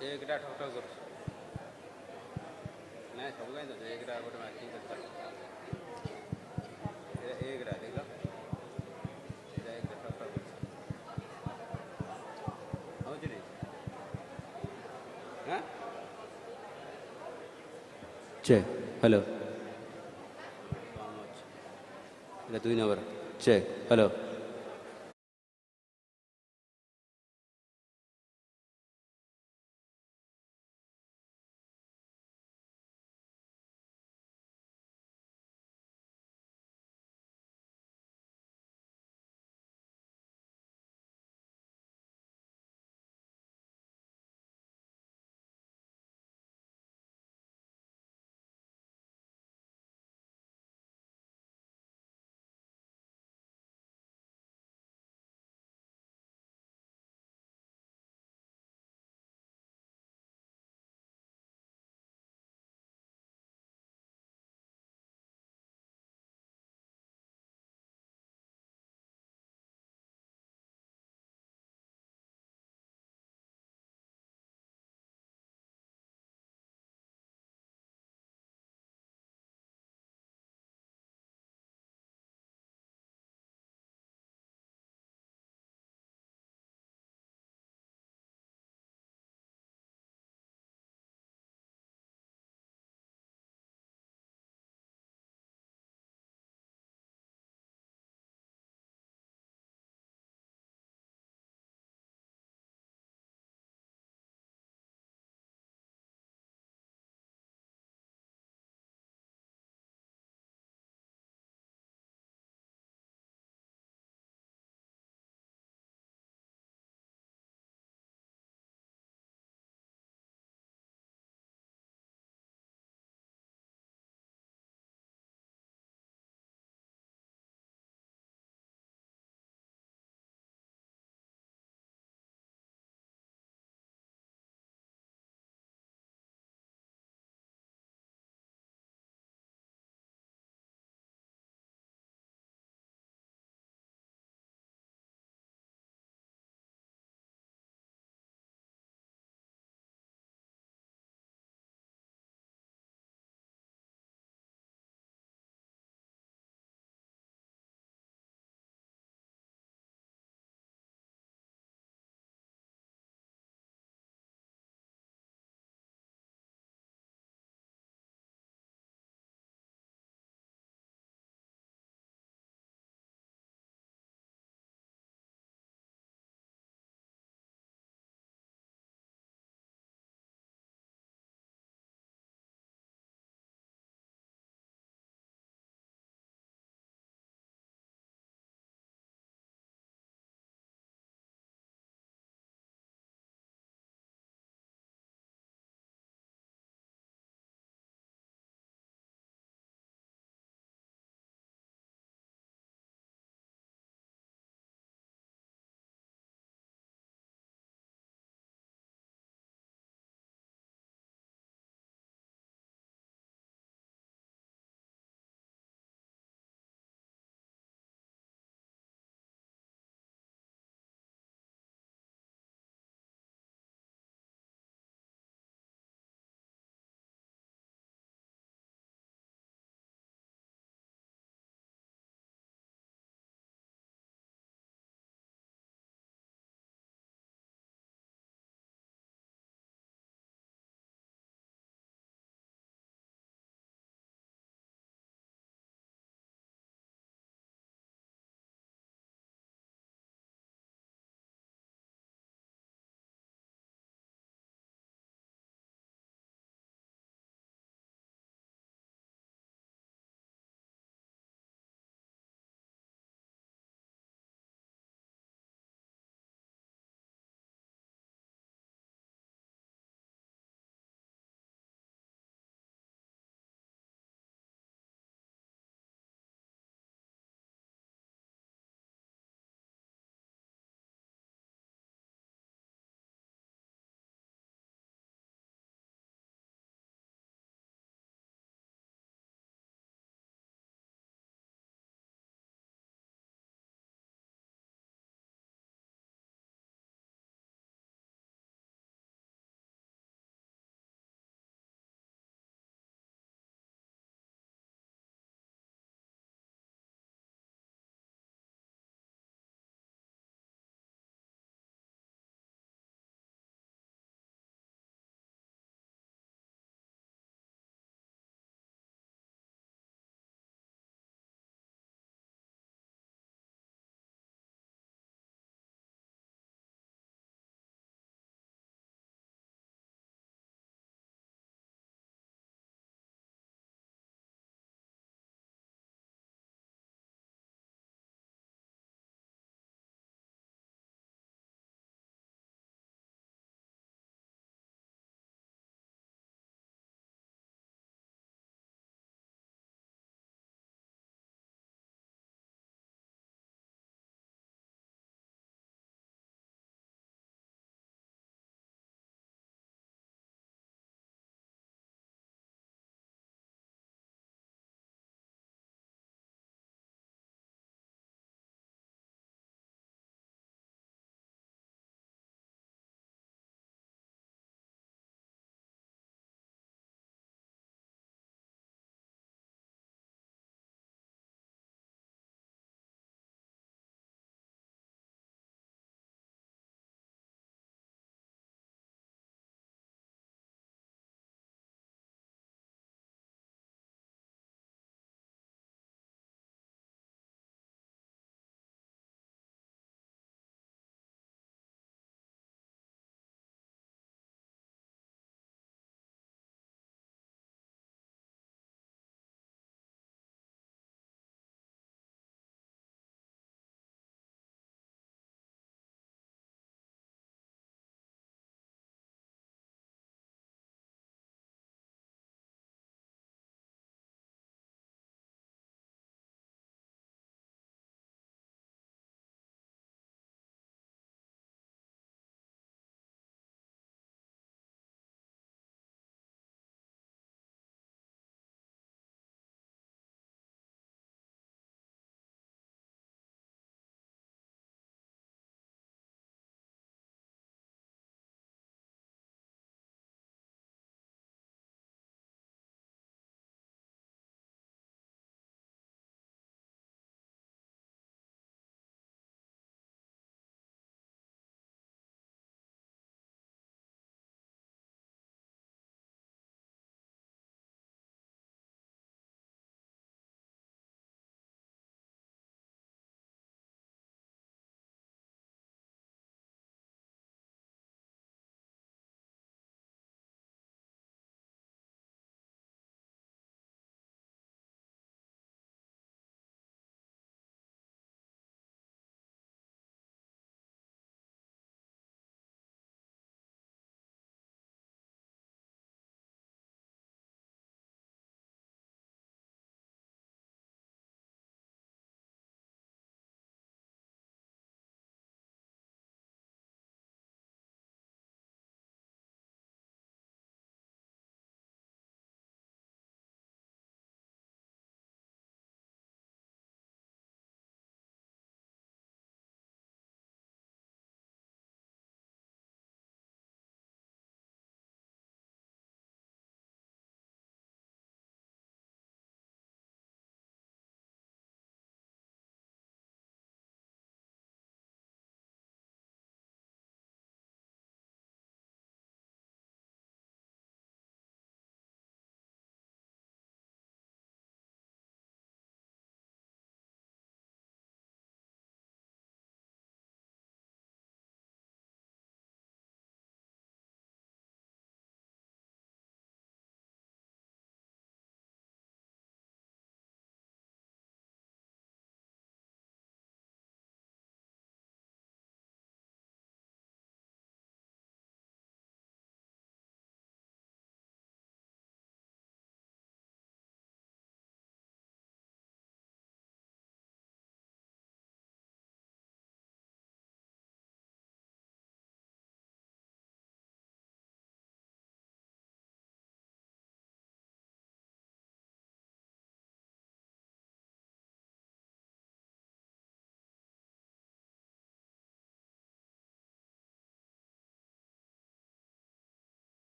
एकटा ठक ठक करुଛି ନାଇଁ ସବୁ କାହିଁ ଦେଉଛି ଏକଟା ଗୋଟେ ମାର୍କିଂ କରିପାର ଏକଟା ଦେଖିଲ ଏଇଟା ଏକଟା ଠକ୍ ଠକ୍ କରୁଛି ହେଉଛି ଟି ହଁ ଚେକ୍ ହ୍ୟାଲୋ କମ୍ ଅଛି ଏଇଟା 2 number check hello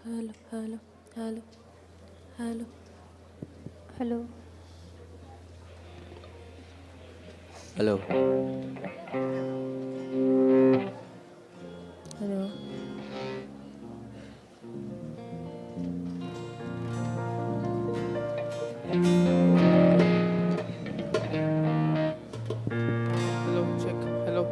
Hello, hello, hello, hello, hello. Hello. Hello. Hello, check. Hello.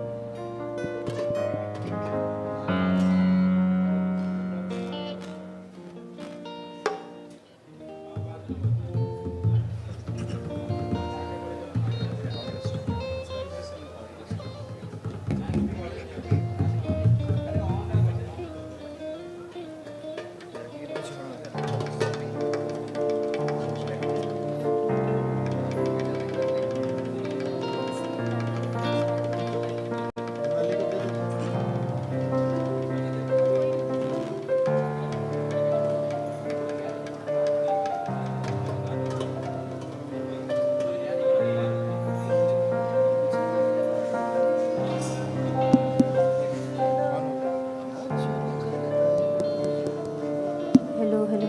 Hello, hello.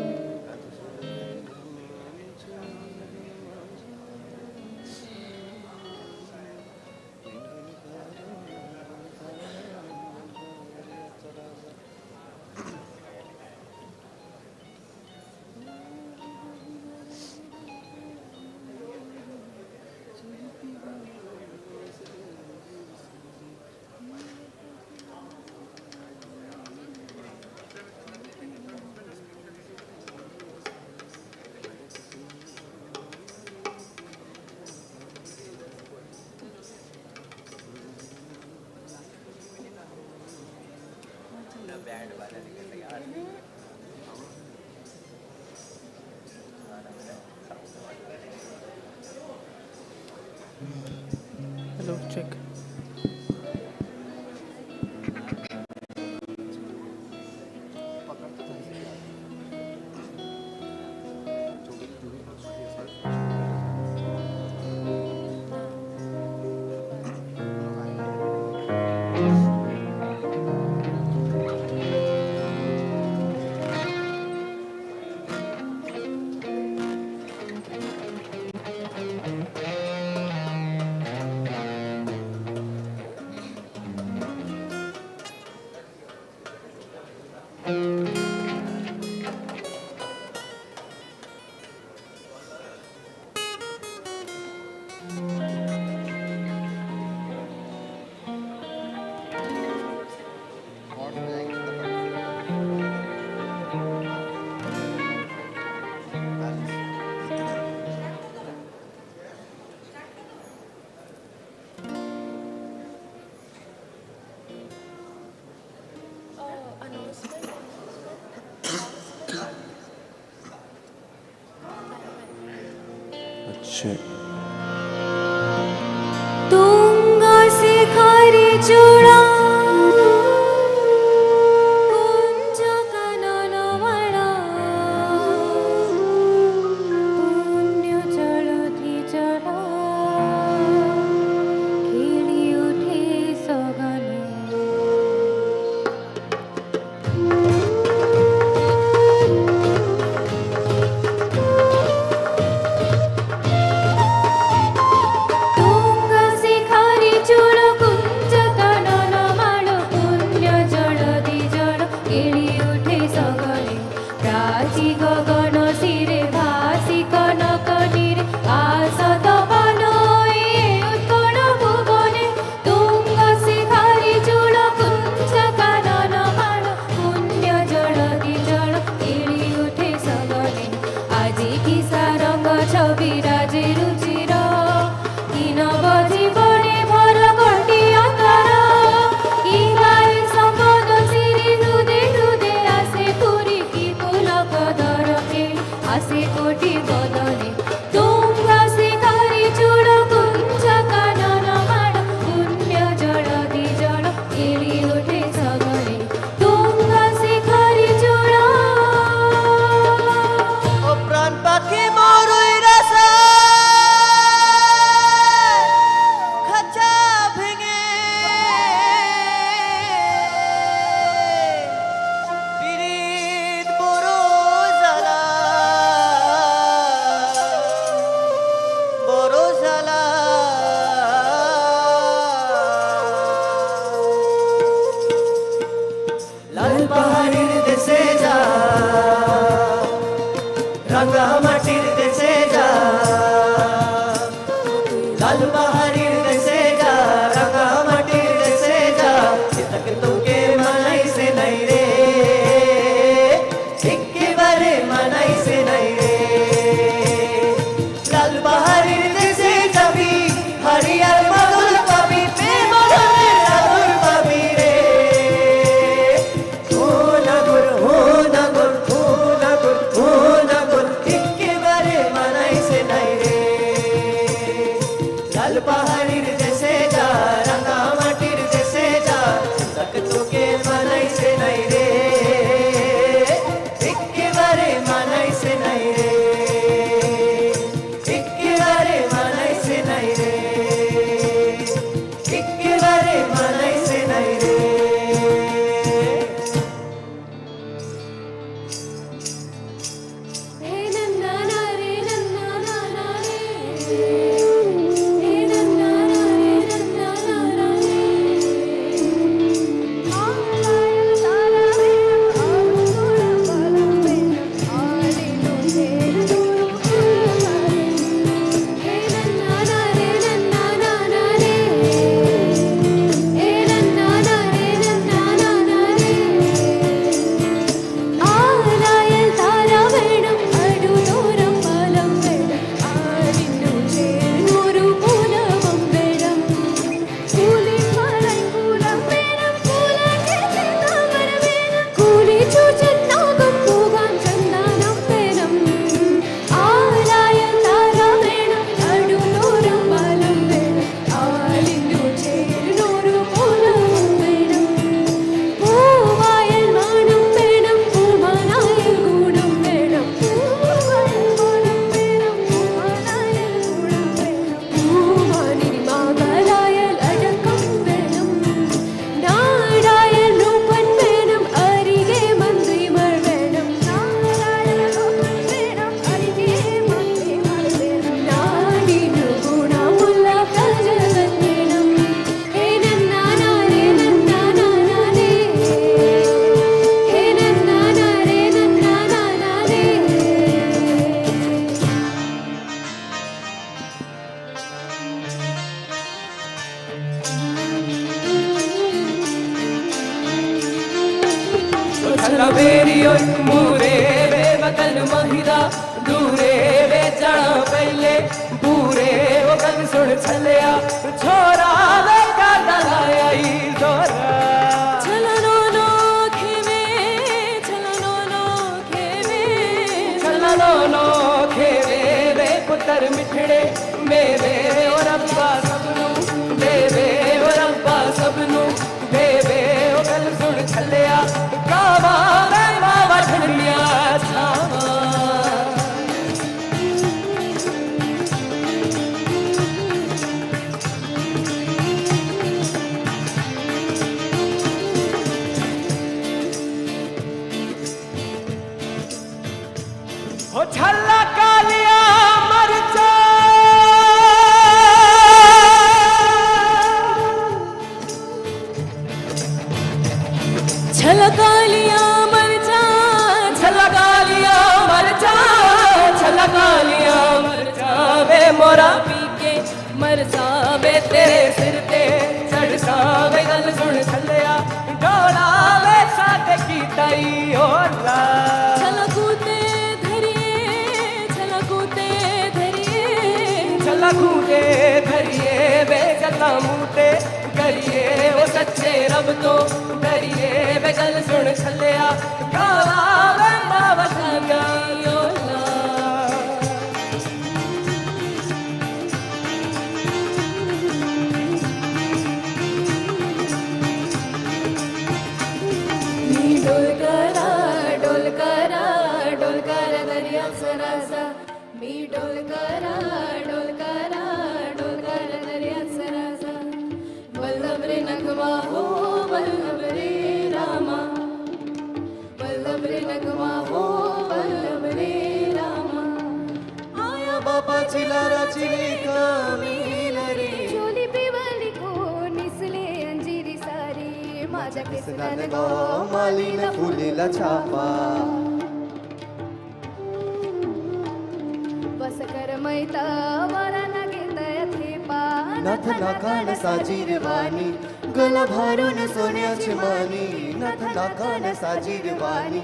Hello, check. Check. Tunga Shikhari चूड़ा कुंज कानन माला पुण्य जलधि जल खेली उठे सगले तुंगा शिखरी चूड़ा कुंज कानन माला पुण्य जलधि जल खेली उठे सगले प्राची गगन शिरे भासी कनक नीरे आसत बनोए उत्कल भुवने तुंग शिखरी चूड़ा कुंज कानन माला पुण्य जलधि जल खेली उठे सगले আজি কি সারঙ্গ ছবি রাজে রুচির কিন জীবনে ভর ঘটি অন্তর কি গায়ে সম্পদ সিরি হৃদে হৃদে আসে পুরি কি পুলক ধর मूरे वे बगल महिरा दूरे वे जाना पहले पूरे वो गल सुन छलिया छोरा वे का दलाया जोरा चलनो नो खेवे चलनो नो खेवे वे पुत्र मिठड़े मेरे और अब्बा सबनू देवे और अब्बा सबनू देवे वो गल सुन छलिया कावा वे बाबा ठंडिया छावा हो छल्ला कालिया मरचा छलकालिया मरचा छलकालिया मरचा छलकालिया मरचा वे मोरा पी के मर जावे तेरे सिर ते चढ़ जावे गल सुन छलिया डोला वे साथ की ताई होला छलकूते लखूटे धरिए वे गला मूटे करिए वो सच्चे रब तो डरिए वे गल सुन छलिया काला वे बाबा खाना योला मी डोलकरा दरिया सरासा मी डोलकरा दरिया सरासा वल्लभ रे नगमा हो वल्लभ रे रामा वल्लभ रे नगमा हो वल्लभ रे रामा आया बाबा चिलारा चिली कामील रे चोली पिवली को निसले अंजीरी सारी माझ्या केसदान गो मालीन फुलेला छापा बस कर मैता वरा ना घेंदया थेपा नथ नाकान साजीर वाणी गला भारून सोन्याची मानी नथ नाकान साजीर वाणी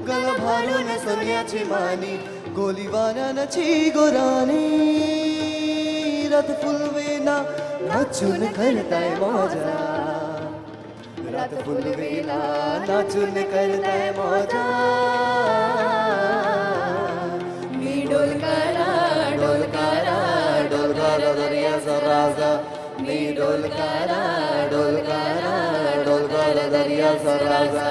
गला भारून सोन्याची मानी गोलीवाराची गोरानी रथ फुलवेना नाचून करताय मजा रथ फुलवेला नाचून करताय मजा मी डोलकरा दरिया सराजा मी डोलकरा दरिया सराजा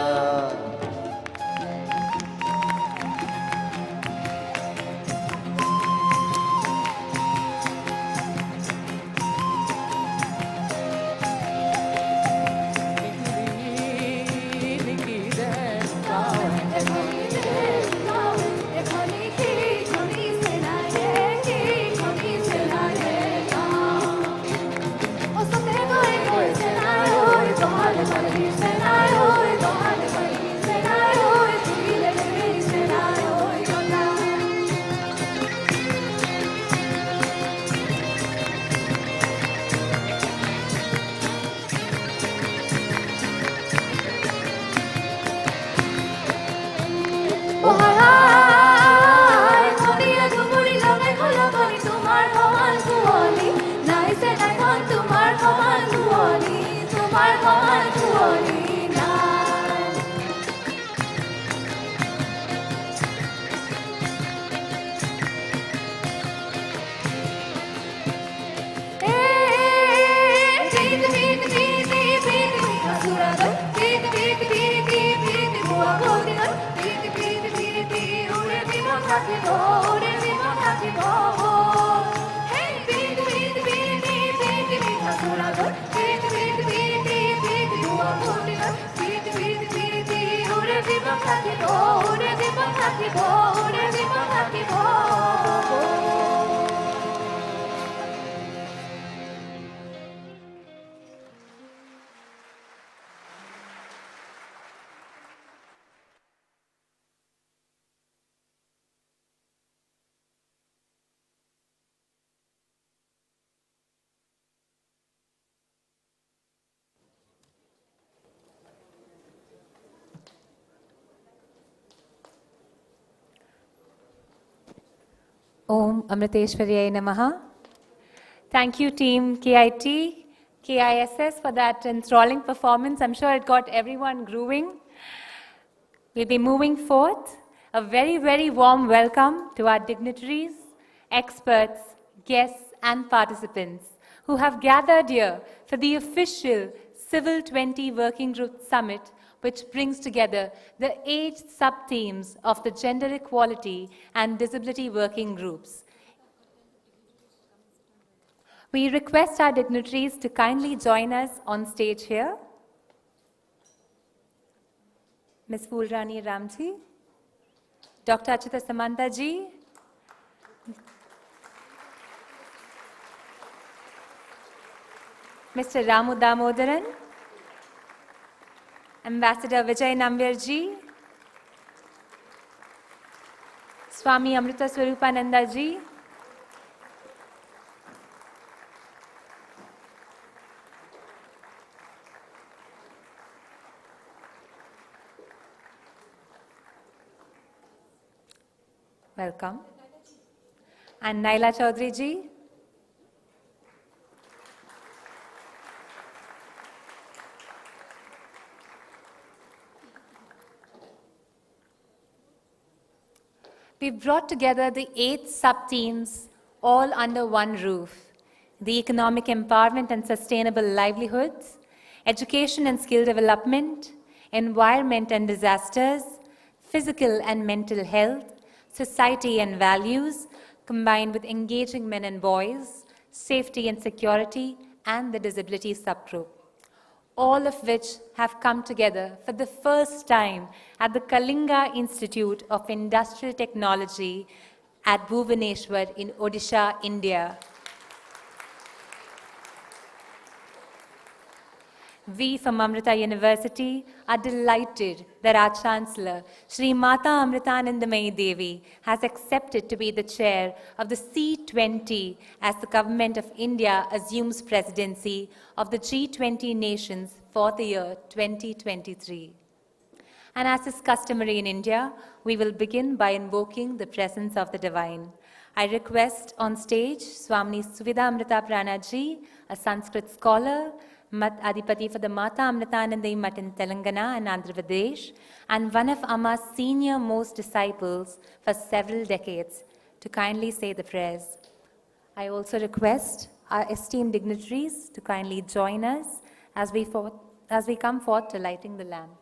Om Amriteshwariyai Namaha. Thank you, team KIT, KISS, for that enthralling performance. I'm sure it got everyone grooving. We'll be moving forth. A very, very warm welcome to our dignitaries, experts, guests, and participants who have gathered here for the official Civil20 Working Group Summit, which brings together the 8 sub-themes of the Gender Equality and Disability Working Groups. We request our dignitaries to kindly join us on stage here. Ms. Fulrani Ramji, Dr. Achita Samanta ji, Mr. Ramu Damodaran, Ambassador Vijay Nambir ji, Swami Amrita Swarupananda ji, welcome, and Naila Chaudhary ji. We've brought together the 8 sub-themes all under one roof: the economic empowerment and sustainable livelihoods, education and skill development, environment and disasters, physical and mental health, society and values, combined with engaging men and boys, safety and security, and the disability subgroup. All of which have come together for the first time at the Kalinga Institute of Industrial Technology at Bhubaneswar in Odisha, India. We from Amrita University are delighted that our Chancellor, Shri Mata Amritanandamayi Devi, has accepted to be the chair of the C20 as the Government of India assumes presidency of the G20 nations for the year 2023. And as is customary in India, we will begin by invoking the presence of the divine. I request on stage Swamini Suvidha Amrita Prana ji, a Sanskrit scholar, Mat Adipati for the Mata Amritanandamayi Mat in Telangana and Andhra Pradesh, and one of Amma's senior most disciples for several decades, to kindly say the prayers. I also request our esteemed dignitaries to kindly join us as we come forth to lighting the lamp.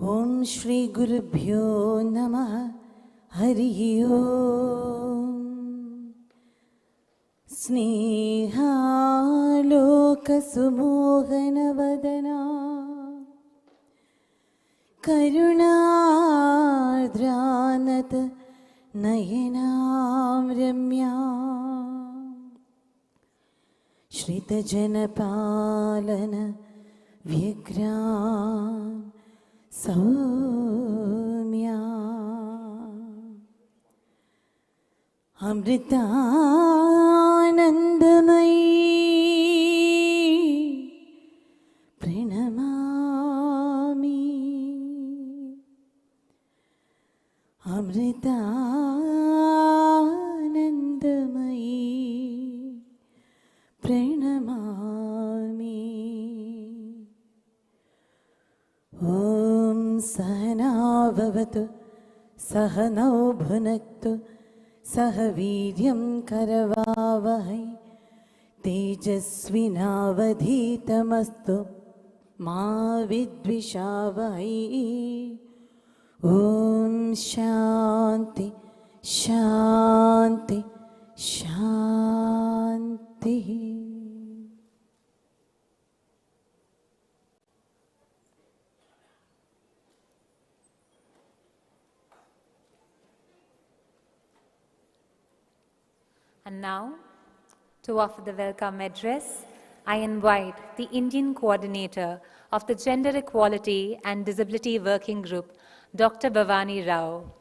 Om Shri Gurubhyo Namah Hari Om Sneha Loka Sumohana Vadana Karuna Dranat Nayanam Ramya Shrita Janapalana Vyagram Saumya Amritanandamayi Pranamami Amritanandamayi Pranamami. Om Sahana Bhavatu Sahanau Bhunaktu Sahaviryam Karavavahai Tejasvinavadhitamastu Ma Vidvishavahai. Om Shanti Shanti, Shanti. And now, to offer the welcome address, I invite the Indian coordinator of the Gender Equality and Disability Working Group, Dr. Bhavani Rao.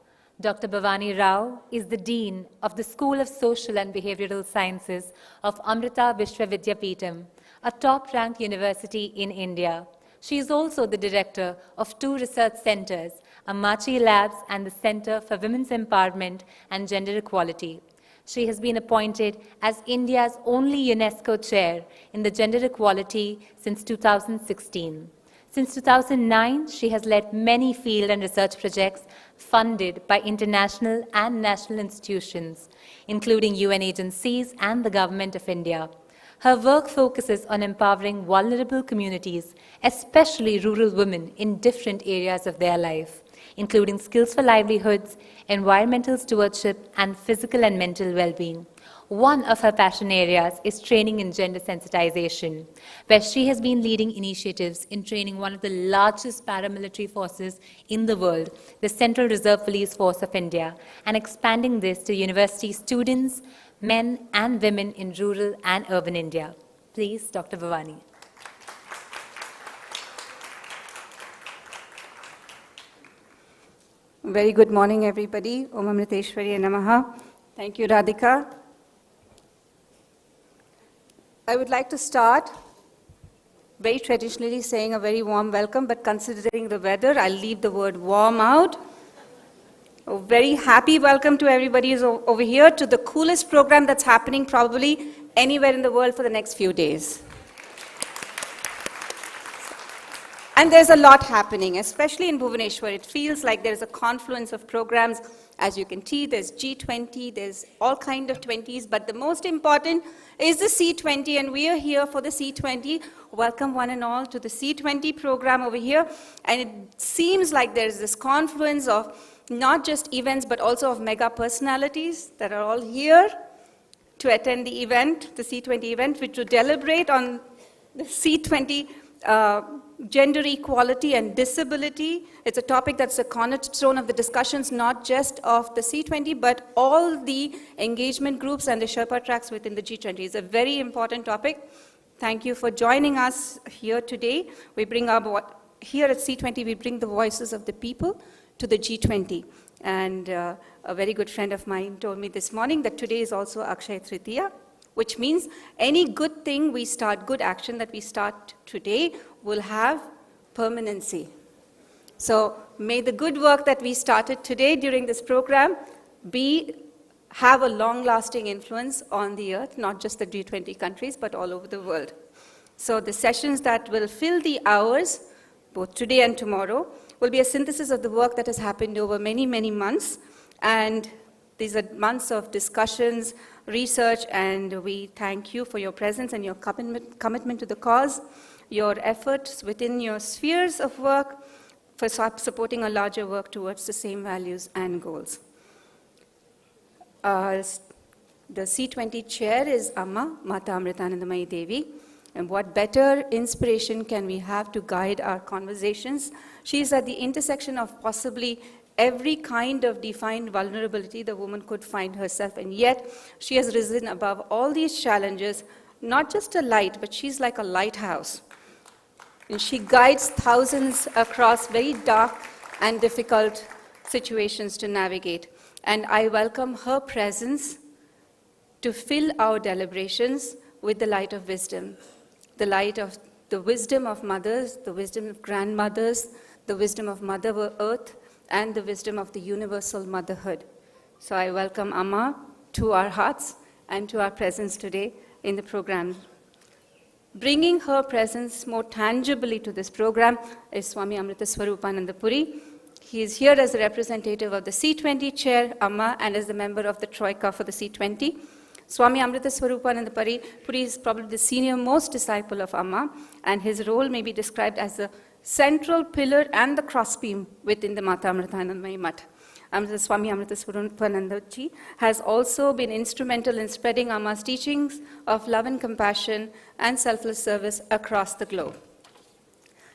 Dr. Bhavani Rao is the Dean of the School of Social and Behavioral Sciences of Amrita Vishwa Vidyapeetham, a top-ranked university in India. She is also the director of 2 research centers, Amachi Labs and the Center for Women's Empowerment and Gender Equality. She has been appointed as India's only UNESCO chair in the gender equality since 2016. Since 2009, she has led many field and research projects funded by international and national institutions, including UN agencies and the Government of India. Her work focuses on empowering vulnerable communities, especially rural women, in different areas of their life, including skills for livelihoods, environmental stewardship, and physical and mental well-being. One of her passion areas is training in gender sensitization, where she has been leading initiatives in training one of the largest paramilitary forces in the world, the Central Reserve Police Force of India, and expanding this to university students, men and women in rural and urban India. Please, Dr. Bhavani. Very good morning, everybody. Om Amriteshwari Namaha. Thank you, Radhika. I would like to start very traditionally saying a very warm welcome, but considering the weather, I'll leave the word warm out. A very happy welcome to everybody who's over here to the coolest program that's happening probably anywhere in the world for the next few days. And there's a lot happening, especially in Bhubaneswar. It feels like there's a confluence of programs. As you can see, there's G20, there's all kinds of 20s, but the most important is the C20, and we are here for the C20. Welcome one and all to the C20 program over here. And it seems like there's this confluence of not just events, but also of mega personalities that are all here to attend the event, the C20 event, which will deliberate on the C20 gender equality and disability. It's a topic that's the cornerstone of the discussions, not just of the C20, but all the engagement groups and the Sherpa tracks within the G20. It's a very important topic. Thank you for joining us here today. We bring here at C20, we bring the voices of the people to the G20. And a very good friend of mine told me this morning that today is also Akshaya Tritiya, which means any good thing we start, good action that we start today will have permanency. So may the good work that we started today during this program have a long-lasting influence on the earth, not just the G20 countries, but all over the world. So the sessions that will fill the hours, both today and tomorrow, will be a synthesis of the work that has happened over many, many months. And these are months of discussions, research, and we thank you for your presence and your commitment to the cause, your efforts within your spheres of work for supporting a larger work towards the same values and goals. The C20 chair is Amma, Mata Amritanandamayi Devi, and what better inspiration can we have to guide our conversations? She is at the intersection of possibly every kind of defined vulnerability the woman could find herself, and yet she has risen above all these challenges, not just a light, but she's like a lighthouse. And she guides thousands across very dark and difficult situations to navigate. And I welcome her presence to fill our deliberations with the light of wisdom, the light of the wisdom of mothers, the wisdom of grandmothers, the wisdom of Mother Earth, and the wisdom of the universal motherhood. So I welcome Amma to our hearts and to our presence today in the program. Bringing her presence more tangibly to this program is Swami Amrita Swarupananda Puri. He is here as a representative of the C20 chair, Amma, and as the member of the Troika for the C20. Swami Amrita Swarupananda Puri is probably the senior most disciple of Amma, and his role may be described as the central pillar and the crossbeam within the Mata Amritanandamayi Math. Swami Amrita Swarupanandaji has also been instrumental in spreading Amma's teachings of love and compassion and selfless service across the globe.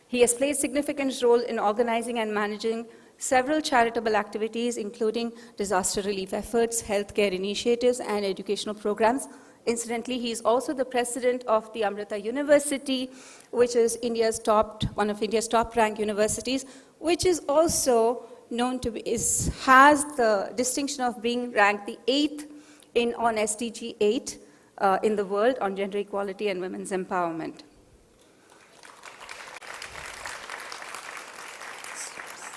He has played a significant role in organizing and managing several charitable activities, including disaster relief efforts, healthcare initiatives, and educational programs. Incidentally, he is also the president of the Amrita University, which is one of India's top-ranked universities, which is also known to be, has the distinction of being ranked the 8th on SDG 8 in the world on gender equality and women's empowerment.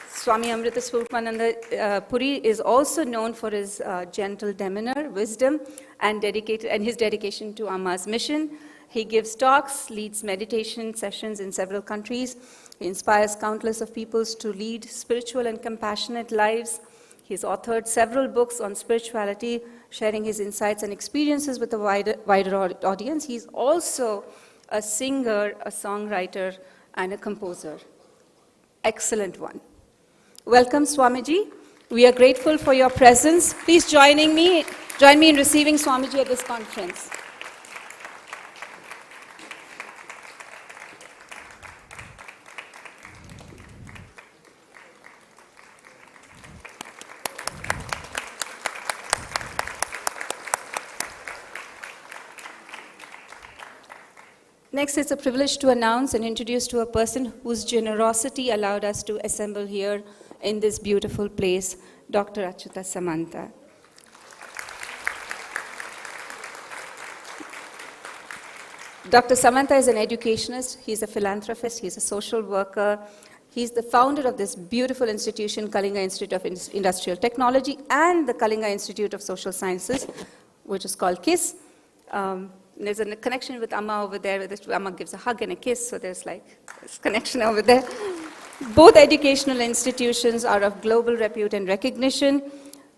Swami Amrita Swarupananda Puri is also known for his gentle demeanor, wisdom, and his dedication to Amma's mission. He gives talks, leads meditation sessions in several countries. He inspires countless of peoples to lead spiritual and compassionate lives. He's authored several books on spirituality, sharing his insights and experiences with a wider audience. He's also a singer, a songwriter, and a composer. Excellent one. Welcome, Swamiji. We are grateful for your presence. Please join me in receiving Swamiji at this conference. Next, it's a privilege to announce and introduce to a person whose generosity allowed us to assemble here in this beautiful place, Dr. Achyuta Samanta. Dr. Samanta is an educationist, he's a philanthropist, he's a social worker, he's the founder of this beautiful institution, Kalinga Institute of Industrial Technology, and the Kalinga Institute of Social Sciences, which is called KISS. There's a connection with Amma over there, where Amma gives a hug and a kiss, so there's like this connection over there. Both educational institutions are of global repute and recognition.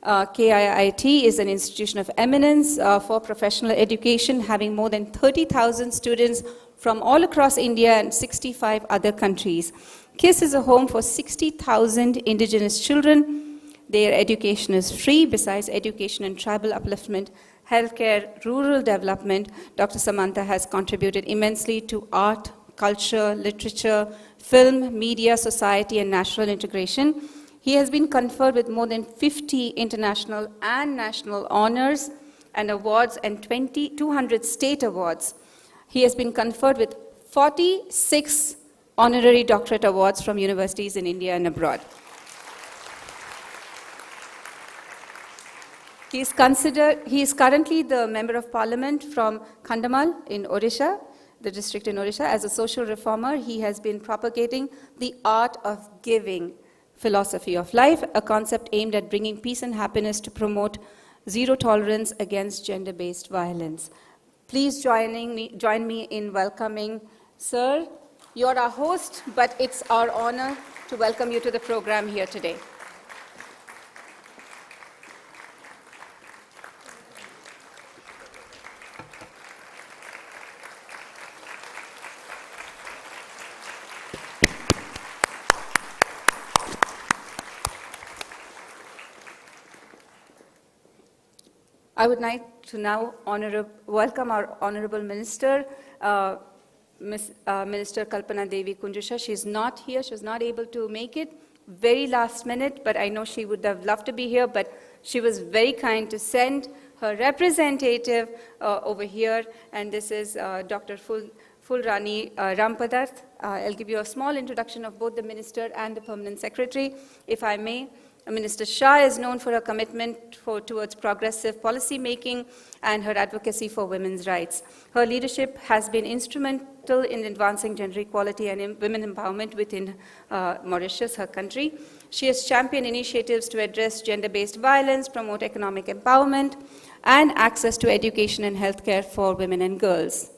KIIT is an institution of eminence for professional education, having more than 30,000 students from all across India and 65 other countries. KISS is a home for 60,000 indigenous children. Their education is free. Besides education and tribal upliftment, healthcare, rural development, Dr. Samanta has contributed immensely to art, culture, literature, film, media, society, and national integration. He has been conferred with more than 50 international and national honors and awards and 200 state awards. He has been conferred with 46 honorary doctorate awards from universities in India and abroad. He is currently the Member of Parliament from Kandhamal in Odisha, the district in Odisha. As a social reformer, he has been propagating the art of giving philosophy of life, a concept aimed at bringing peace and happiness to promote zero tolerance against gender-based violence. Please join me in welcoming Sir. You're our host, but it's our honor to welcome you to the program here today. I would like to now welcome our Honorable Minister, Minister Kalpana Devi Kunjusha. She's not here, she was not able to make it, very last minute, but I know she would have loved to be here, but she was very kind to send her representative over here, and this is Dr. Fulrani Rampadarth. I'll give you a small introduction of both the Minister and the Permanent Secretary, if I may. Minister Shah is known for her commitment towards progressive policy making and her advocacy for women's rights. Her leadership has been instrumental in advancing gender equality and women empowerment within Mauritius, her country. She has championed initiatives to address gender-based violence, promote economic empowerment, and access to education and healthcare for women and girls.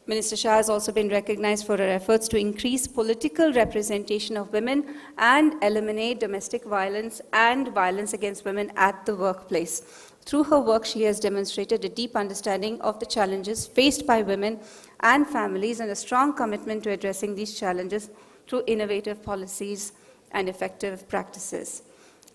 Minister Shah has also been recognized for her efforts to increase political representation of women and eliminate domestic violence and violence against women at the workplace. Through her work, she has demonstrated a deep understanding of the challenges faced by women and families and a strong commitment to addressing these challenges through innovative policies and effective practices.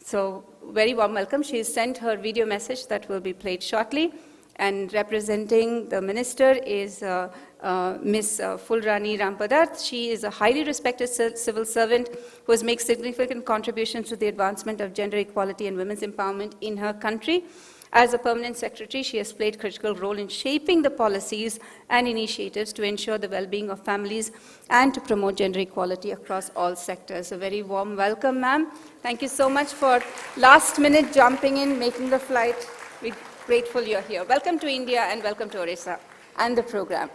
So, very warm welcome. She has sent her video message that will be played shortly. And representing the minister is Ms. Fulrani Rampadarth. She is a highly respected civil servant who has made significant contributions to the advancement of gender equality and women's empowerment in her country. As a permanent secretary, she has played a critical role in shaping the policies and initiatives to ensure the well-being of families and to promote gender equality across all sectors. A very warm welcome, ma'am. Thank you so much for last minute jumping in, making the flight. We're grateful you're here. Welcome to India and welcome to Orissa and the program.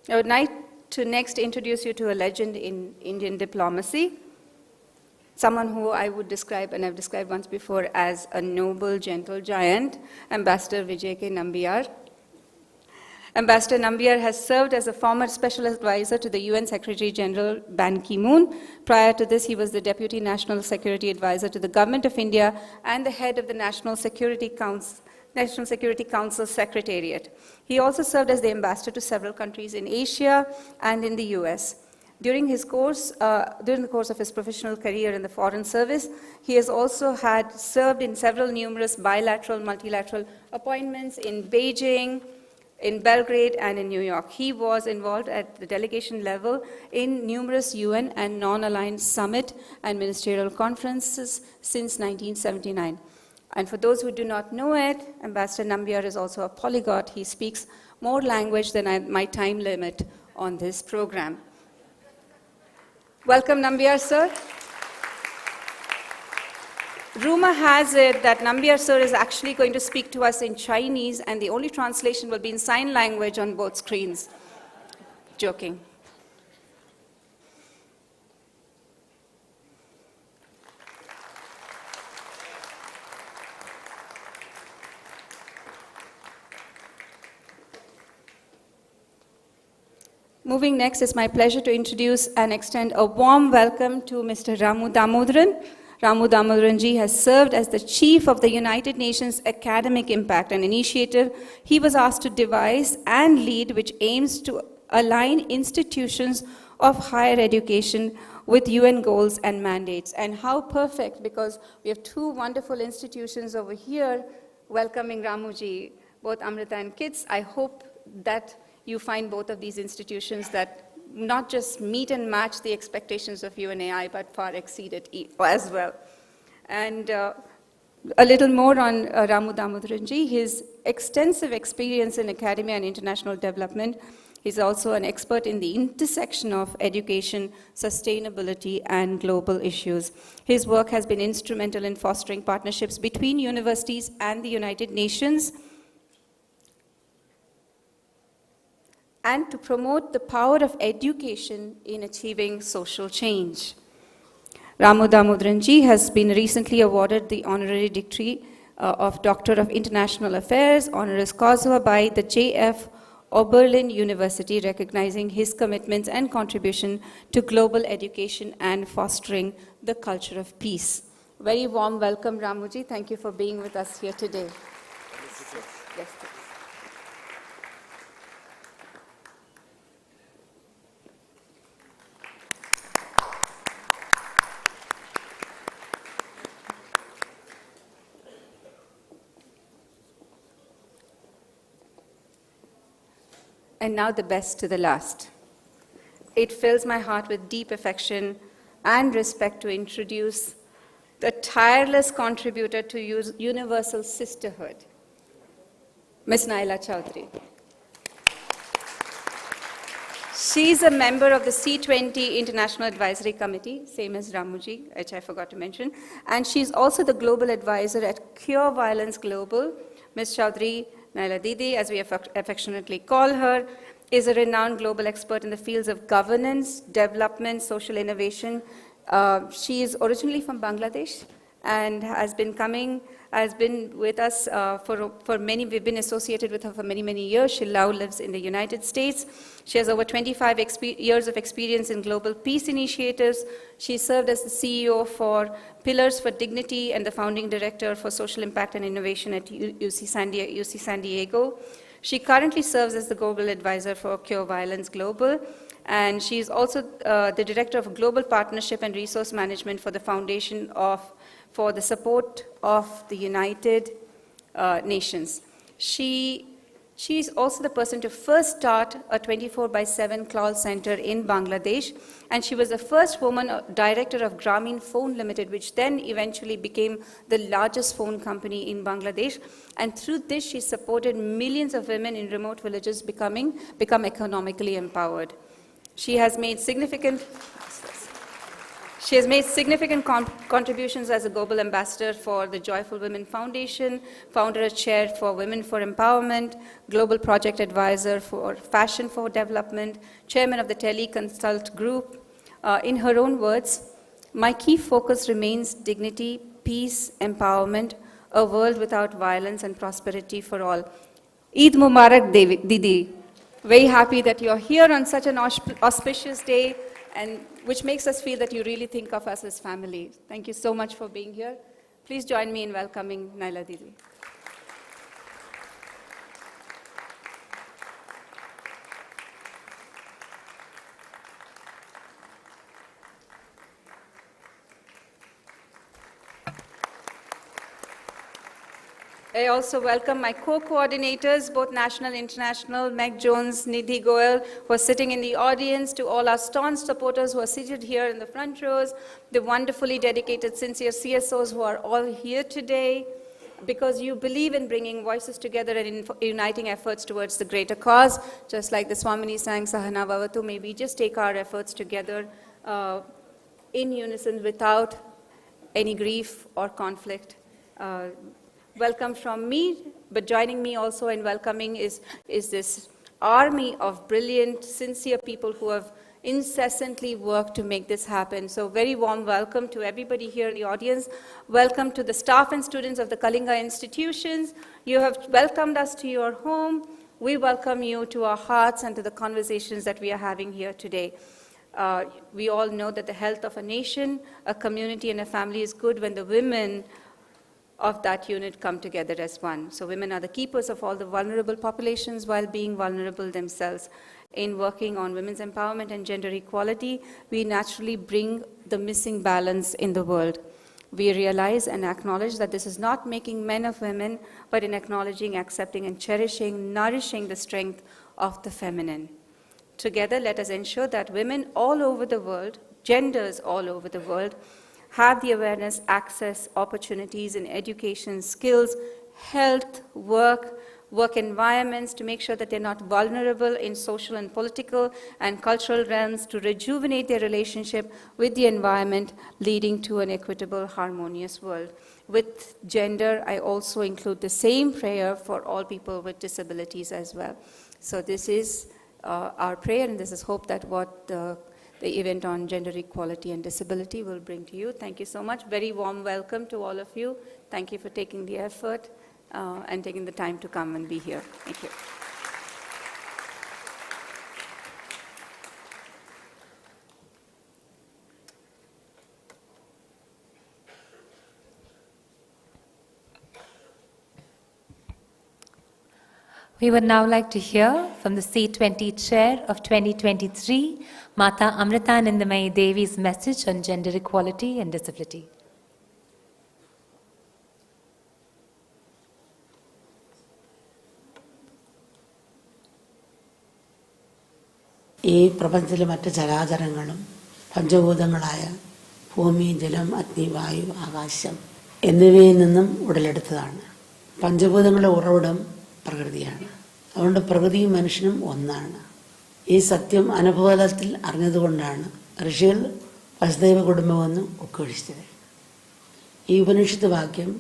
I would like to next introduce you to a legend in Indian diplomacy, someone who I would describe, and I've described once before, as a noble, gentle giant, Ambassador Vijay K. Nambiar. Ambassador Nambiar has served as a former special advisor to the UN Secretary General Ban Ki-moon. Prior to this, he was the Deputy National Security Advisor to the Government of India and the head of the National Security Council Secretariat. He also served as the ambassador to several countries in Asia and in the US. During the course of his professional career in the Foreign Service, he has also served in several numerous bilateral, multilateral appointments in Beijing, in Belgrade, and in New York. He was involved at the delegation level in numerous UN and non-aligned summit and ministerial conferences since 1979. And for those who do not know it, Ambassador Nambiar is also a polyglot. He speaks more language than my time limit on this program. Welcome, Nambiar, sir. Rumor has it that Nambiar, sir, is actually going to speak to us in Chinese, and the only translation will be in sign language on both screens. Joking. Moving next, it's my pleasure to introduce and extend a warm welcome to Mr. Ramu Damodaran. Ramu Damodaran ji has served as the chief of the United Nations Academic Impact, an initiative he was asked to devise and lead, which aims to align institutions of higher education with UN goals and mandates. And how perfect, because we have two wonderful institutions over here welcoming Ramu ji, both Amrita and KIDS. I hope that you find both of these institutions that not just meet and match the expectations of UNAI, but far exceed it as well. And a little more on Ramu Damodaran ji, his extensive experience in academia and international development. He's also an expert in the intersection of education, sustainability, and global issues. His work has been instrumental in fostering partnerships between universities and the United Nations, and to promote the power of education in achieving social change. Ramu Damodaran ji has been recently awarded the honorary degree of Doctor of International Affairs, honoris causa, by the J.F. Oberlin University, recognizing his commitments and contribution to global education and fostering the culture of peace. Very warm welcome, Ramu ji. Thank you for being with us here today. Yes, and now the best to the last. It fills my heart with deep affection and respect to introduce the tireless contributor to universal sisterhood, Ms. Naila Chowdhury. She's a member of the C20 International Advisory Committee, same as Ramuji, which I forgot to mention, and she's also the global advisor at Cure Violence Global. Ms. Chowdhury, Naila Didi, as we affectionately call her, is a renowned global expert in the fields of governance, development, social innovation. She is originally from Bangladesh, and has been with us for many, we've been associated with her for many, many years. She now lives in the United States. She has over 25 years of experience in global peace initiatives. She served as the CEO for Pillars for Dignity and the founding director for Social Impact and Innovation at UC San Diego. She currently serves as the global advisor for Cure Violence Global, and she is also the director of Global Partnership and Resource Management for the Foundation for the Support of the United Nations. She is also the person to first start a 24/7 call center in Bangladesh, and she was the first woman director of Grameen Phone Limited, which then eventually became the largest phone company in Bangladesh. And through this, she supported millions of women in remote villages become economically empowered. She has made significant contributions as a global ambassador for the Joyful Women Foundation, founder and chair for Women for Empowerment, global project advisor for Fashion for Development, chairman of the Teleconsult Group. In her own words, my key focus remains dignity, peace, empowerment, a world without violence and prosperity for all. Eid Mubarak, Didi. Very happy that you're here on such an auspicious day, and which makes us feel that you really think of us as family. Thank you so much for being here. Please join me in welcoming Naila Didi. I also welcome my co-coordinators, both national and international, Meg Jones, Nidhi Goel, who are sitting in the audience, to all our staunch supporters who are seated here in the front rows, the wonderfully dedicated, sincere CSOs who are all here today, because you believe in bringing voices together and in uniting efforts towards the greater cause. Just like the Swamini sang, Sahana Bhavatu, may we just take our efforts together in unison without any grief or conflict. Welcome from me, but joining me also in welcoming is this army of brilliant, sincere people who have incessantly worked to make this happen. So very warm welcome to everybody here in the audience. Welcome to the staff and students of the Kalinga institutions. You have welcomed us to your home. We welcome you to our hearts and to the conversations that we are having here today. We all know that the health of a nation, a community, and a family is good when the women of that unit come together as one. So women are the keepers of all the vulnerable populations while being vulnerable themselves. In working on women's empowerment and gender equality, we naturally bring the missing balance in the world. We realize and acknowledge that this is not making men of women, but in acknowledging, accepting, and cherishing, nourishing the strength of the feminine. Together, let us ensure that women all over the world, genders all over the world, have the awareness, access, opportunities in education, skills, health, work environments, to make sure that they're not vulnerable in social and political and cultural realms, to rejuvenate their relationship with the environment, leading to an equitable, harmonious world. With gender, I also include the same prayer for all people with disabilities as well. So this is our prayer, and this is hope that what the event on gender equality and disability will bring to you. Thank you so much. Very warm welcome to all of you. Thank you for taking the effort and taking the time to come and be here. Thank you. We would now like to hear from the C20 Chair of 2023, Mata Amritanandamayi Devi's message on gender equality and disability. ഈ പ്രപഞ്ചത്തിലെ മറ്റ് ചരാചരങ്ങളും പഞ്ചഭൂതങ്ങളായ ഭൂമി, ജലം, അഗ്നി, വായു, ആകാശം എന്നിവയിൽ നിന്നും ഉടലെടുത്തതാണ്. പഞ്ചഭൂതങ്ങളുടെ ഉറവിടം പ്രകൃതിയാണ്. അതുകൊണ്ട് പ്രകൃതിയും മനുഷ്യനും ഒന്നാണ്. ഈ സത്യം അനുഭവതലത്തിൽ അറിഞ്ഞതുകൊണ്ടാണ് ഋഷികൾ വസുദൈവ കുടുംബമെന്ന് ഉദ്ഘോഷിച്ചത്. ഈ ഉപനിഷത്ത് വാക്യം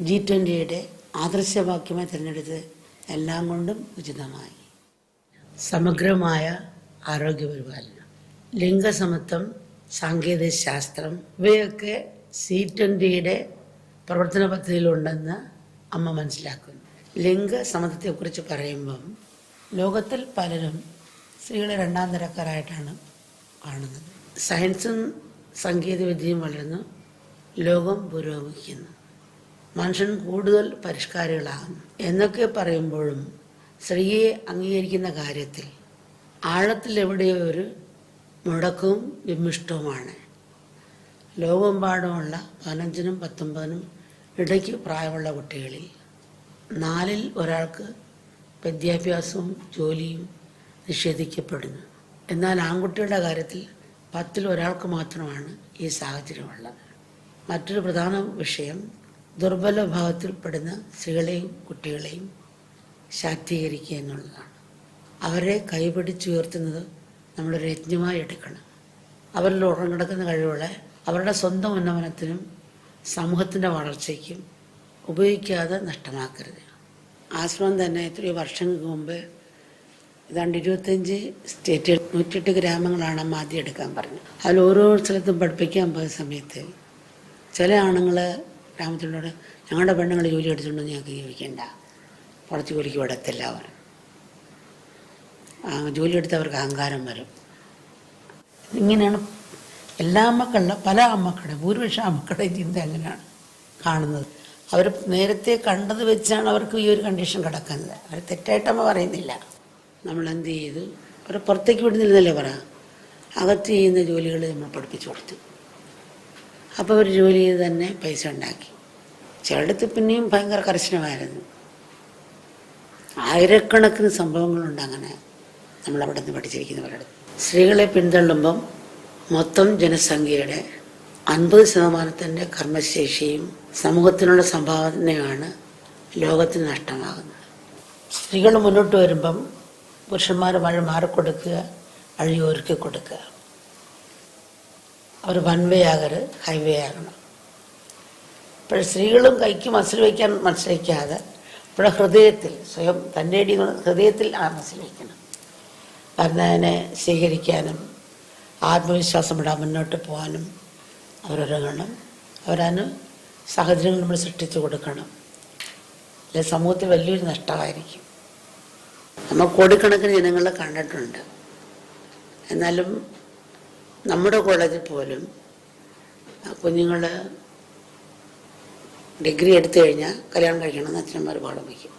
G20യുടെ ആദർശവാക്യമായി തിരഞ്ഞെടുത്ത് എല്ലാം കൊണ്ടും ഉചിതമായി. സമഗ്രമായ ആരോഗ്യപരിപാലനം, ലിംഗസമത്വം, സാങ്കേതിക ശാസ്ത്രം, ഇവയൊക്കെ C20യുടെ പ്രവർത്തന പദ്ധതിയിലുണ്ടെന്ന് അമ്മ മനസ്സിലാക്കുന്നു. ലിംഗസമത്വത്തെക്കുറിച്ച് പറയുമ്പം ലോകത്തിൽ പലരും സ്ത്രീകളെ രണ്ടാം തരക്കാരായിട്ടാണ് കാണുന്നത്. സയൻസും സാങ്കേതികവിദ്യയും വളർന്നു, ലോകം പുരോഗമിക്കുന്നു, മനുഷ്യൻ കൂടുതൽ പരിഷ്കാരികളാകുന്നു എന്നൊക്കെ പറയുമ്പോഴും സ്ത്രീയെ അംഗീകരിക്കുന്ന കാര്യത്തിൽ ആഴത്തിൽ എവിടെയോ ഒരു മുടക്കവും വിമിഷ്ടവുമാണ്. ലോകമെമ്പാടുമുള്ള 15-നും 19-നും ഇടയ്ക്ക് പ്രായമുള്ള കുട്ടികളിൽ 4-ൽ ഒരാൾക്ക് വിദ്യാഭ്യാസവും ജോലിയും നിഷേധിക്കപ്പെടുന്നു. എന്നാൽ ആൺകുട്ടികളുടെ കാര്യത്തിൽ 10-ൽ ഒരാൾക്ക് മാത്രമാണ് ഈ സാഹചര്യമുള്ളത്. മറ്റൊരു പ്രധാന വിഷയം ദുർബല വിഭാഗത്തിൽപ്പെടുന്ന സ്ത്രീകളെയും കുട്ടികളെയും ശാക്തീകരിക്കുക എന്നുള്ളതാണ്. അവരെ കൈപിടിച്ചുയർത്തുന്നത് നമ്മളൊരു യജ്ഞമായി എടുക്കണം. അവരിൽ ഉറങ്ങിടക്കുന്ന കഴിവുകളെ അവരുടെ സ്വന്തം ഉന്നമനത്തിനും സമൂഹത്തിൻ്റെ വളർച്ചയ്ക്കും ഉപയോഗിക്കാതെ നഷ്ടമാക്കരുത്. ആശ്രമം തന്നെ എത്രയോ വർഷങ്ങൾക്ക് മുമ്പ് ഏതാണ്ട് 25 സ്റ്റേറ്റുകൾ 108 ഗ്രാമങ്ങളാണ് അമ്മ ആദ്യം എടുക്കാൻ പറഞ്ഞത്. അതിൽ ഓരോ സ്ഥലത്തും പഠിപ്പിക്കാൻ പോയ സമയത്ത് ചില ആണുങ്ങൾ ഗ്രാമത്തിലൂടെ ഞങ്ങളുടെ പെണ്ണുങ്ങൾ ജോലി എടുത്തുകൊണ്ട് ഞങ്ങൾക്ക് ജീവിക്കേണ്ട, പുറത്ത് ജോലിക്ക് വിടത്തില്ല. അവർ ജോലി എടുത്തവർക്ക് അഹങ്കാരം വരും. ഇങ്ങനെയാണ് എല്ലാ മക്കളുടെ പല അമ്മക്കളുടെ ഭൂരിപക്ഷം അമ്മക്കളുടെ ചിന്ത അങ്ങനെയാണ് കാണുന്നത്. അവർ നേരത്തെ കണ്ടത് വെച്ചാണ് അവർക്ക് ഈ ഒരു കണ്ടീഷൻ കിടക്കുന്നത്. അവർ തെറ്റായിട്ടമ്മ പറയുന്നില്ല. നമ്മൾ എന്ത് ചെയ്തു, അവരെ പുറത്തേക്ക് വിടുന്നില്ലെന്നല്ലേ പറ, അകത്ത് ചെയ്യുന്ന ജോലികൾ നമ്മൾ പഠിപ്പിച്ചു കൊടുത്തു. അപ്പോൾ അവർ ജോലി ചെയ്ത് തന്നെ പൈസ ഉണ്ടാക്കി. ചിലയിടത്ത് പിന്നെയും ഭയങ്കര കർശനമായിരുന്നു. ആയിരക്കണക്കിന് സംഭവങ്ങളുണ്ട് അങ്ങനെ നമ്മളവിടെ നിന്ന് പഠിച്ചിരിക്കുന്നവരുടെ. സ്ത്രീകളെ പിന്തള്ളുമ്പം മൊത്തം ജനസംഖ്യയുടെ 50% കർമ്മശേഷിയും സമൂഹത്തിനുള്ള സംഭാവനയാണ് ലോകത്തിന് നഷ്ടമാകുന്നത്. സ്ത്രീകൾ മുന്നോട്ട് വരുമ്പം പുരുഷന്മാർ മാറിക്കൊടുക്കുക, അഴിയൊരുക്കി കൊടുക്കുക. അവർ വൺവേ ആകരുത്, ഹൈവേ ആകണം. ഇപ്പോൾ സ്ത്രീകളും കൈക്ക് മസിൽ വയ്ക്കാൻ മത്സരിക്കാതെ ഇവിടെ ഹൃദയത്തിൽ സ്വയം തൻ്റെ ഹൃദയത്തിൽ മത്സരിക്കണം. അതിനെ സ്വീകരിക്കാനും ആത്മവിശ്വാസമിടാൻ മുന്നോട്ട് പോകാനും അവരൊരുങ്ങണം. അവരതിന് സാഹചര്യങ്ങൾ നമ്മൾ സൃഷ്ടിച്ചു കൊടുക്കണം. അല്ലെങ്കിൽ സമൂഹത്തിൽ വലിയൊരു നഷ്ടമായിരിക്കും. നമ്മൾ കോടിക്കണക്കിന് ജനങ്ങളെ കണ്ടിട്ടുണ്ട്. എന്നാലും നമ്മുടെ കോളേജിൽ പോലും കുഞ്ഞുങ്ങൾ ഡിഗ്രി എടുത്തു കഴിഞ്ഞാൽ കല്യാണം കഴിക്കണമെന്ന് അച്ഛനന്മാർ പാഠം വയ്ക്കും.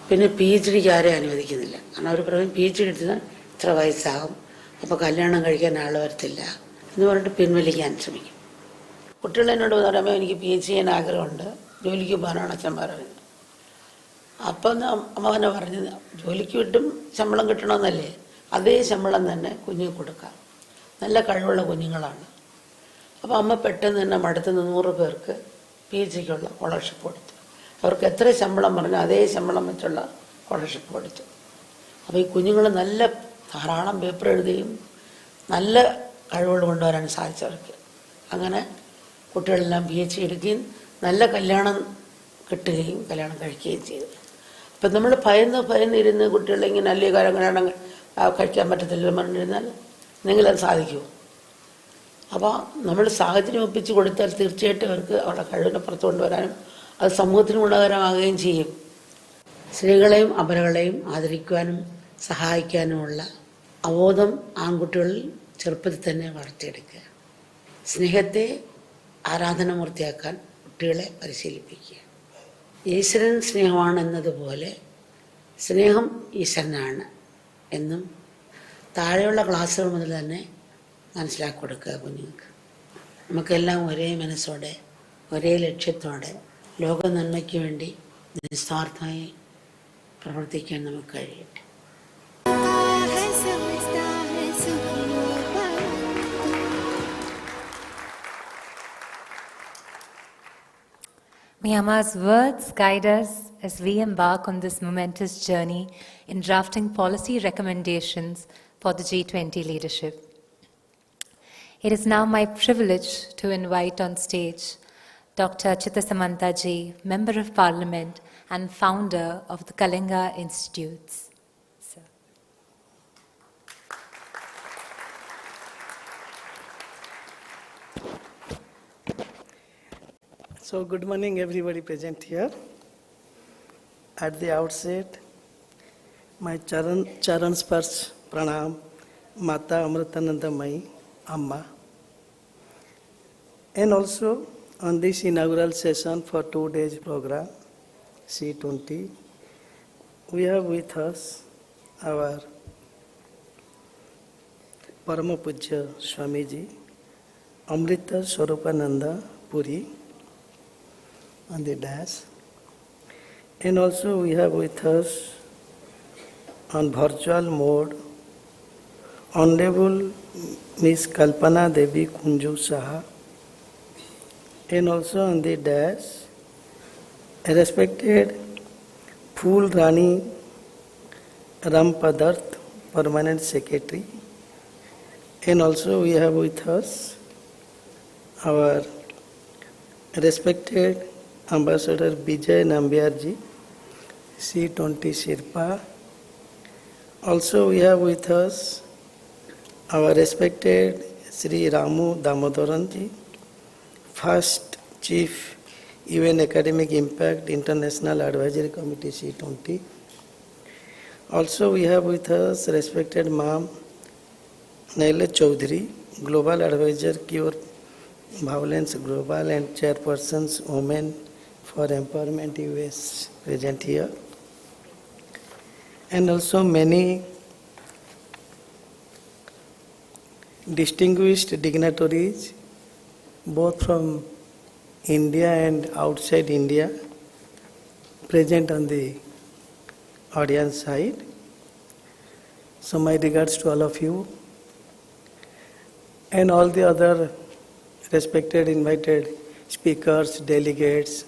പിന്നെ PhDക്ക് ആരെയും അനുവദിക്കുന്നില്ല. കാരണം അവർ പറയും PhD എടുത്താൽ ഇത്ര വയസ്സാകും, അപ്പോൾ കല്യാണം കഴിക്കാൻ ആൾ വരത്തില്ല എന്ന് പറഞ്ഞിട്ട് പിൻവലിക്കാൻ ശ്രമിക്കും. കുട്ടികൾ എന്നോട് പറയുമ്പോൾ എനിക്ക് PhD ചെയ്യാൻ ആഗ്രഹമുണ്ട്, ജോലിക്ക് പോകാനാണ് അച്ഛന്മാർ പറയുന്നത്. അപ്പം അമ്മ തന്നെ പറഞ്ഞത്, ജോലിക്ക് വിട്ടും ശമ്പളം കിട്ടണമെന്നല്ലേ, അതേ ശമ്പളം തന്നെ കുഞ്ഞിന് കൊടുക്കാം. നല്ല കഴിവുള്ള കുഞ്ഞുങ്ങളാണ്. അപ്പോൾ അമ്മ പെട്ടെന്ന് തന്നെ മടുത്തുനിന്ന് 100 പേർക്ക് PhDക്കുള്ള സ്കോളർഷിപ്പ് കൊടുത്തു. അവർക്ക് എത്ര ശമ്പളം പറഞ്ഞാൽ അതേ ശമ്പളം വെച്ചുള്ള സ്കോളർഷിപ്പ് കൊടുത്തു. അപ്പോൾ ഈ കുഞ്ഞുങ്ങൾ നല്ല ധാരാളം പേപ്പർ എഴുതുകയും നല്ല കഴിവുകൾ കൊണ്ടുവരാൻ സാധിച്ചവർക്ക്. അങ്ങനെ കുട്ടികളെല്ലാം PhD എടുക്കുകയും നല്ല കല്യാണം കിട്ടുകയും കല്യാണം കഴിക്കുകയും ചെയ്തു. അപ്പം നമ്മൾ ഭയന്നിരുന്ന് കുട്ടികളെ ഇങ്ങനെ അല്ലേ കല്യാണം കഴിക്കാൻ പറ്റത്തില്ല പറഞ്ഞിരുന്നാൽ എന്തെങ്കിലും അത് സാധിക്കുമോ? അപ്പോൾ നമ്മൾ സാഹചര്യം ഒപ്പിച്ച് കൊടുത്താൽ തീർച്ചയായിട്ടും അവർക്ക് അവരുടെ കഴിവിനെ പുറത്തു കൊണ്ടുവരാനും അത് സമൂഹത്തിന് ഗുണകരമാകുകയും ചെയ്യും. സ്ത്രീകളെയും അപരകളെയും ആദരിക്കുവാനും സഹായിക്കാനുമുള്ള അവബോധം ആൺകുട്ടികളിൽ ചെറുപ്പത്തിൽ തന്നെ വളർത്തിയെടുക്കുക. സ്നേഹത്തെ ആരാധനാമൂർത്തിയാക്കാൻ കുട്ടികളെ പരിശീലിപ്പിക്കുക. ഈശ്വരൻ സ്നേഹമാണ് എന്നതുപോലെ സ്നേഹം ഈശ്വരനാണ് എന്നും താഴെയുള്ള ക്ലാസ്സുകൾ മുതൽ തന്നെ മനസ്സിലാക്കി കൊടുക്കുക കുഞ്ഞുങ്ങൾക്ക്. നമുക്കെല്ലാം ഒരേ മനസ്സോടെ ഒരേ ലക്ഷ്യത്തോടെ ലോക നന്മയ്ക്ക് വേണ്ടി നിസ്വാർത്ഥമായി പ്രവർത്തിക്കാൻ നമുക്ക് കഴിയട്ടെ. May Amma's words guide us as we embark on this momentous journey in drafting policy recommendations for the G20 leadership. It is now my privilege to invite on stage Dr. Chittasamantha Ji, Member of Parliament and founder of the Kalinga Institutes. Sir. So good morning everybody present here. At the outset, my charan sparsh pranam Mata Amritanandamayi Amma. And also on this inaugural session for 2 days program, C20, we have with us our Parama Pujya Swamiji, Amrita Swarupananda Puri on the dais. And also we have with us on virtual mode Honorable Miss Kalpana Devi Kunju Saha, and also on the dais a respected Phul Rani Rampadarth, Permanent Secretary. And also we have with us our respected Ambassador Vijay Nambiarji, C20 Sherpa. Also we have with us our respected Sri Ramu Damodaranji, first Chief UN Academic Impact International Advisory Committee C20. Also we have with us respected Ma'am Naila Chaudhary, Global Advisor Cure Violence Global and Chairpersons Women for Empowerment US present here. And also many distinguished dignitaries both from India and outside India present on the audience side. So my regards to all of you and all the other respected invited speakers, delegates,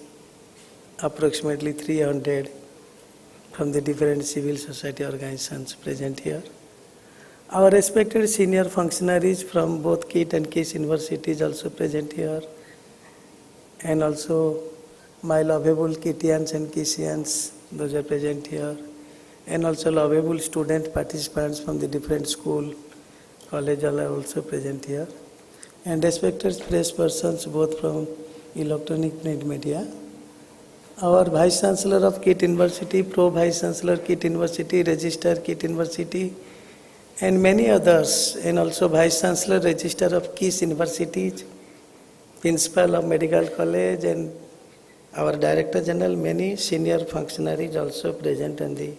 approximately 300 from the different civil society organizations present here. Our respected senior functionaries from both KIT and KIS universities also present here, and also my lovable KITians and KISians, those are present here, and also lovable student participants from the different school, college are also present here, and respected press persons both from electronic print media. Our Vice Chancellor of KIT University, Pro Vice Chancellor KIT University, Registrar KIT University, and many others, and also Vice Chancellor, Registrar of KIS Universities, Principal of Medical College, and our Director General, many senior functionaries also present on the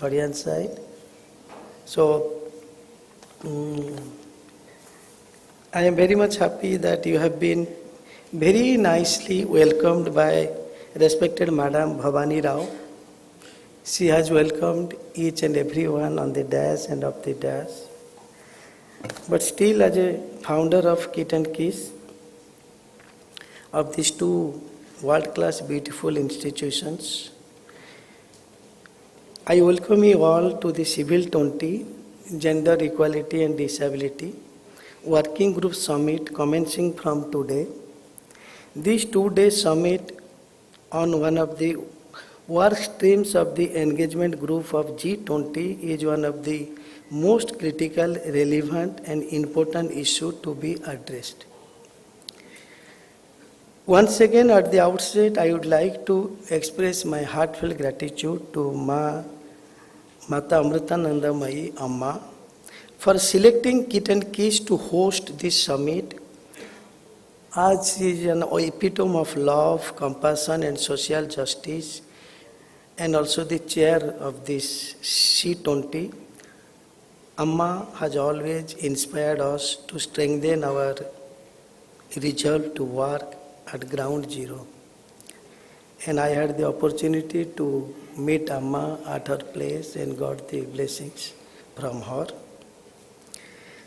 audience side. So, I am very much happy that you have been very nicely welcomed by respected Madam Bhavani Rao. She has welcomed each and everyone on the dais and off the dais. But still, as a founder of KIT and KIS, of these two world-class beautiful institutions, I welcome you all to the Civil20 Gender Equality and Disability Working Group Summit commencing from today. This 2-day summit on one of the work streams of the engagement group of G20 is one of the most critical, relevant and important issue to be addressed. Once again at the outset, I would like to express my heartfelt gratitude to Mata Amritanandamayi Amma for selecting KIT and KIS to host this summit, as she is an epitome of love, compassion and social justice, and also the chair of this C20. Amma has always inspired us to strengthen our resolve to work at ground zero. And I had the opportunity to meet Amma at her place and got the blessings from her.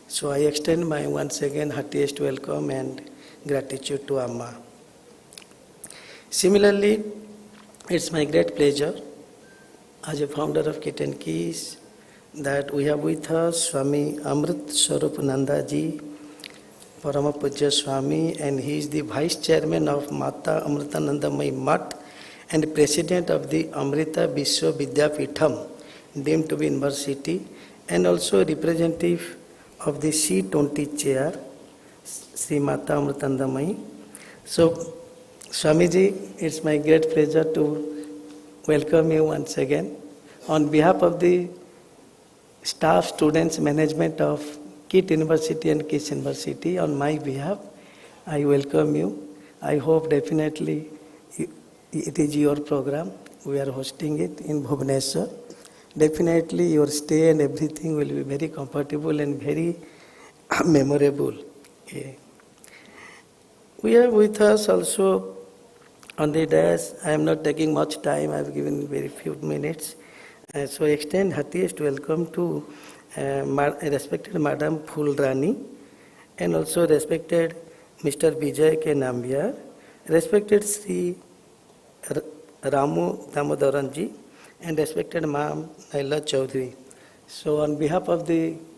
So I extend my once again heartiest welcome and gratitude to Amma. Similarly, it's my great pleasure as a founder of KIT and KIS that we have with us Swami Amrit Swarupananda Ji, Parama Pujya Swami, and he is the Vice Chairman of Mata Amritanandamayi Math and President of the Amrita Vishwa Vidyapitham, deemed to be university, and also representative of the C20 chair, Sri Mata Amritanandamayi. So Swamiji, it's my great pleasure to welcome you once again. On behalf of the staff, students, management of KIT University and KIS University, on my behalf, I welcome you. I hope definitely it is your program. We are hosting it in Bhubaneswar. Definitely your stay and everything will be very comfortable and very memorable. Yeah. We have with us also on the dais. I am not taking much time. I have given very few minutes. So extend heartiest welcome to respected Madam Phulrani and also respected Mr. Vijay K. Nambiar, respected Sri Ramu Damodaranji, and respected Ma'am Naila Chaudhary. So on behalf of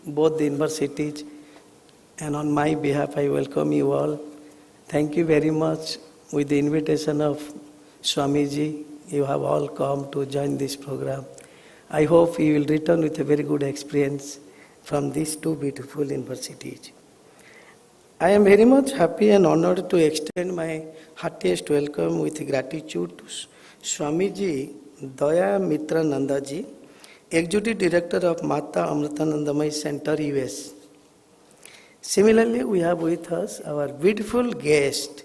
both the universities and on my behalf, I welcome you all. Thank you very much. With the invitation of Swamiji, you have all come to join this program. I hope you will return with a very good experience from these two beautiful universities. I am very much happy and honored to extend my heartiest welcome with gratitude to Swamiji Daya Mitra Nandaji, Executive Director of Mata Amritanandamayi Center, US. Similarly, we have with us our beautiful guest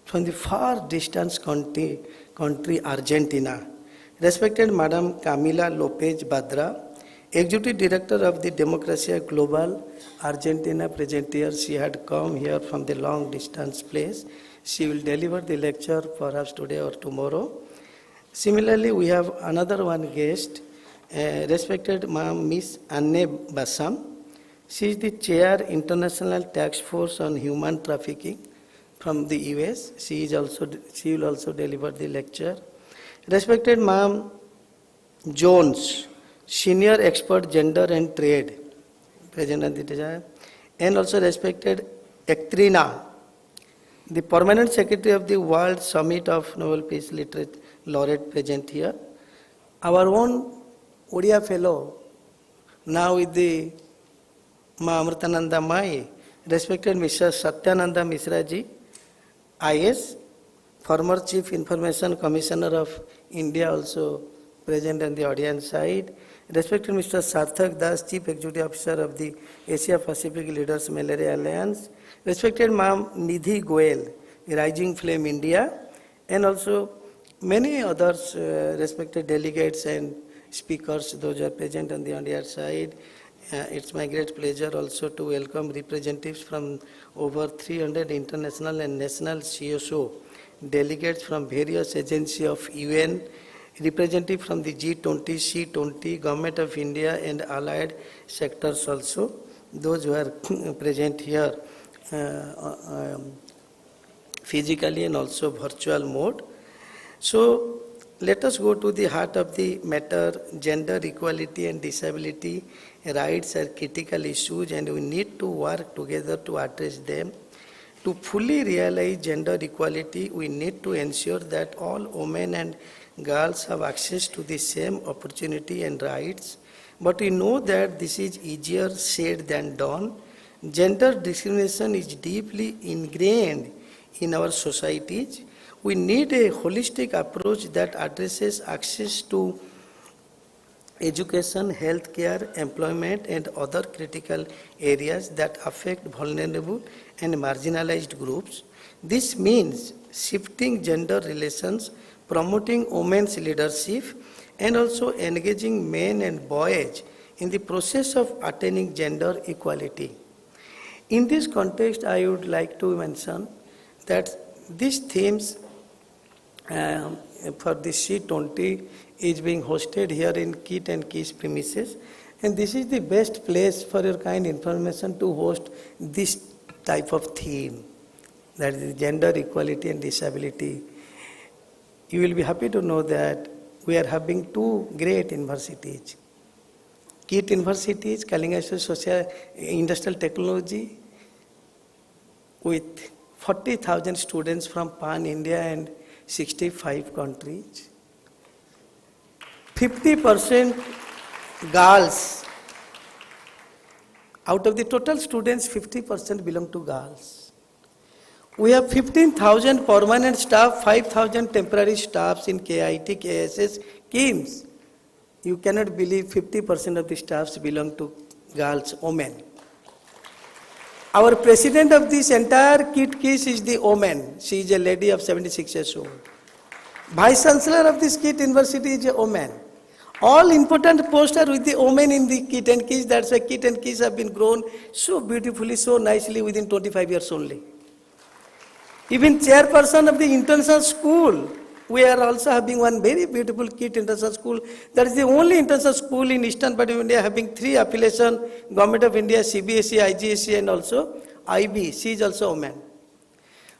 from the far distant country Argentina, respected Madam Camila Lopez Badra, Executive Director of the Democracia Global, Argentina, present here. She had come here from the long distance place. She will deliver the lecture perhaps today or tomorrow. Similarly, we have another one guest, respected Ma'am Miss Anne Bassam. She is the Chair, International Task Force on Human Trafficking from the US. She will also deliver the lecture. Respected Ma'am Jones, Senior Expert Gender and Trade, present at the Deja, and also respected Ektrina, the Permanent Secretary of the World Summit of Nobel Peace Laureate, present here. Our own Odia Fellow, now with the Ma Amritananda Mai, respected Mr. Satyananda Misraji, IS, former Chief Information Commissioner of India, also present on the audience side. Respected Mr. Sarthak Das, Chief Executive Officer of the Asia Pacific Leaders Malaria Alliance. Respected Ma'am Nidhi Goel, Rising Flame India, and also many others, respected delegates and speakers, those are present on the audience side. It's my great pleasure also to welcome representatives from over 300 international and national CSO, delegates from various agencies of UN, representatives from the G20, C20, Government of India and allied sectors also, those who are present here physically and also virtual mode. So let us go to the heart of the matter. Gender equality and disability rights are critical issues and we need to work together to address them. To fully realize gender equality, we need to ensure that all women and girls have access to the same opportunity and rights. But we know that this is easier said than done. Gender discrimination is deeply ingrained in our societies. We need a holistic approach that addresses access to education, healthcare, employment, and other critical areas that affect vulnerable and marginalized groups. This means shifting gender relations, promoting women's leadership, and also engaging men and boys in the process of attaining gender equality. In this context, I would like to mention that these themes for the C20 is being hosted here in KIT and KIS premises, and this is the best place for your kind information to host this type of theme, that is gender equality and disability. You will be happy to know that we are having two great universities. KIT University is Kalinga Social Industrial Technology with 40,000 students from pan-India and 65 countries. 50% girls. Out of the total students, 50% belong to girls. We have 15,000 permanent staff, 5,000 temporary staffs in KIT, KSS, KIMS. You cannot believe 50% of the staffs belong to girls, women. Our president of this entire KIT KIS is the woman. She is a lady of 76 years old. Vice Chancellor of this KIT University is a woman. All important posts are with the women in the KIT and KIS. That's why KIT and KIS have been grown so beautifully, so nicely within 25 years only. Even chairperson of the international school, we are also having one very beautiful KIT international school. That is the only international school in eastern part of India having 3 affiliations, Government of India, CBSE, IGSE and also IB. She is also a woman.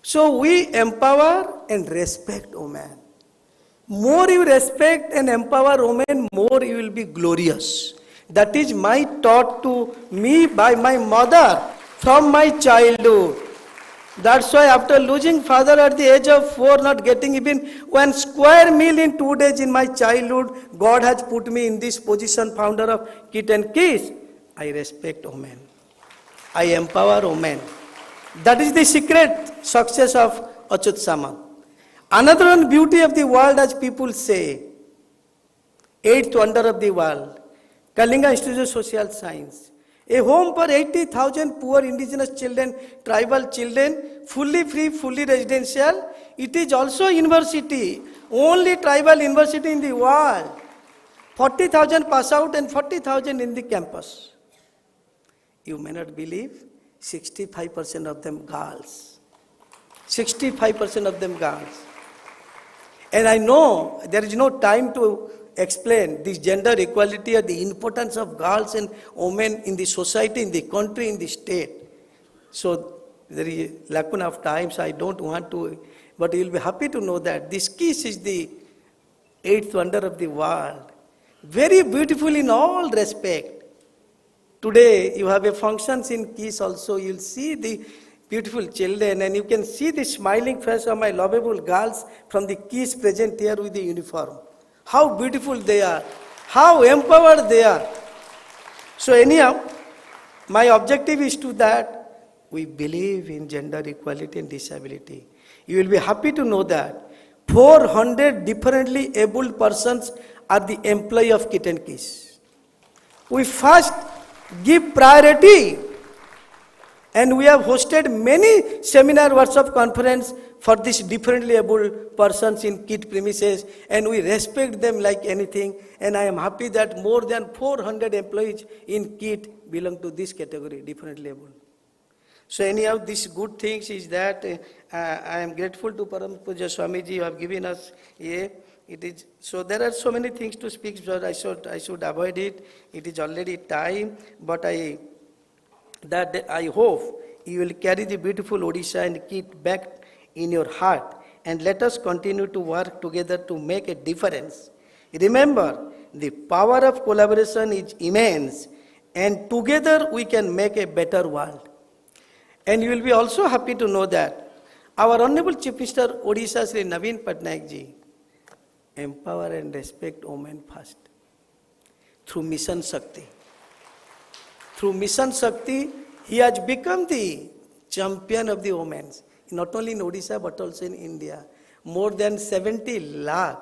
So we empower and respect women. More you respect and empower women, more you will be glorious. That is my taught to me by my mother from my childhood. That's why after losing father at the age of 4, not getting even 1 square meal in 2 days in my childhood, God has put me in this position, founder of KIT and KIS. I respect women. I empower women. That is the secret success of Achyut Samant. Another one beauty of the world, as people say, 8th wonder of the world, Kalinga Institute of Social Science. A home for 80,000 poor indigenous children, tribal children, fully free, fully residential. It is also university, only tribal university in the world. 40,000 pass out and 40,000 in the campus. You may not believe, 65% of them girls. 65% of them girls. And I know there is no time to explain this gender equality or the importance of girls and women in the society, in the country, in the state. So there is lacuna of time, so I don't want to, but you will be happy to know that this KIS is the 8th wonder of the world. Very beautiful in all respect. Today you have a functions in KIS also, you will see the beautiful children and you can see the smiling face of my lovable girls from the KIS present here with the uniform. How beautiful they are, how empowered they are. So anyhow, my objective is to that we believe in gender equality and disability. You will be happy to know that 400 differently abled persons are the employee of KIT and KIS. We first give priority and we have hosted many seminar, workshop, conference for these differently abled persons in KIT premises, and we respect them like anything. And I am happy that more than 400 employees in KIT belong to this category, differently abled. So anyhow, these good things is that I am grateful to Param Puja Swamiji who have given us a. It is so there are so many things to speak, but I should avoid it. It is already time, but I hope you will carry the beautiful Odisha and KIT back in your heart, and let us continue to work together to make a difference. Remember, the power of collaboration is immense, and together we can make a better world. And you will be also happy to know that our Honorable Chief Minister Odisha Sri Naveen Patnaik ji empower and respect women first through Mission Shakti. Through Mission Shakti, he has become the champion of the women, not only in Odisha but also in India. More than 70 lakh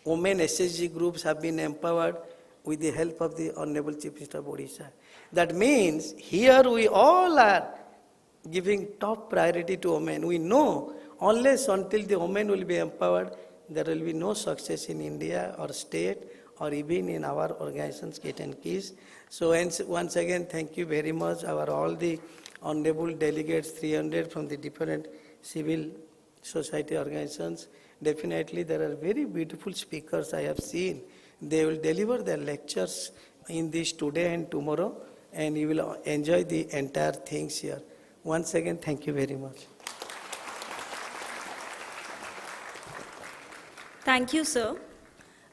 women SSG groups have been empowered with the help of the Honorable Chief Minister of Odisha. That means here we all are giving top priority to women. We know unless until the women will be empowered, there will be no success in India or state or even in our organizations, KIT and KIS. So once again, thank you very much, all the honorable delegates, 300 from the different civil society organizations. Definitely there are very beautiful speakers I have seen. They will deliver their lectures in this today and tomorrow, and you will enjoy the entire things here. Once again, thank you very much. Thank you, sir.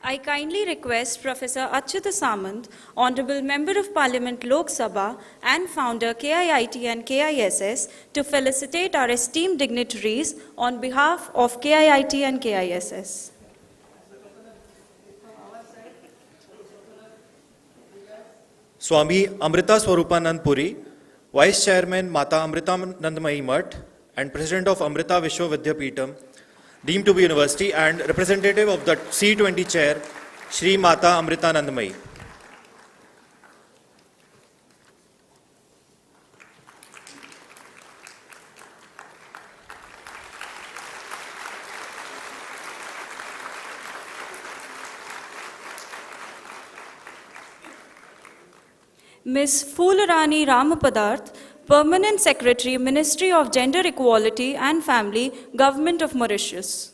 I kindly request Professor Achyut Samant, Honorable Member of Parliament Lok Sabha and founder KIIT and KISS, to felicitate our esteemed dignitaries on behalf of KIIT and KISS. Swami Amrita Swarupanand Puri, Vice Chairman Mata Amritanandamayi Math, and President of Amrita Vishwa Vidyapeetham, deemed to be university, and representative of the C20 chair, Shri Mata Amritanandamayi. Ms. Phoolrani Ramapadarth, Permanent Secretary, Ministry of Gender Equality and Family, Government of Mauritius.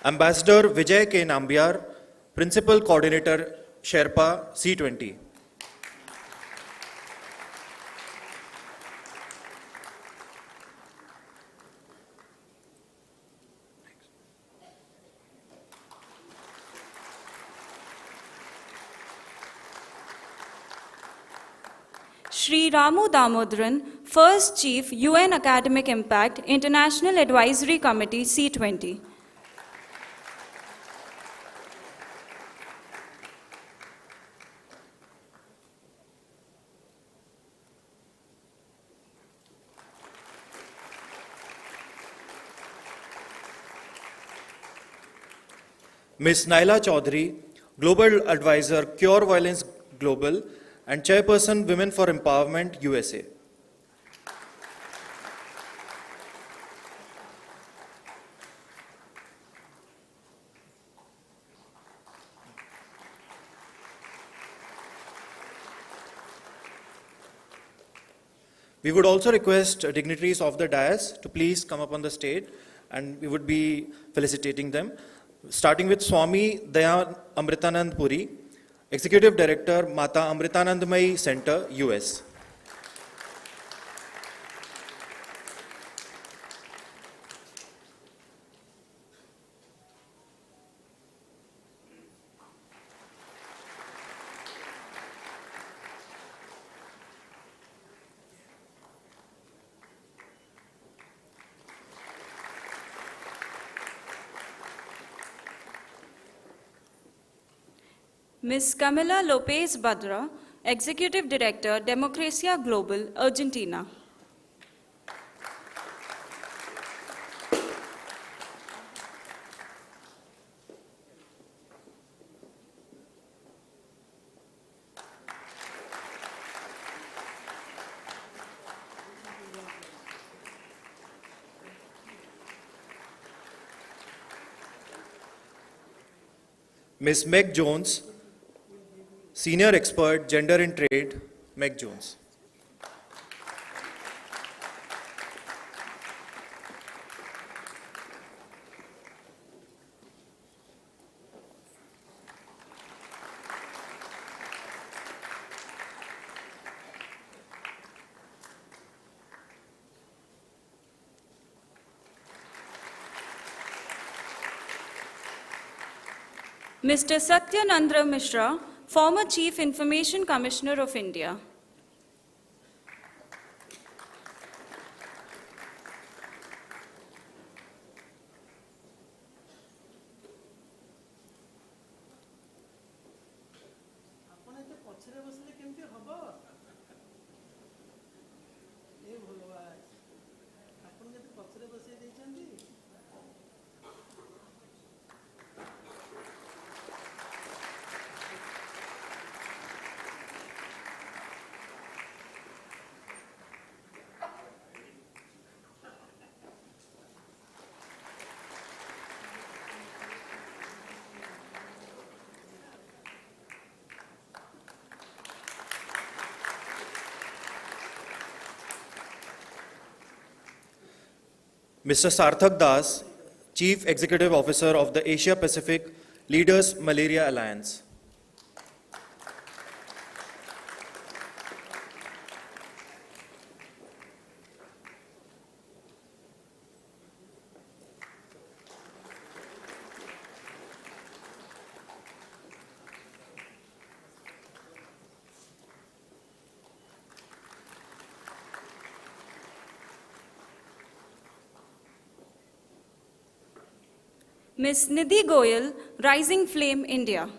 Ambassador Vijay K. Nambiar, Principal Coordinator, Sherpa, C20. Shri Ramu Damodaran, First Chief, UN Academic Impact, International Advisory Committee, C20. Ms. Naila Chaudhary, Global Advisor, Cure Violence Global, and Chairperson, Women for Empowerment, USA. We would also request dignitaries of the dais to please come up on the stage, and we would be felicitating them. Starting with Swami Daya Amritanand Puri, Executive Director, Mata Amritanandamayi Center, US. Ms. Camila Lopez Badra, Executive Director, Democracia Global, Argentina. Ms. Meg Jones, Senior Expert, Gender in Trade, Meg Jones. Mr. Satyanandra Mishra, former Chief Information Commissioner of India. Mr. Sarthak Das, Chief Executive Officer of the Asia Pacific Leaders Malaria Alliance. Ms. Nidhi Goyal, Rising Flame, India.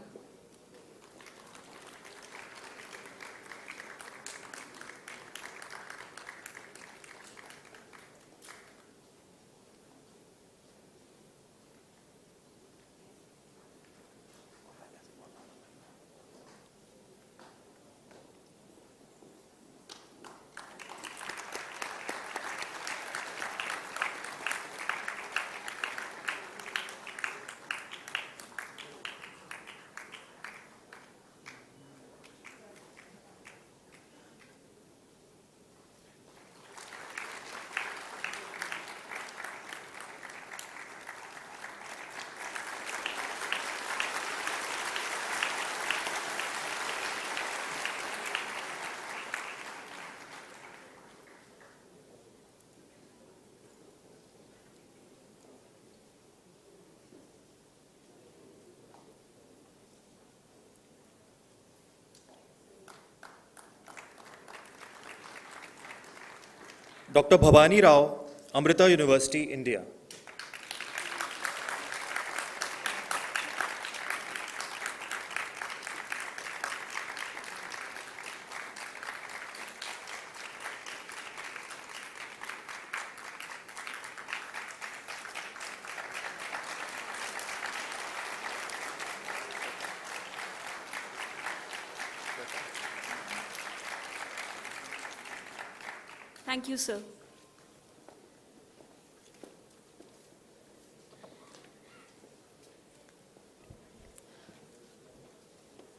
Dr. Bhavani Rao, Amrita University, India. Thank you, sir.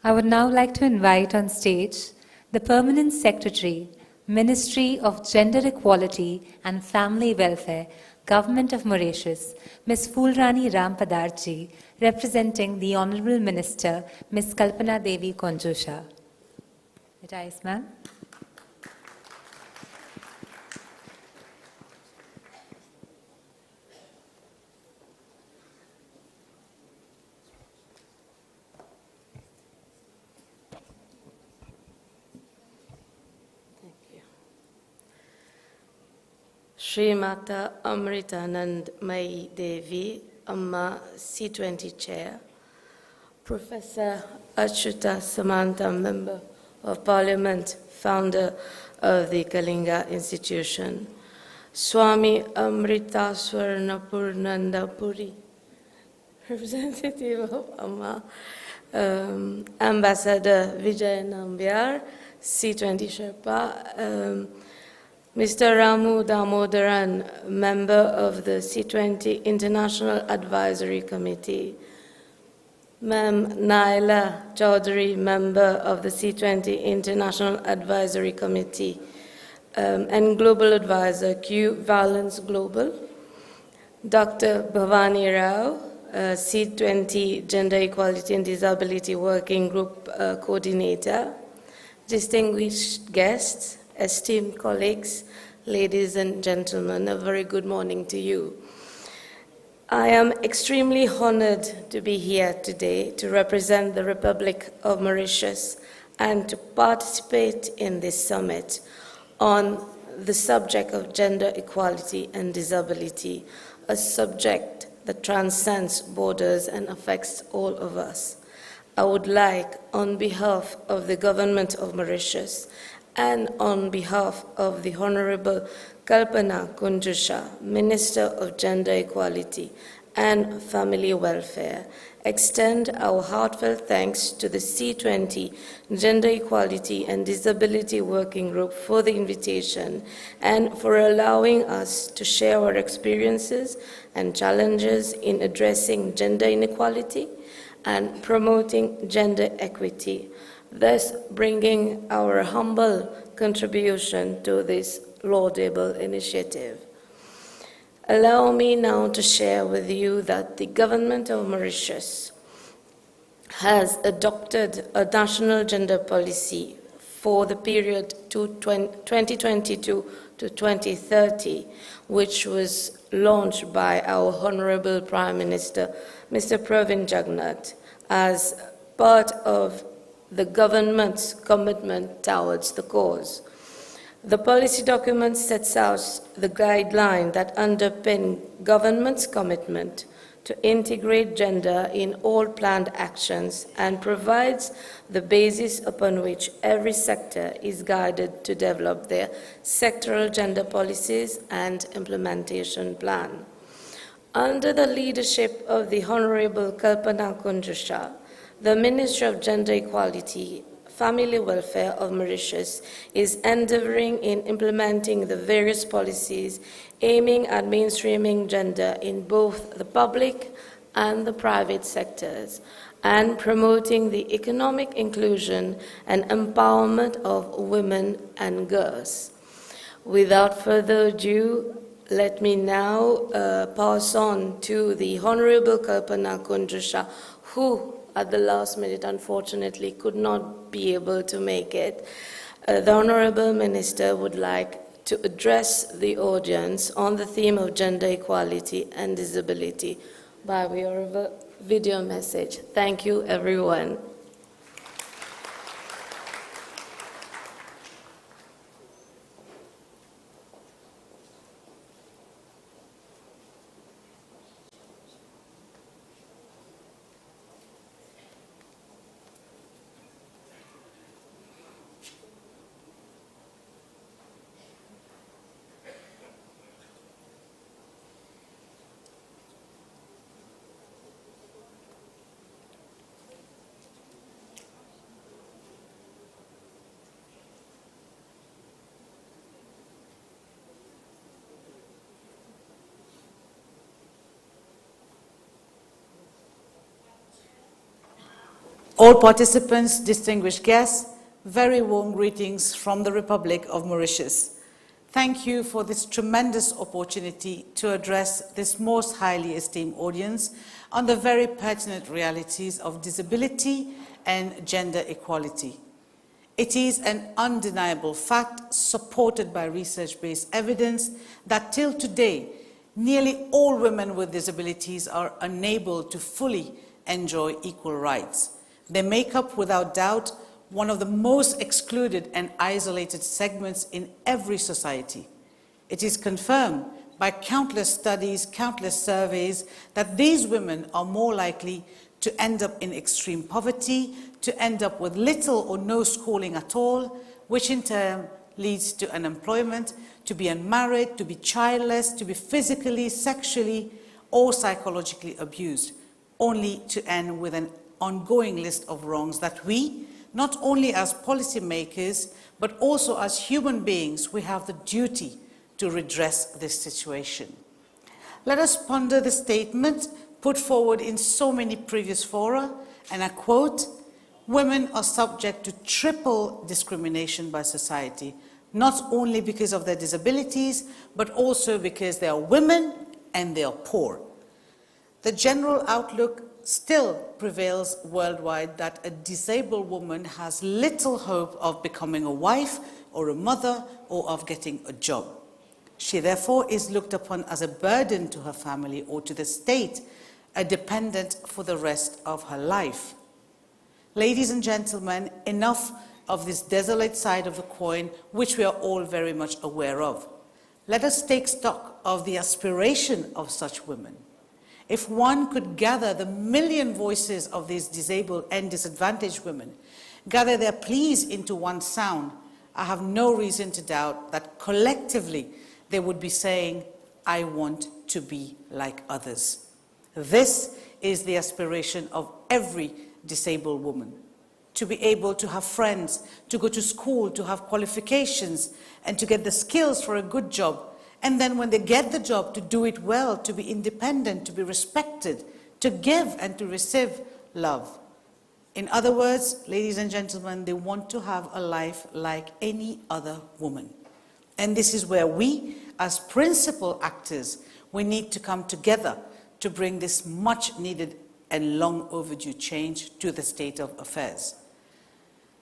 I would now like to invite on stage the Permanent Secretary, Ministry of Gender Equality and Family Welfare, Government of Mauritius, Ms. Fulrani Rampadarji, representing the Honorable Minister, Ms. Kalpana Devi Konjusha. Rise, ma'am. Shri Mata Amritanandmayi Devi, Amma C20 Chair, Professor Achyuta Samanta, Member of Parliament, Founder of the Kalinga Institution, Swami Amritaswaranapurnanda Puri, Representative of Amma, Ambassador Vijay Nambiar, C20 Sherpa, Mr. Ramu Damodaran, Member of the C20 International Advisory Committee, Ma'am Naila Chaudhary, Member of the C20 International Advisory Committee, and Global Advisor, Q Valence Global, Dr. Bhavani Rao, C20 Gender Equality and Disability Working Group Coordinator, distinguished guests, esteemed colleagues, ladies and gentlemen, a very good morning to you. I am extremely honored to be here today to represent the Republic of Mauritius and to participate in this summit on the subject of gender equality and disability, a subject that transcends borders and affects all of us. I would like, on behalf of the Government of Mauritius and on behalf of the Honorable Kalpana Kunjusha, Minister of Gender Equality and Family Welfare, extend our heartfelt thanks to the C20 Gender Equality and Disability Working Group for the invitation and for allowing us to share our experiences and challenges in addressing gender inequality and promoting gender equity, thus bringing our humble contribution to this laudable initiative. Allow me now to share with you that the Government of Mauritius has adopted a national gender policy for the period 2022 to 2030, which was launched by our Honorable Prime Minister, Mr. Pravin Jagannath, as part of the government's commitment towards the cause. The policy document sets out the guideline that underpin government's commitment to integrate gender in all planned actions and provides the basis upon which every sector is guided to develop their sectoral gender policies and implementation plan. Under the leadership of the Honorable Kalpana Kunjusha, the Ministry of Gender Equality, Family Welfare of Mauritius is endeavoring in implementing the various policies aiming at mainstreaming gender in both the public and the private sectors and promoting the economic inclusion and empowerment of women and girls. Without further ado, let me now pass on to the Honorable Kalpana Kunjusha, who at the last minute unfortunately could not be able to make it. The Honorable Minister would like to address the audience on the theme of gender equality and disability by way of a video message. Thank you, everyone. All participants, distinguished guests, very warm greetings from the Republic of Mauritius. Thank you for this tremendous opportunity to address this most highly esteemed audience on the very pertinent realities of disability and gender equality. It is an undeniable fact, supported by research-based evidence, that till today, nearly all women with disabilities are unable to fully enjoy equal rights. They make up, without doubt, one of the most excluded and isolated segments in every society. It is confirmed by countless studies, countless surveys, that these women are more likely to end up in extreme poverty, to end up with little or no schooling at all, which in turn leads to unemployment, to be unmarried, to be childless, to be physically, sexually, or psychologically abused, only to end with an ongoing list of wrongs that we, not only as policymakers, but also as human beings, we have the duty to redress this situation. Let us ponder the statement put forward in so many previous fora, and I quote, "Women are subject to triple discrimination by society, not only because of their disabilities, but also because they are women and they are poor." The general outlook still prevails worldwide that a disabled woman has little hope of becoming a wife or a mother or of getting a job. She therefore is looked upon as a burden to her family or to the state, a dependent for the rest of her life. Ladies and gentlemen, enough of this desolate side of the coin, which we are all very much aware of. Let us take stock of the aspiration of such women. If one could gather the million voices of these disabled and disadvantaged women, gather their pleas into one sound, I have no reason to doubt that collectively they would be saying, "I want to be like others." This is the aspiration of every disabled woman. To be able to have friends, to go to school, to have qualifications, and to get the skills for a good job. And then when they get the job, to do it well, to be independent, to be respected, to give and to receive love. In other words, ladies and gentlemen, they want to have a life like any other woman. And this is where we, as principal actors, we need to come together to bring this much needed and long overdue change to the state of affairs.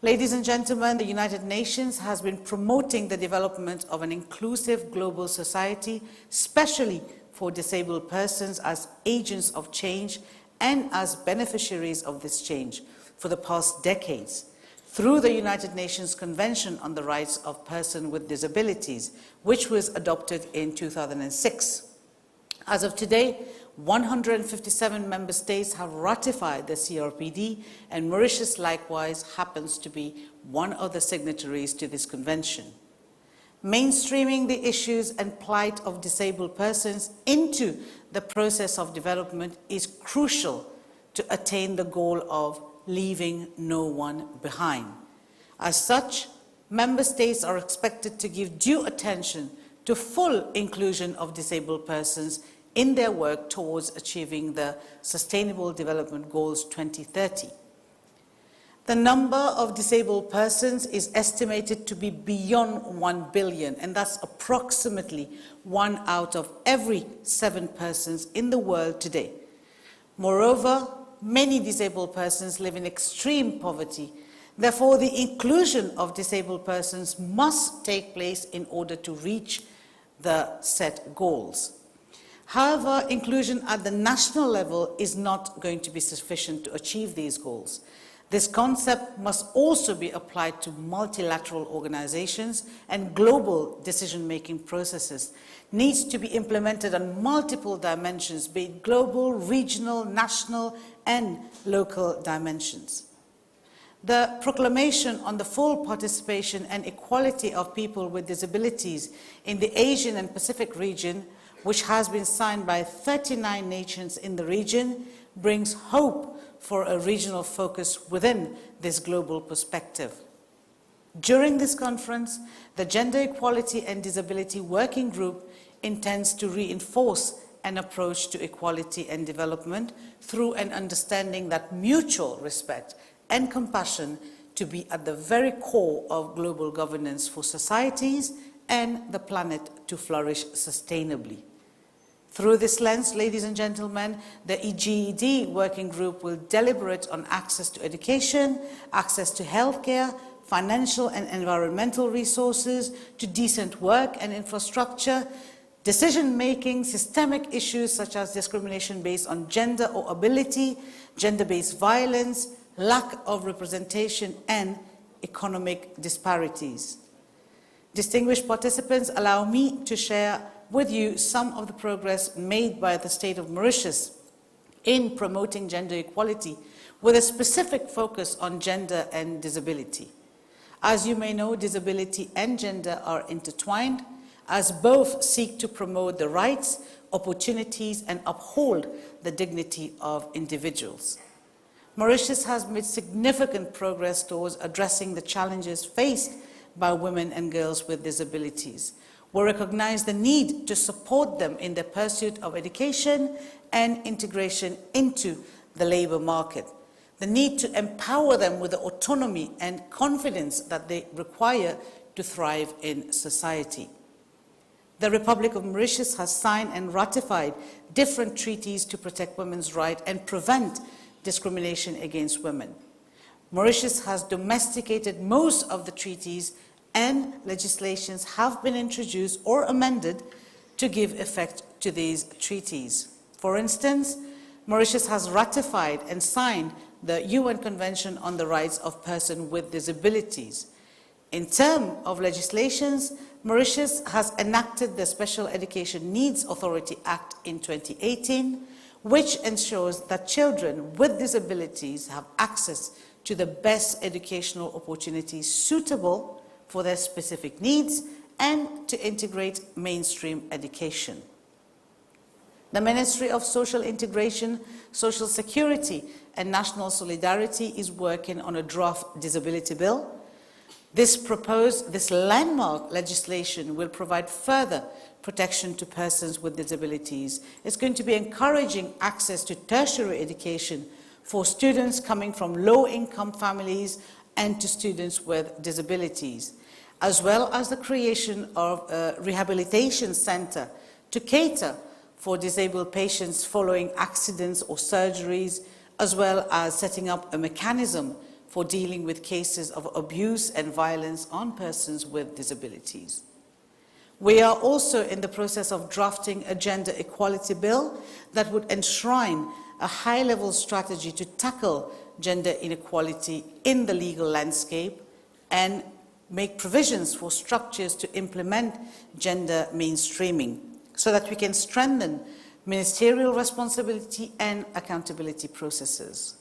Ladies and gentlemen, the United Nations has been promoting the development of an inclusive global society, especially for disabled persons as agents of change and as beneficiaries of this change for the past decades, through the United Nations Convention on the Rights of Persons with Disabilities, which was adopted in 2006. As of today, 157 member states have ratified the CRPD, and Mauritius likewise happens to be one of the signatories to this convention. Mainstreaming the issues and plight of disabled persons into the process of development is crucial to attain the goal of leaving no one behind. As such, member states are expected to give due attention to full inclusion of disabled persons in their work towards achieving the Sustainable Development Goals 2030. The number of disabled persons is estimated to be beyond 1 billion, and that's approximately 1 out of every 7 persons in the world today. Moreover, many disabled persons live in extreme poverty. Therefore, the inclusion of disabled persons must take place in order to reach the set goals. However, inclusion at the national level is not going to be sufficient to achieve these goals. This concept must also be applied to multilateral organizations, and global decision-making processes needs to be implemented on multiple dimensions, be it global, regional, national, and local dimensions. The proclamation on the full participation and equality of people with disabilities in the Asian and Pacific region, which has been signed by 39 nations in the region, brings hope for a regional focus within this global perspective. During this conference, the Gender Equality and Disability Working Group intends to reinforce an approach to equality and development through an understanding that mutual respect and compassion to be at the very core of global governance for societies and the planet to flourish sustainably. Through this lens, ladies and gentlemen, the GED Working Group will deliberate on access to education, access to healthcare, financial and environmental resources, to decent work and infrastructure, decision-making, systemic issues such as discrimination based on gender or ability, gender-based violence, lack of representation, and economic disparities. Distinguished participants, allow me to share with you some of the progress made by the state of Mauritius in promoting gender equality with a specific focus on gender and disability. As you may know, disability and gender are intertwined, as both seek to promote the rights, opportunities, and uphold the dignity of individuals. Mauritius has made significant progress towards addressing the challenges faced by women and girls with disabilities. We recognize the need to support them in their pursuit of education and integration into the labor market, the need to empower them with the autonomy and confidence that they require to thrive in society. The Republic of Mauritius has signed and ratified different treaties to protect women's rights and prevent discrimination against women. Mauritius has domesticated most of the treaties, and legislations have been introduced or amended to give effect to these treaties. For instance, Mauritius has ratified and signed the UN Convention on the Rights of Persons with Disabilities. In terms of legislations, Mauritius has enacted the Special Education Needs Authority Act in 2018, which ensures that children with disabilities have access to the best educational opportunities suitable for their specific needs and to integrate mainstream education. The Ministry of Social Integration, Social Security, and National Solidarity is working on a draft disability bill. This landmark legislation will provide further protection to persons with disabilities. It's going to be encouraging access to tertiary education for students coming from low-income families and to students with disabilities, as well as the creation of a rehabilitation center to cater for disabled patients following accidents or surgeries, as well as setting up a mechanism for dealing with cases of abuse and violence on persons with disabilities. We are also in the process of drafting a gender equality bill that would enshrine a high-level strategy to tackle gender inequality in the legal landscape and make provisions for structures to implement gender mainstreaming so that we can strengthen ministerial responsibility and accountability processes.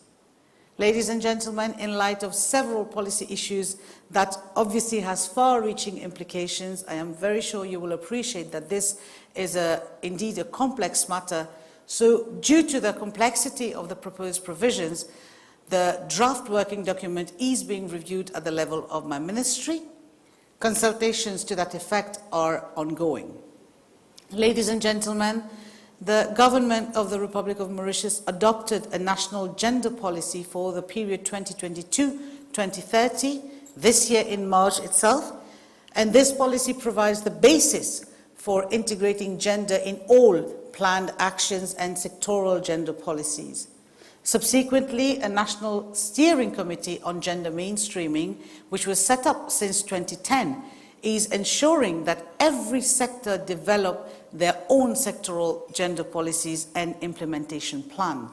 Ladies and gentlemen, in light of several policy issues that obviously has far-reaching implications, I am very sure you will appreciate that this is indeed a complex matter. So due to the complexity of the proposed provisions, the draft working document is being reviewed at the level of my ministry. Consultations to that effect are ongoing. Ladies and gentlemen, the government of the Republic of Mauritius adopted a national gender policy for the period 2022-2030, this year in March itself, and this policy provides the basis for integrating gender in all planned actions and sectoral gender policies. Subsequently, a national steering committee on gender mainstreaming, which was set up since 2010, is ensuring that every sector develop their own sectoral gender policies and implementation plan.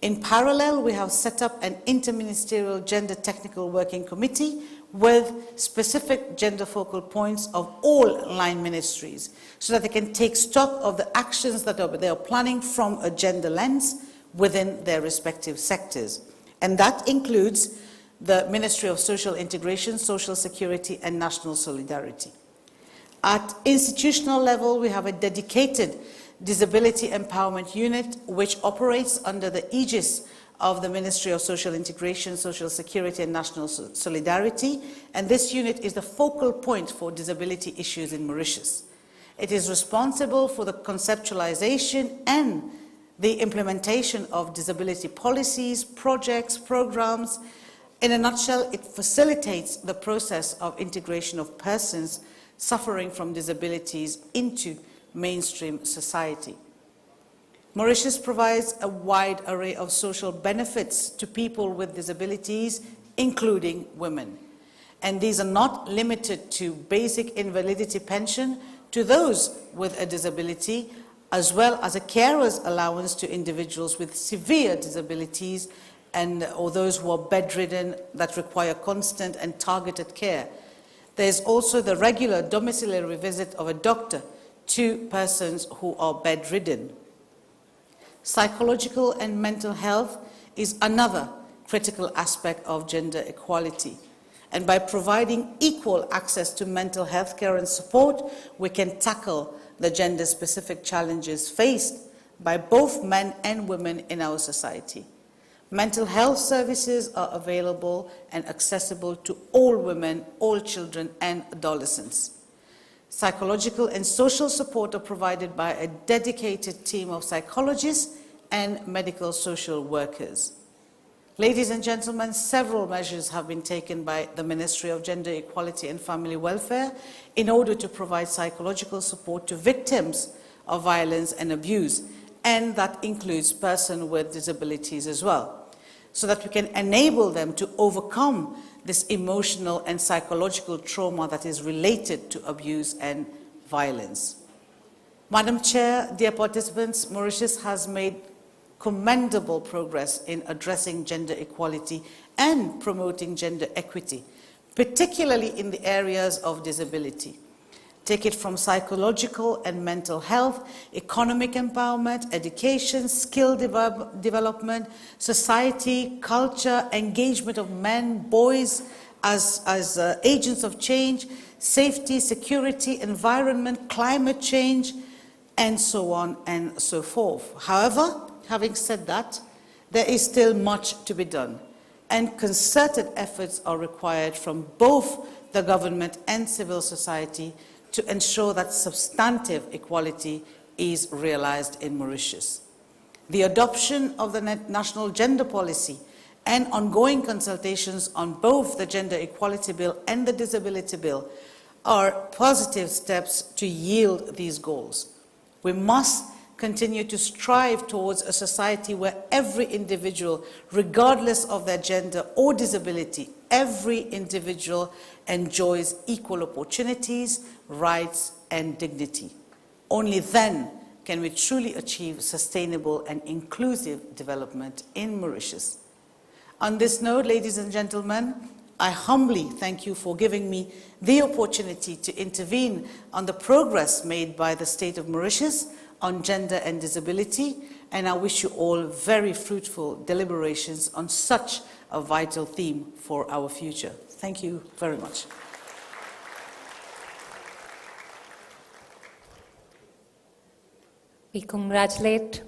In parallel, we have set up an interministerial gender technical working committee with specific gender focal points of all line ministries so that they can take stock of the actions that they are planning from a gender lens within their respective sectors. And that includes the Ministry of Social Integration, Social Security and National Solidarity. At institutional level, we have a dedicated disability empowerment unit which operates under the aegis of the Ministry of Social Integration, Social Security and National Solidarity, and this unit is the focal point for disability issues in Mauritius. It is responsible for the conceptualization and the implementation of disability policies, projects, programs. In a nutshell, it facilitates the process of integration of persons suffering from disabilities into mainstream society. Mauritius provides a wide array of social benefits to people with disabilities, including women. And these are not limited to basic invalidity pension to those with a disability, as well as a carer's allowance to individuals with severe disabilities or those who are bedridden that require constant and targeted care. There is also the regular domiciliary visit of a doctor to persons who are bedridden. Psychological and mental health is another critical aspect of gender equality. And by providing equal access to mental health care and support, we can tackle the gender-specific challenges faced by both men and women in our society. Mental health services are available and accessible to all women, all children, and adolescents. Psychological and social support are provided by a dedicated team of psychologists and medical social workers. Ladies and gentlemen, several measures have been taken by the Ministry of Gender Equality and Family Welfare in order to provide psychological support to victims of violence and abuse, and that includes persons with disabilities as well, so that we can enable them to overcome this emotional and psychological trauma that is related to abuse and violence. Madam Chair, dear participants, Mauritius has made commendable progress in addressing gender equality and promoting gender equity, particularly in the areas of disability. Take it from psychological and mental health, economic empowerment, education, skill development, society, culture, engagement of men, boys as agents of change, safety, security, environment, climate change, and so on and so forth. However, having said that, there is still much to be done, and concerted efforts are required from both the government and civil society to ensure that substantive equality is realized in Mauritius. The adoption of the National Gender Policy and ongoing consultations on both the Gender Equality Bill and the Disability Bill are positive steps to yield these goals. We must continue to strive towards a society where every individual, regardless of their gender or disability, every individual enjoys equal opportunities, rights, and dignity. Only then can we truly achieve sustainable and inclusive development in Mauritius. On this note, ladies and gentlemen, I humbly thank you for giving me the opportunity to intervene on the progress made by the state of Mauritius on gender and disability, and I wish you all very fruitful deliberations on such a vital theme for our future. Thank you very much. We congratulate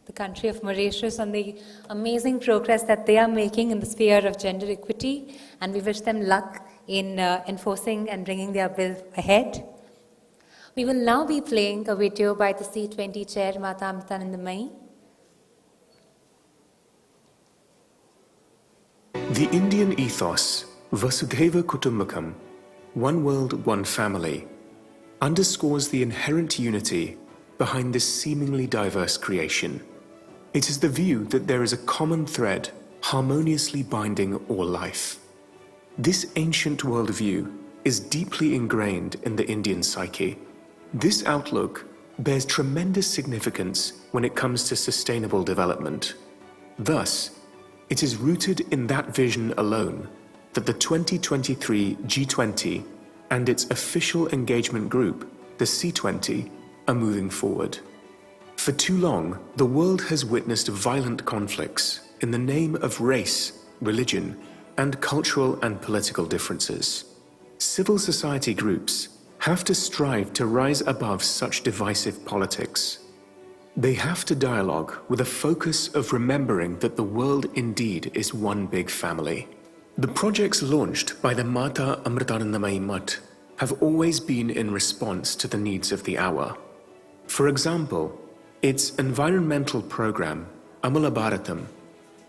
the country of Mauritius on the amazing progress that they are making in the sphere of gender equity, and we wish them luck in enforcing and bringing their bill ahead. We will now be playing a video by the C20 chair, Mata Amritanandamayi. The Indian ethos, Vasudhaiva Kutumbakam, one world, one family, underscores the inherent unity behind this seemingly diverse creation. It is the view that there is a common thread harmoniously binding all life. This ancient worldview is deeply ingrained in the Indian psyche. This outlook bears tremendous significance when it comes to sustainable development. Thus, it is rooted in that vision alone that the 2023 G20 and its official engagement group, the C20, are moving forward. For too long, the world has witnessed violent conflicts in the name of race, religion, and cultural and political differences. Civil society groups have to strive to rise above such divisive politics. They have to dialogue with a focus of remembering that the world indeed is one big family. The projects launched by the Mata Amritanandamayi Mutt have always been in response to the needs of the hour. For example, its environmental program, Amula Bharatam,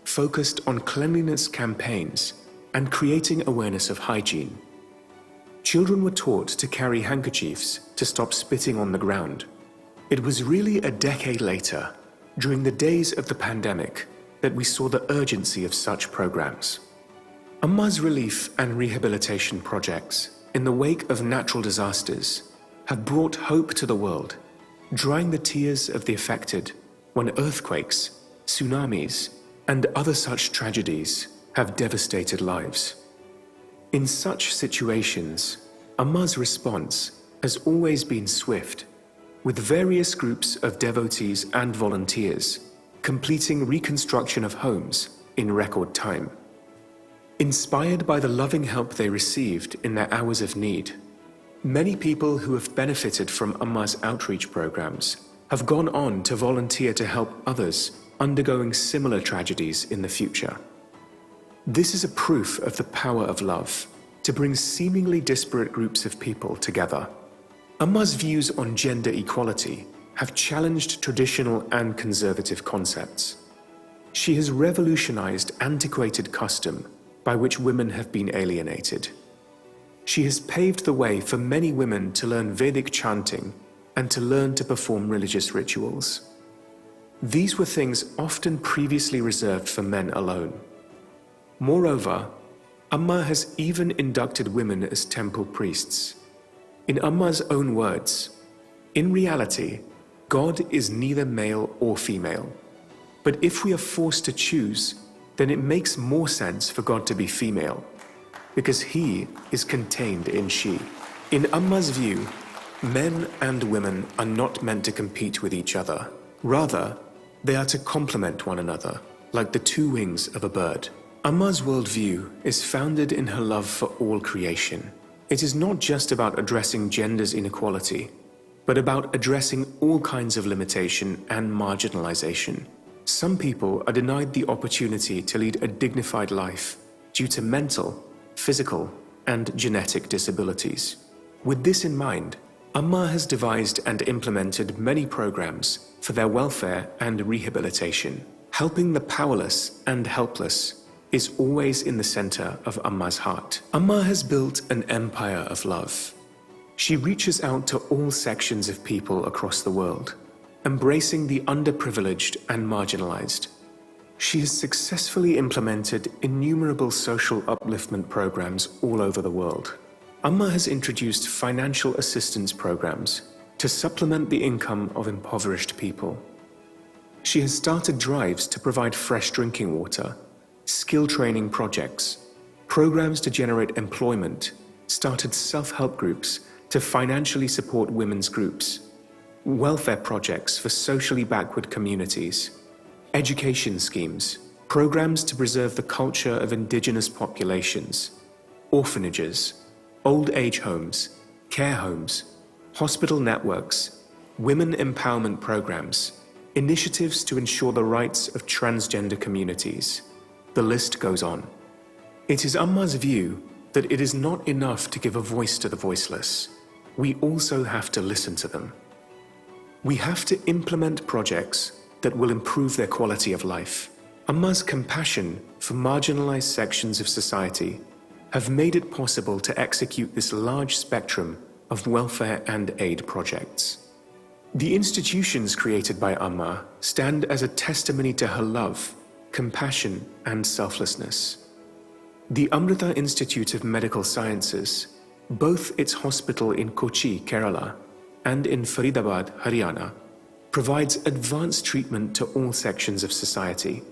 focused on cleanliness campaigns and creating awareness of hygiene. Children were taught to carry handkerchiefs to stop spitting on the ground. It was really a decade later, during the days of the pandemic, that we saw the urgency of such programs. Amma's relief and rehabilitation projects in the wake of natural disasters have brought hope to the world, drying the tears of the affected when earthquakes, tsunamis, and other such tragedies have devastated lives. In such situations, Amma's response has always been swift, with various groups of devotees and volunteers completing reconstruction of homes in record time. Inspired by the loving help they received in their hours of need, many people who have benefited from Amma's outreach programs have gone on to volunteer to help others undergoing similar tragedies in the future. This is a proof of the power of love to bring seemingly disparate groups of people together. Amma's views on gender equality have challenged traditional and conservative concepts. She has revolutionized antiquated custom by which women have been alienated. She has paved the way for many women to learn Vedic chanting and to learn to perform religious rituals. These were things often previously reserved for men alone. Moreover, Amma has even inducted women as temple priests. In Amma's own words, in reality, God is neither male or female. But if we are forced to choose, then it makes more sense for God to be female, because he is contained in she. In Amma's view, men and women are not meant to compete with each other. Rather, they are to complement one another, like the two wings of a bird. Amma's worldview is founded in her love for all creation. It is not just about addressing gender's inequality, but about addressing all kinds of limitation and marginalization. Some people are denied the opportunity to lead a dignified life due to mental, physical, and genetic disabilities. With this in mind, Amma has devised and implemented many programs for their welfare and rehabilitation. Helping the powerless and helpless is always in the center of Amma's heart. Amma has built an empire of love. She reaches out to all sections of people across the world, embracing the underprivileged and marginalized. She has successfully implemented innumerable social upliftment programs all over the world. Amma has introduced financial assistance programs to supplement the income of impoverished people. She has started drives to provide fresh drinking water, skill training projects, programs to generate employment, started self-help groups to financially support women's groups. welfare projects for socially backward communities, education schemes, programs to preserve the culture of indigenous populations, orphanages, old age homes, care homes, hospital networks, women empowerment programs, initiatives to ensure the rights of transgender communities. The list goes on. It is Amma's view that it is not enough to give a voice to the voiceless. We also have to listen to them. We have to implement projects that will improve their quality of life. Amma's compassion for marginalized sections of society have made it possible to execute this large spectrum of welfare and aid projects. The institutions created by Amma stand as a testimony to her love, compassion, and selflessness. The Amrita Institute of Medical Sciences, both its hospital in Kochi, Kerala, and in Faridabad, Haryana, provides advanced treatment to all sections of society.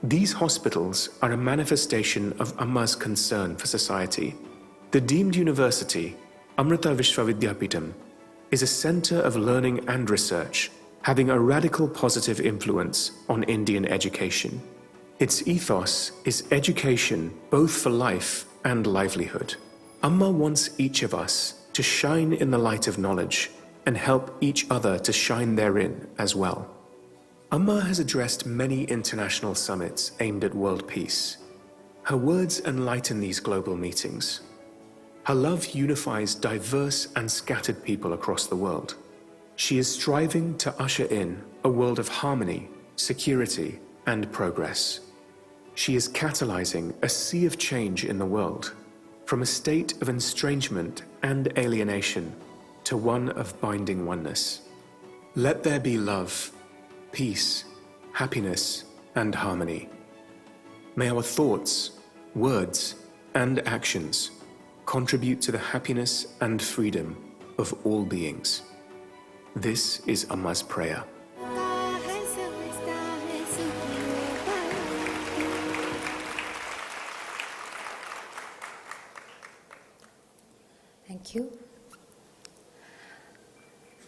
These hospitals are a manifestation of Amma's concern for society. The deemed university, Amrita Vishwavidyapeetham, is a center of learning and research, having a radical positive influence on Indian education. Its ethos is education both for life and livelihood. Amma wants each of us to shine in the light of knowledge and help each other to shine therein as well. Amma has addressed many international summits aimed at world peace. Her words enlighten these global meetings. Her love unifies diverse and scattered people across the world. She is striving to usher in a world of harmony, security, and progress. She is catalyzing a sea of change in the world, from a state of estrangement and alienation to one of binding oneness. Let there be love, peace, happiness, and harmony. May our thoughts, words, and actions contribute to the happiness and freedom of all beings. This is Amma's prayer. Thank you.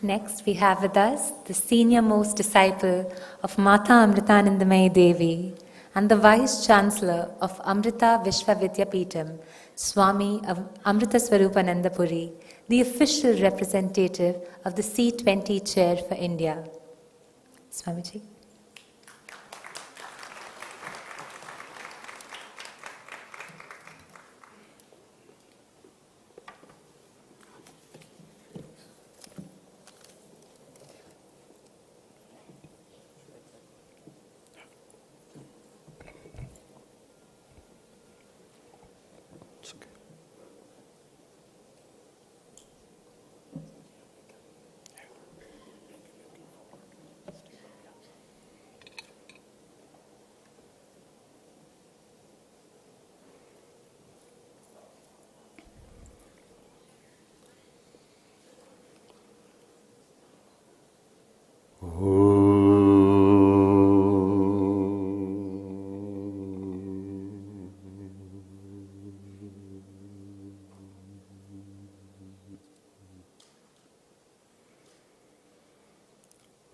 Next, we have with us the senior-most disciple of Mata Amritanandamayi Devi and the Vice Chancellor of Amrita Vishwavidyapeetham, Swami Amrita Swarupananda Puri, the official representative of the C20 Chair for India. Swamiji.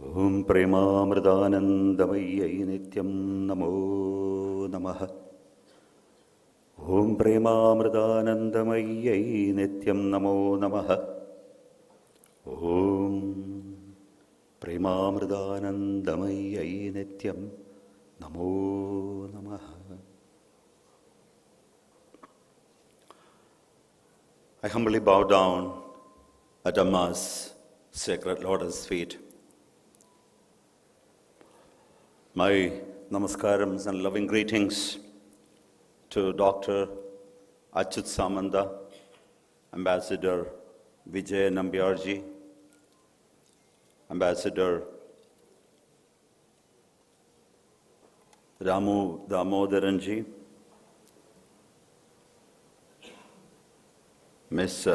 Om Premamritanandamayi Nityam Namo Namaha. Om Premamritanandamayi Nityam Namo Namaha. Om Premamritanandamayi Nityam Namo Namaha. I humbly bow down at Amma's sacred lotus feet. My namaskarams and loving greetings to Dr. Achyut Samanda, Ambassador Vijay Nambiarji, Ambassador Ramu Damodaranji, Miss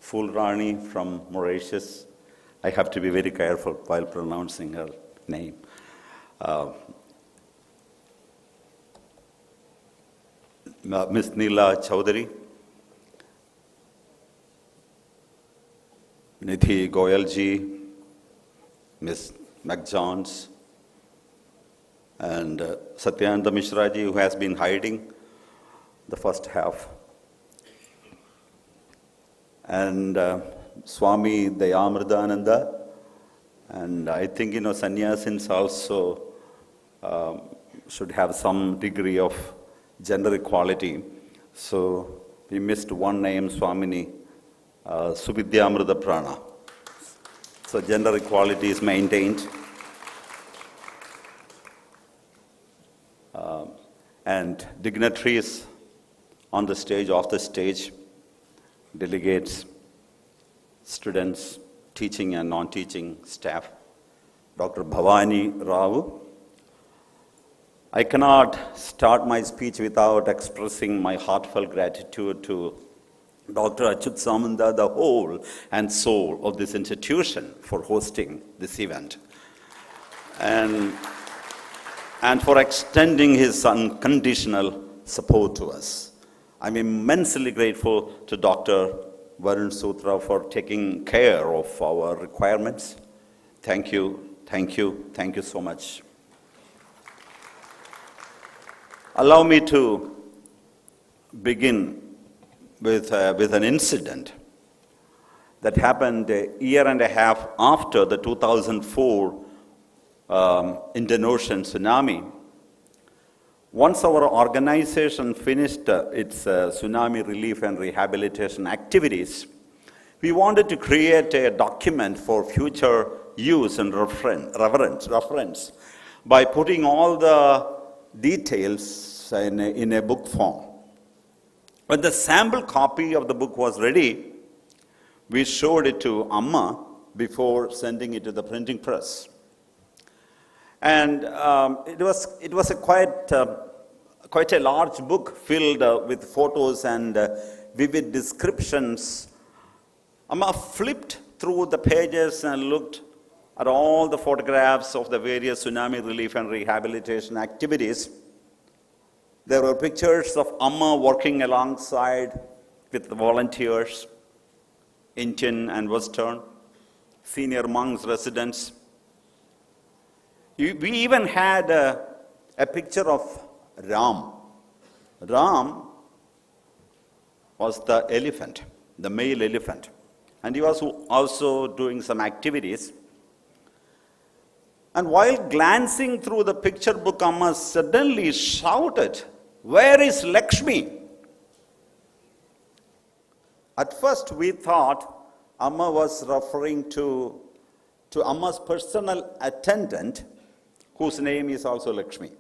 Fulrani from Mauritius. I have to be very careful while pronouncing her name. Ms. Neela Chowdhury, Nidhi Goyalji, Ms. McJohns, and Satyananda Mishraji, who has been hiding the first half, and Swami Dayamritananda, and I think, sannyasins also should have some degree of gender equality. So we missed one name, Swamini Suvidyamrita Prana. So gender equality is maintained. And dignitaries on the stage, off the stage, delegates, students, teaching and non-teaching staff, Dr. Bhavani Rao. I cannot start my speech without expressing my heartfelt gratitude to Dr. Achyut Samanda, the whole and soul of this institution, for hosting this event, and for extending his unconditional support to us. I'm immensely grateful to Dr. Varun Sutra for taking care of our requirements. Thank you, thank you, thank you so much. Allow me to begin with an incident that happened a year and a half after the 2004 Indian Ocean tsunami. Once our organization finished its tsunami relief and rehabilitation activities, we wanted to create a document for future use and reference by putting all the details in a book form. When the sample copy of the book was ready, we showed it to Amma before sending it to the printing press. And it was a quite a large book filled with photos and vivid descriptions. Amma flipped through the pages and looked at all the photographs of the various tsunami relief and rehabilitation activities. There were pictures of Amma working alongside with the volunteers, Indian and Western, senior monks, residents. We even had a picture of Ram. Ram was the elephant, the male elephant, and he was also doing some activities. And while glancing through the picture book, Amma suddenly shouted, "Where is Lakshmi?" At first we thought Amma was referring to Amma's personal attendant, whose name is also Lakshmi.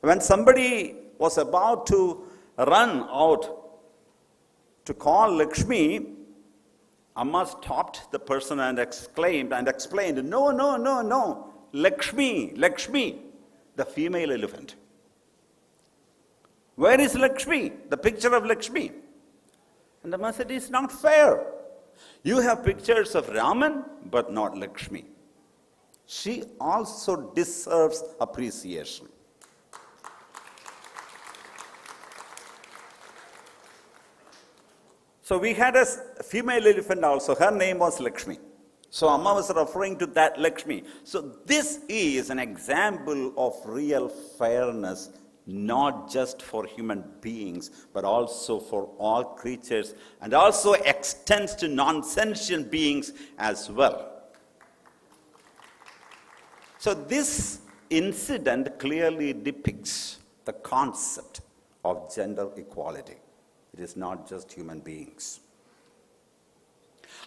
When somebody was about to run out to call Lakshmi, Amma stopped the person and explained, "No, no, no, no, Lakshmi, Lakshmi, the female elephant. Where is Lakshmi? The picture of Lakshmi." And Amma said, "It's not fair. You have pictures of Raman, but not Lakshmi. She also deserves appreciation." So we had a female elephant also. Her name was Lakshmi. So Amma was referring to that Lakshmi. So this is an example of real fairness, not just for human beings, but also for all creatures, and also extends to non-sentient beings as well. So this incident clearly depicts the concept of gender equality. It is not just human beings.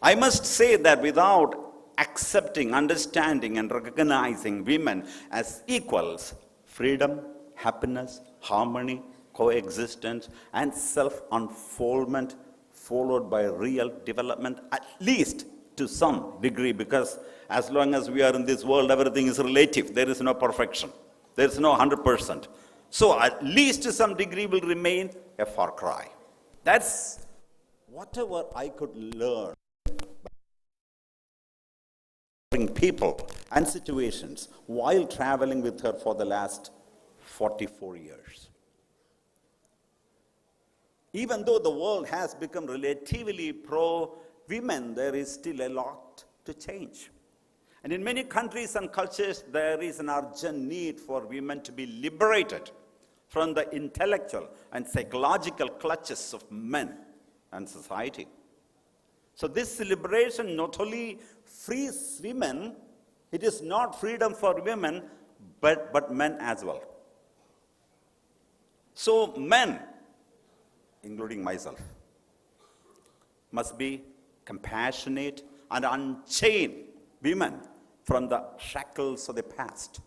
I must say that without accepting, understanding, and recognizing women as equals, freedom, happiness, harmony, coexistence, and self-unfoldment, followed by real development, at least to some degree, because as long as we are in this world, everything is relative. There is no perfection. There is no 100%. So at least to some degree will remain a far cry. That's whatever I could learn by people and situations while traveling with her for the last 44 years. Even though the world has become relatively pro-women, there is still a lot to change. And in many countries and cultures, there is an urgent need for women to be liberated from the intellectual and psychological clutches of men and society. So this liberation not only frees women, it is not freedom for women, but men as well. So men, including myself, must be compassionate and unchain women from the shackles of the past.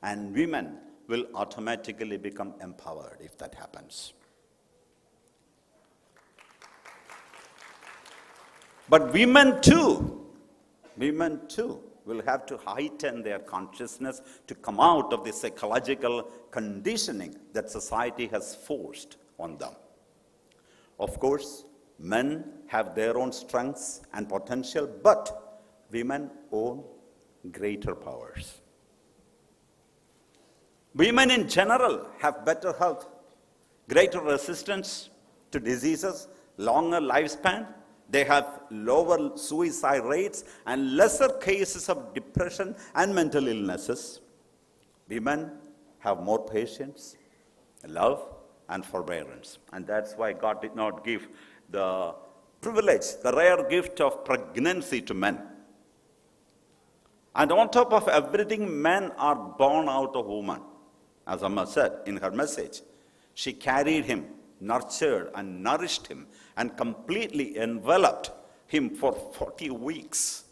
And women will automatically become empowered if that happens. But women too will have to heighten their consciousness to come out of the psychological conditioning that society has forced on them. Of course, men have their own strengths and potential, but women own greater powers. Women in general have better health, greater resistance to diseases, longer lifespan. They have lower suicide rates and lesser cases of depression and mental illnesses. Women have more patience, love, and forbearance. And that's why God did not give the privilege, the rare gift of pregnancy to men. And on top of everything, men are born out of woman. As Amma said in her message, she carried him, nurtured and nourished him, and completely enveloped him for 40 weeks,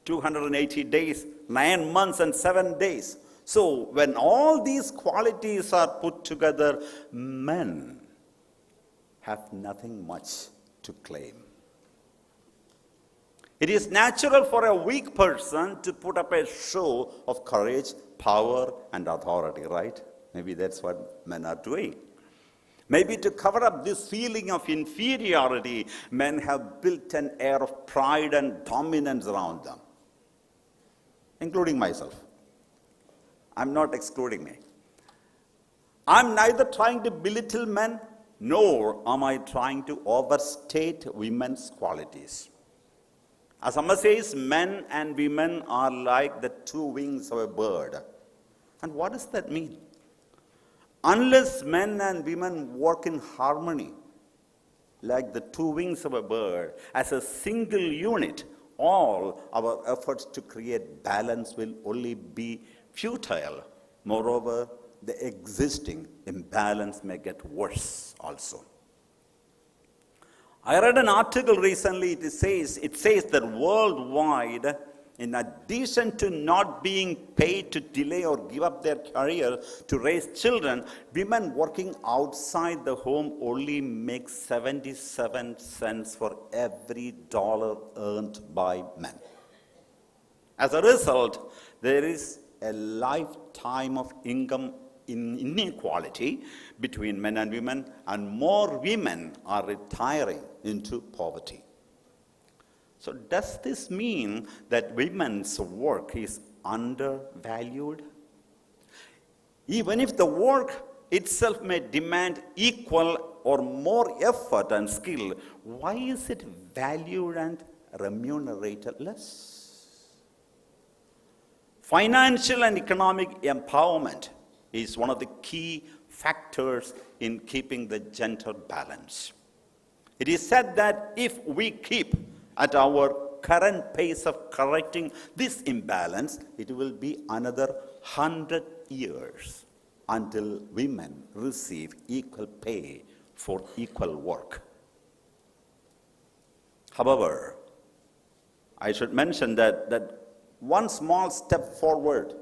280 days, 9 months and 7 days. So when all these qualities are put together, men have nothing much to claim. It is natural for a weak person to put up a show of courage, power, and authority, right? Maybe that's what men are doing. Maybe to cover up this feeling of inferiority, men have built an air of pride and dominance around them, including myself. I'm not excluding me. I'm neither trying to belittle men, nor am I trying to overstate women's qualities. As Amma says, men and women are like the two wings of a bird. And what does that mean? Unless men and women work in harmony, like the two wings of a bird, as a single unit, all our efforts to create balance will only be futile. Moreover, the existing imbalance may get worse also. I read an article recently, it says that worldwide, in addition to not being paid to delay or give up their career to raise children, women working outside the home only make 77 cents for every dollar earned by men. As a result, there is a lifetime of income inequality between men and women, and more women are retiring into poverty. So does this mean that women's work is undervalued? Even if the work itself may demand equal or more effort and skill, why is it valued and remunerated less? Financial and economic empowerment is one of the key factors in keeping the gender balance. It is said that if we keep at our current pace of correcting this imbalance, it will be another 100 years until women receive equal pay for equal work. However, I should mention that one small step forward,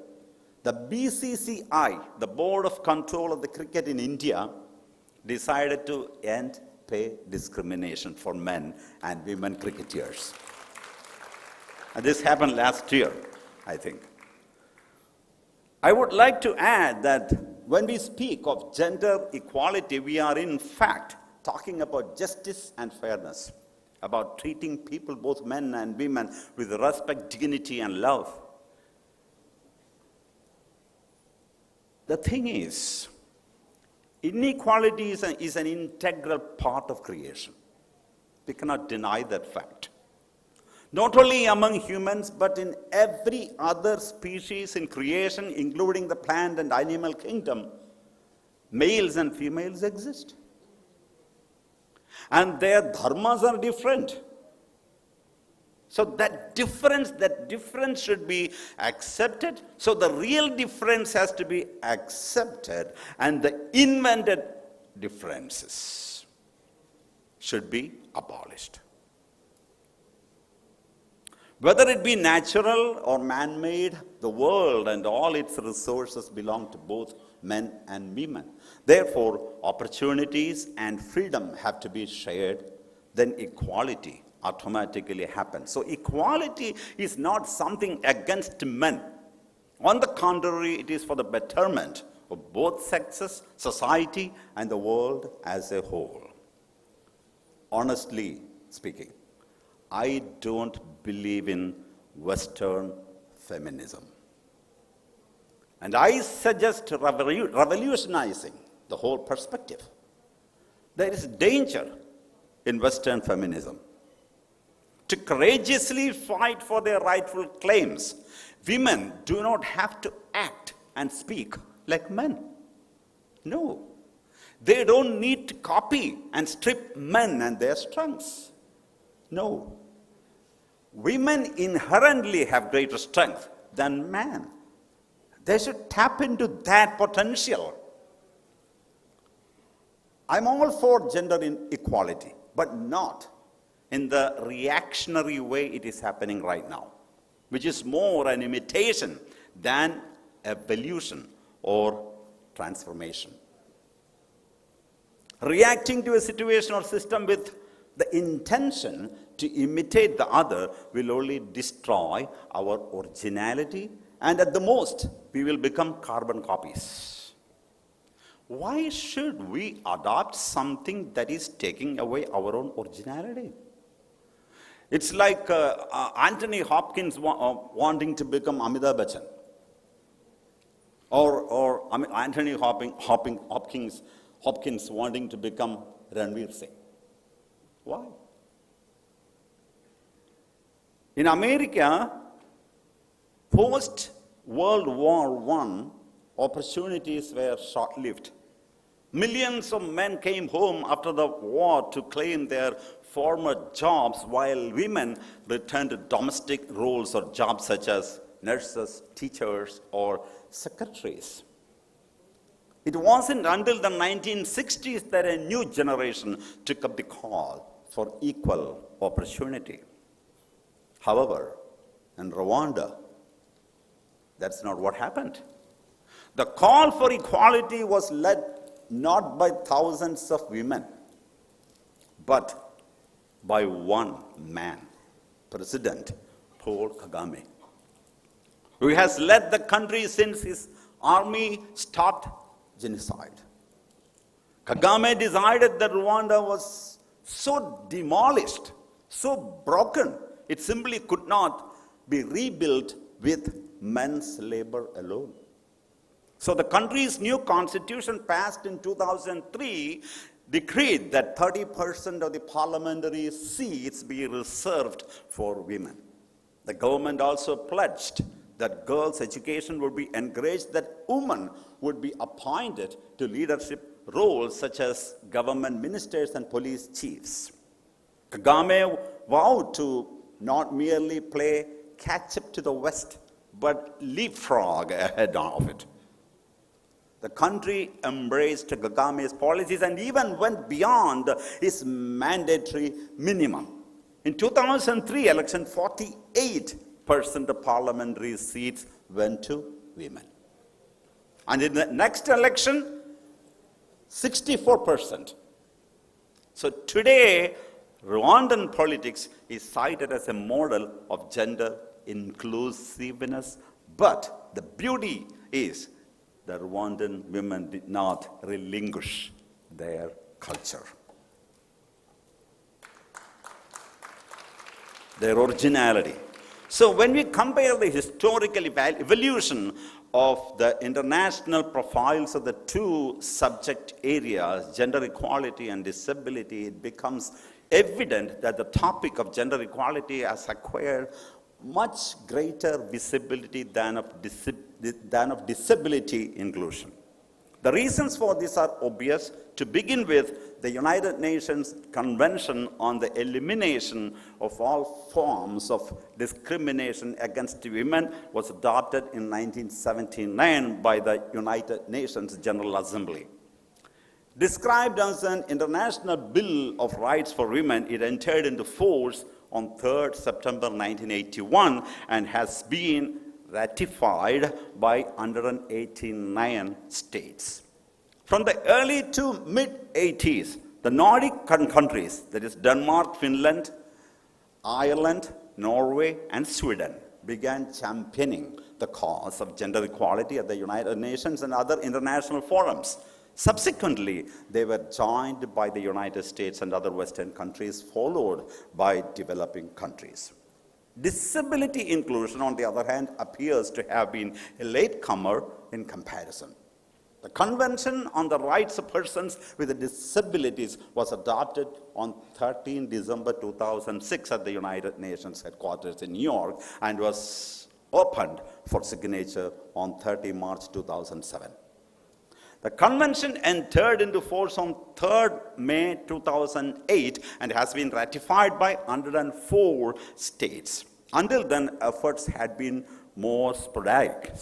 the BCCI, the Board of Control of the Cricket in India, decided to end pay discrimination for men and women cricketers. And this happened last year, I think. I would like to add that when we speak of gender equality, we are in fact talking about justice and fairness, about treating people, both men and women, with respect, dignity, and love. The thing is, inequality is an integral part of creation. We cannot deny that fact. Not only among humans, but in every other species in creation, including the plant and animal kingdom, males and females exist. And their dharmas are different. So that difference should be accepted. So the real difference has to be accepted, and the invented differences should be abolished. Whether it be natural or man-made, the world and all its resources belong to both men and women. Therefore, opportunities and freedom have to be shared, then equality automatically happens. So equality is not something against men. On the contrary, it is for the betterment of both sexes, society, and the world as a whole. Honestly speaking, I don't believe in Western feminism. And I suggest revolutionizing the whole perspective. There is danger in Western feminism. To courageously fight for their rightful claims, women do not have to act and speak like men. No. They don't need to copy and strip men and their strengths. No. Women inherently have greater strength than men. They should tap into that potential. I'm all for gender inequality, but not in the reactionary way it is happening right now, which is more an imitation than evolution or transformation. Reacting to a situation or system with the intention to imitate the other will only destroy our originality, and at the most, we will become carbon copies. Why should we adopt something that is taking away our own originality? It's like Anthony Hopkins wanting to become Amitabh Bachchan, or Anthony Hopkins wanting to become Ranveer Singh. Why? In America, post-World War I, opportunities were short-lived. Millions of men came home after the war to claim their former jobs, while women returned to domestic roles or jobs such as nurses, teachers, or secretaries. It wasn't until the 1960s that a new generation took up the call for equal opportunity. However, in Rwanda, that's not what happened. The call for equality was led not by thousands of women, but by one man, President Paul Kagame, who has led the country since his army stopped genocide. Kagame decided that Rwanda was so demolished, so broken, it simply could not be rebuilt with men's labor alone. So the country's new constitution, passed in 2003, decreed that 30% of the parliamentary seats be reserved for women. The government also pledged that girls' education would be encouraged, that women would be appointed to leadership roles such as government ministers and police chiefs. Kagame vowed to not merely play catch-up to the West, but leapfrog ahead of it. The country embraced Kagame's policies and even went beyond his mandatory minimum. In 2003 election, 48% of parliamentary seats went to women. And in the next election, 64%. So today, Rwandan politics is cited as a model of gender inclusiveness, but the beauty is the Rwandan women did not relinquish their culture, their originality. So when we compare the historical evolution of the international profiles of the two subject areas, gender equality and disability, it becomes evident that the topic of gender equality has acquired much greater visibility than of disability inclusion. The reasons for this are obvious. To begin with, the United Nations Convention on the Elimination of All Forms of Discrimination Against Women was adopted in 1979 by the United Nations General Assembly. Described as an international bill of rights for women, it entered into force on 3rd September 1981 and has been ratified by 189 states. From the early to mid-80s, the Nordic countries, that is Denmark, Finland, Ireland, Norway, and Sweden, began championing the cause of gender equality at the United Nations and other international forums. Subsequently, they were joined by the United States and other Western countries, followed by developing countries. Disability inclusion, on the other hand, appears to have been a latecomer in comparison. The Convention on the Rights of Persons with Disabilities was adopted on 13 December 2006 at the United Nations headquarters in New York and was opened for signature on 30 March 2007. The convention entered into force on 3rd May 2008 and has been ratified by 104 states. Until then, efforts had been more sporadic.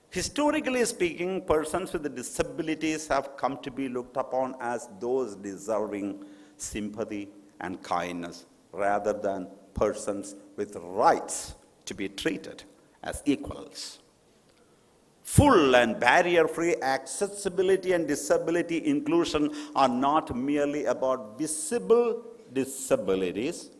Historically speaking, persons with disabilities have come to be looked upon as those deserving sympathy and kindness rather than persons with rights to be treated as equals. Full and barrier-free accessibility and disability inclusion are not merely about visible disabilities,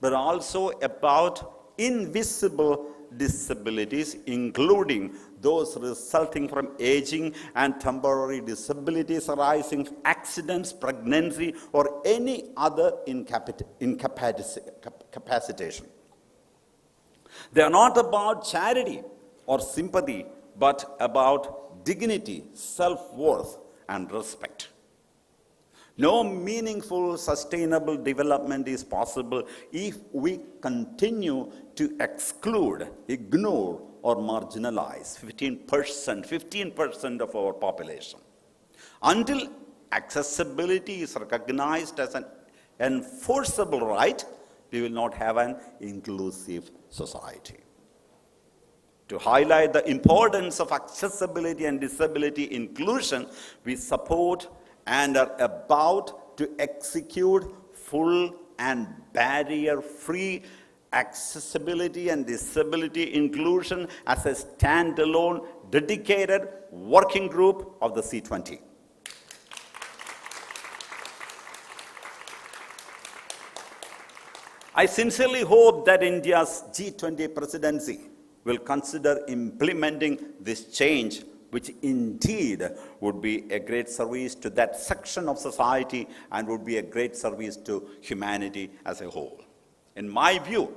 but also about invisible disabilities, including those resulting from aging and temporary disabilities arising from accidents, pregnancy, or any other incapacitation. They are not about charity or sympathy, but about dignity, self-worth, and respect. No meaningful, sustainable development is possible if we continue to exclude, ignore, or marginalize 15% of our population. Until accessibility is recognized as an enforceable right, we will not have an inclusive society. To highlight the importance of accessibility and disability inclusion, we support and are about to execute full and barrier-free accessibility and disability inclusion as a standalone, dedicated working group of the C20. I sincerely hope that India's G20 presidency will consider implementing this change, which indeed would be a great service to that section of society and would be a great service to humanity as a whole. In my view,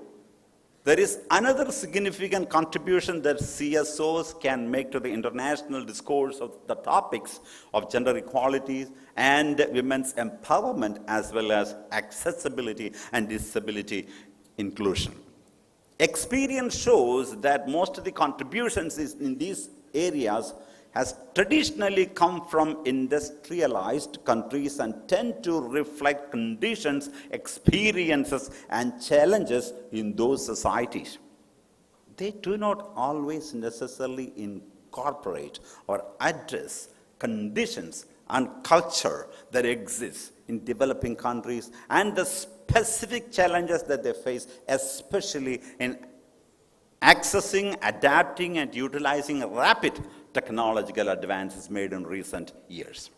there is another significant contribution that CSOs can make to the international discourse of the topics of gender equality and women's empowerment, as well as accessibility and disability inclusion. Experience shows that most of the contributions in these areas has traditionally come from industrialized countries and tend to reflect conditions, experiences, and challenges in those societies. They do not always necessarily incorporate or address conditions and culture that exist in developing countries and the specific challenges that they face, especially in accessing, adapting, and utilizing rapid technological advances made in recent years.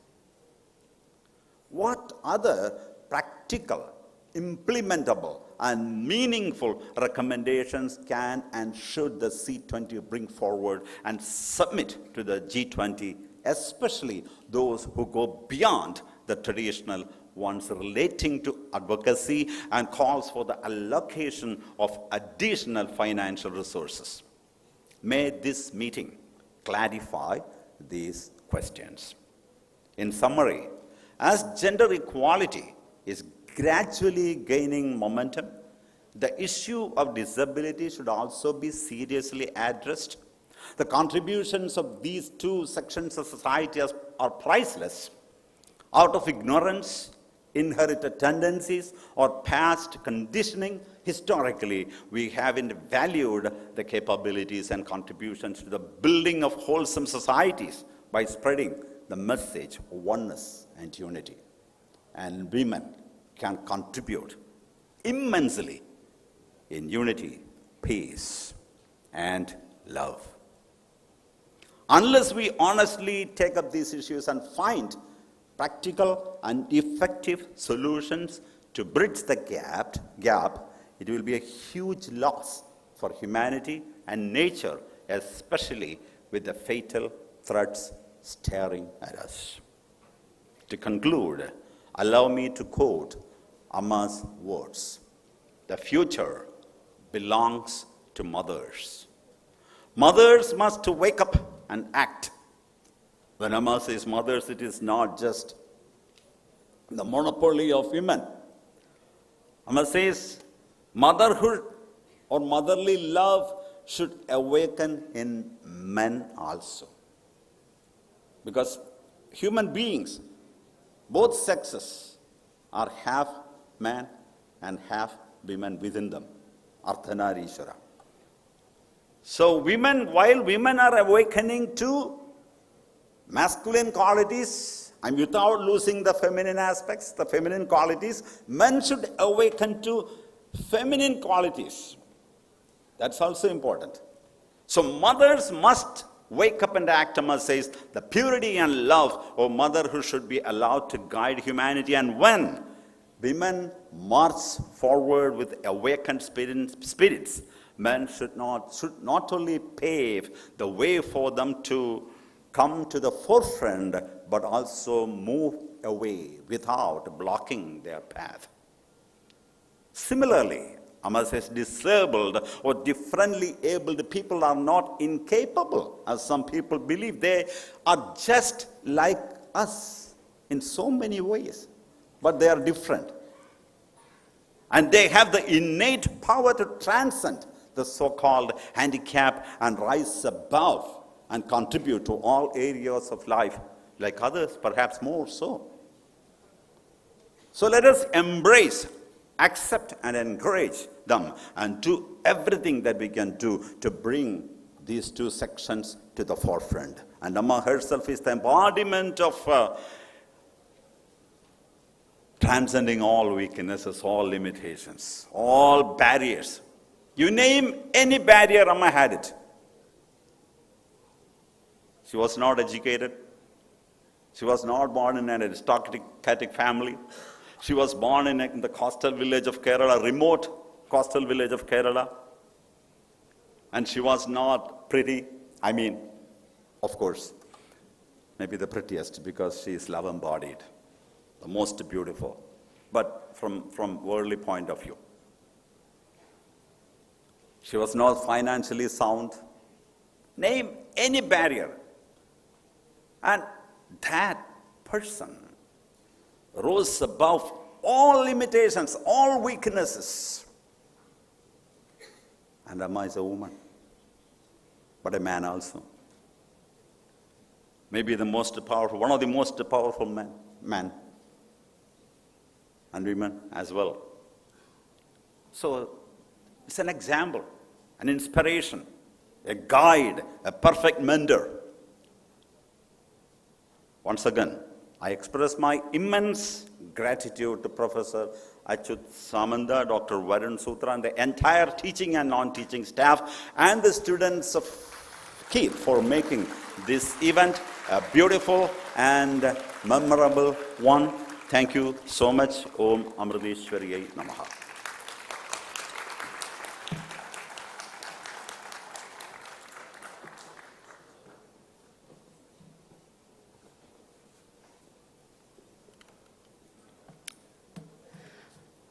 What other practical, implementable, and meaningful recommendations can and should the C20 bring forward and submit to the G20, especially those who go beyond the traditional ones relating to advocacy and calls for the allocation of additional financial resources? May this meeting clarify these questions. In summary, as gender equality is gradually gaining momentum. The issue of disability should also be seriously addressed. The contributions of these two sections of society are priceless. Out of ignorance, inherited tendencies, or past conditioning, historically, we haven't valued the capabilities and contributions to the building of wholesome societies by spreading the message of oneness and unity. And women can contribute immensely in unity, peace, and love. Unless we honestly take up these issues and find practical and effective solutions to bridge the gap, it will be a huge loss for humanity and nature, especially with the fatal threats staring at us. To conclude, allow me to quote Amma's words. The future belongs to mothers. Mothers must wake up and act. When Amma says mothers, it is not just the monopoly of women. Amma says motherhood or motherly love should awaken in men also. Because human beings, both sexes, are half man and half women within them. Ardhanarishwara. So while women are awakening to masculine qualities, and without losing the feminine aspects, the feminine qualities, men should awaken to feminine qualities. That's also important. So mothers must wake up and act. Amma says the purity and love of motherhood should be allowed to guide humanity. And when women march forward with awakened spirits, men should not only pave the way for them to come to the forefront, but also move away without blocking their path. Similarly, Amma says disabled or differently abled people are not incapable, as some people believe. They are just like us in so many ways, but they are different. And they have the innate power to transcend the so-called handicap and rise above and contribute to all areas of life, like others, perhaps more so. So let us embrace, accept, and encourage them and do everything that we can do to bring these two sections to the forefront. And Amma herself is the embodiment of transcending all weaknesses, all limitations, all barriers. You name any barrier, Amma had it. She was not educated. She was not born in an aristocratic family. She was born in the coastal village of Kerala, remote coastal village of Kerala. And she was not pretty. I mean, of course, maybe the prettiest because she is love-embodied, the most beautiful, but from worldly point of view. She was not financially sound. Name any barrier. And that person rose above all limitations, all weaknesses. And Amma is a woman, but a man also. Maybe the most powerful, one of the most powerful men, and women as well. So it's an example, an inspiration, a guide, a perfect mentor. Once again, I express my immense gratitude to Professor Achyut Samanta, Dr. Varun Sutra, and the entire teaching and non-teaching staff, and the students of KEED for making this event a beautiful and memorable one. Thank you so much. Om Amriteshwariyai Namaha.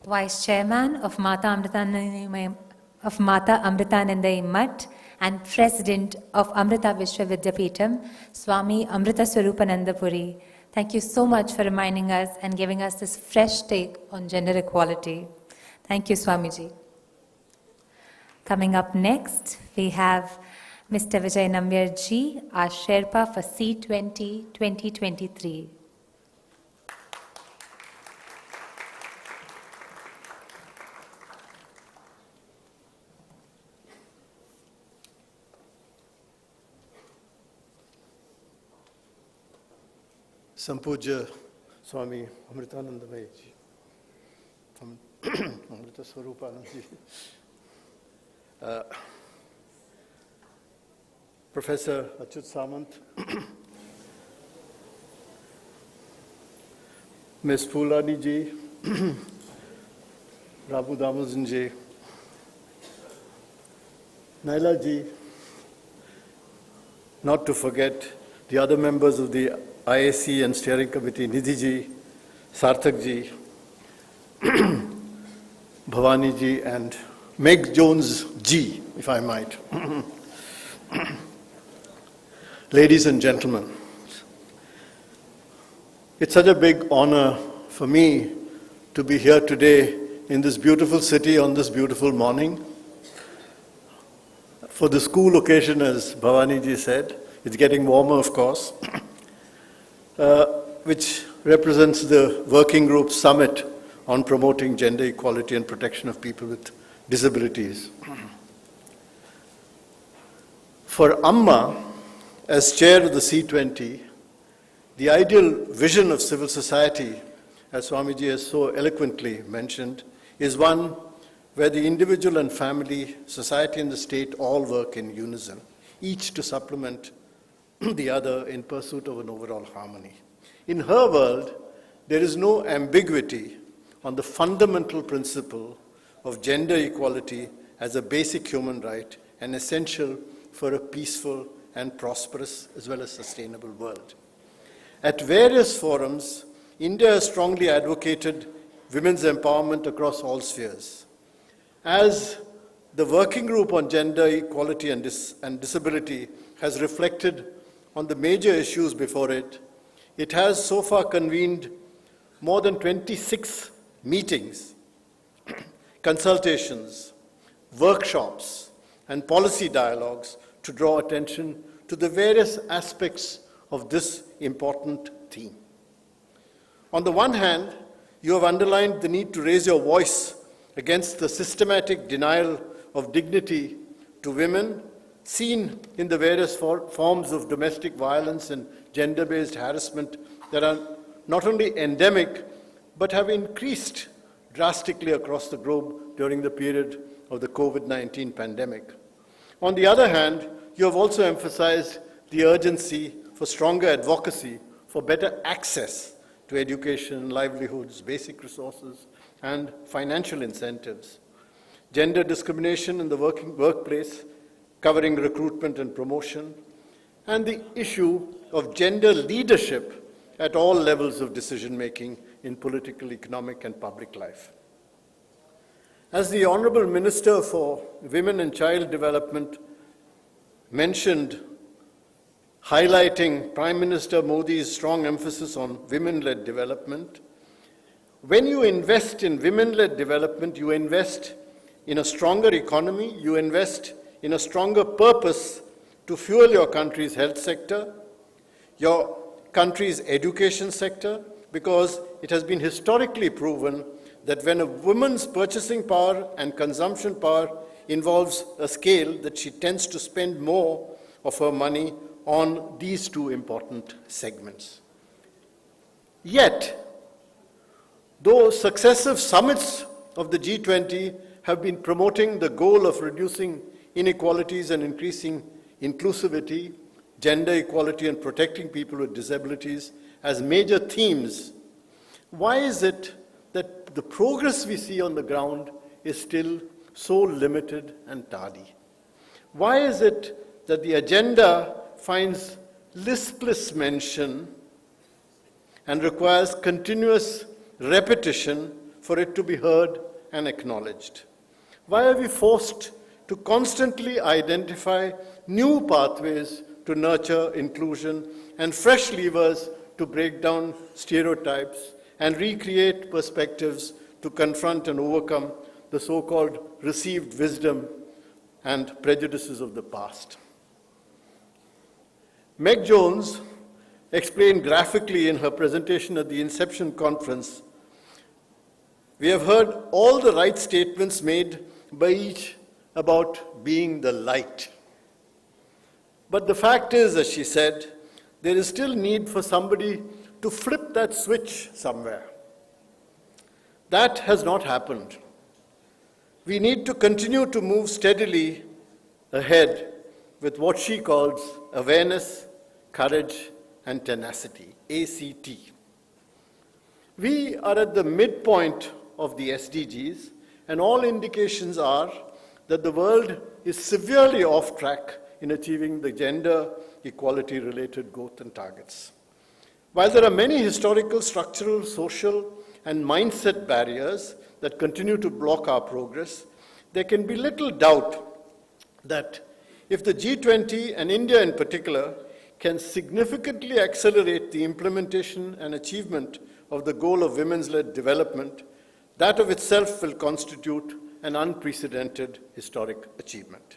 Vice Chairman of Mata Amritananda Mutt and President of Amrita Vishwa Vidyapeetham, Swami Amrita Swarupananda Puri. Thank you so much for reminding us and giving us this fresh take on gender equality. Thank you, Swamiji. Coming up next, we have Mr. Vijay Nambiar ji, our Sherpa for C20 2023. Sampujya Swami Amritanandamayi ji, Amrita Swarupanand ji, Professor Achyut Samant, Ms. Pulani ji, Rabu Damajan ji, Naila ji, not to forget the other members of the IAC and Steering Committee, Nidhi ji, Sarthak ji, Bhavani ji, and Meg Jones ji, if I might. Ladies and gentlemen, it's such a big honor for me to be here today in this beautiful city on this beautiful morning. For the school occasion, as Bhavani ji said, it's getting warmer, of course. Which represents the Working Group Summit on promoting gender equality and protection of people with disabilities. For Amma, as chair of the C20, the ideal vision of civil society, as Swamiji has so eloquently mentioned, is one where the individual and family, society and the state all work in unison, each to supplement the other in pursuit of an overall harmony. In her world, there is no ambiguity on the fundamental principle of gender equality as a basic human right and essential for a peaceful and prosperous as well as sustainable world. At various forums, India has strongly advocated women's empowerment across all spheres. As the Working Group on Gender Equality and Disability has reflected on the major issues before it, it has so far convened more than 26 meetings, consultations, workshops, and policy dialogues to draw attention to the various aspects of this important theme. On the one hand, you have underlined the need to raise your voice against the systematic denial of dignity to women seen in the various forms of domestic violence and gender-based harassment that are not only endemic, but have increased drastically across the globe during the period of the COVID-19 pandemic. On the other hand, you have also emphasized the urgency for stronger advocacy for better access to education, livelihoods, basic resources, and financial incentives. Gender discrimination in the workplace, covering recruitment and promotion, and the issue of gender leadership at all levels of decision-making in political, economic, and public life. As the Honorable Minister for Women and Child Development mentioned, highlighting Prime Minister Modi's strong emphasis on women-led development, when you invest in women-led development, you invest in a stronger economy, you invest in a stronger purpose to fuel your country's health sector, your country's education sector, because it has been historically proven that when a woman's purchasing power and consumption power involves a scale, that she tends to spend more of her money on these two important segments. Yet, though successive summits of the G20 have been promoting the goal of reducing inequalities and increasing inclusivity, gender equality, and protecting people with disabilities as major themes, why is it that the progress we see on the ground is still so limited and tardy? Why is it that the agenda finds listless mention and requires continuous repetition for it to be heard and acknowledged? Why are we forced to constantly identify new pathways to nurture inclusion and fresh levers to break down stereotypes and recreate perspectives to confront and overcome the so-called received wisdom and prejudices of the past. Meg Jones explained graphically in her presentation at the Inception Conference, we have heard all the right statements made by each about being the light. But the fact is, as she said, there is still need for somebody to flip that switch somewhere. That has not happened. We need to continue to move steadily ahead with what she calls awareness, courage, and tenacity, ACT. We are at the midpoint of the SDGs, and all indications are that the world is severely off track in achieving the gender equality-related growth and targets. While there are many historical, structural, social, and mindset barriers that continue to block our progress, there can be little doubt that if the G20 and India in particular can significantly accelerate the implementation and achievement of the goal of women's-led development, that of itself will constitute an unprecedented historic achievement.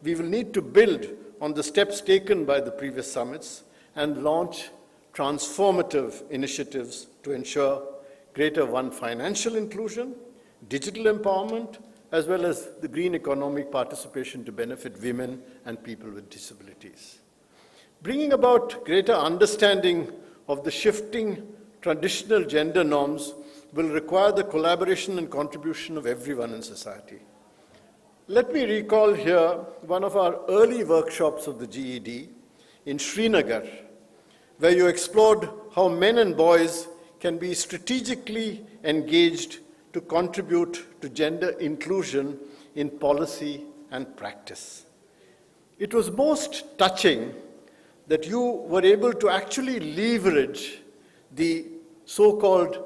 We will need to build on the steps taken by the previous summits and launch transformative initiatives to ensure greater financial inclusion, digital empowerment, as well as the green economic participation to benefit women and people with disabilities. Bringing about greater understanding of the shifting traditional gender norms will require the collaboration and contribution of everyone in society. Let me recall here one of our early workshops of the GED in Srinagar, where you explored how men and boys can be strategically engaged to contribute to gender inclusion in policy and practice. It was most touching that you were able to actually leverage the so-called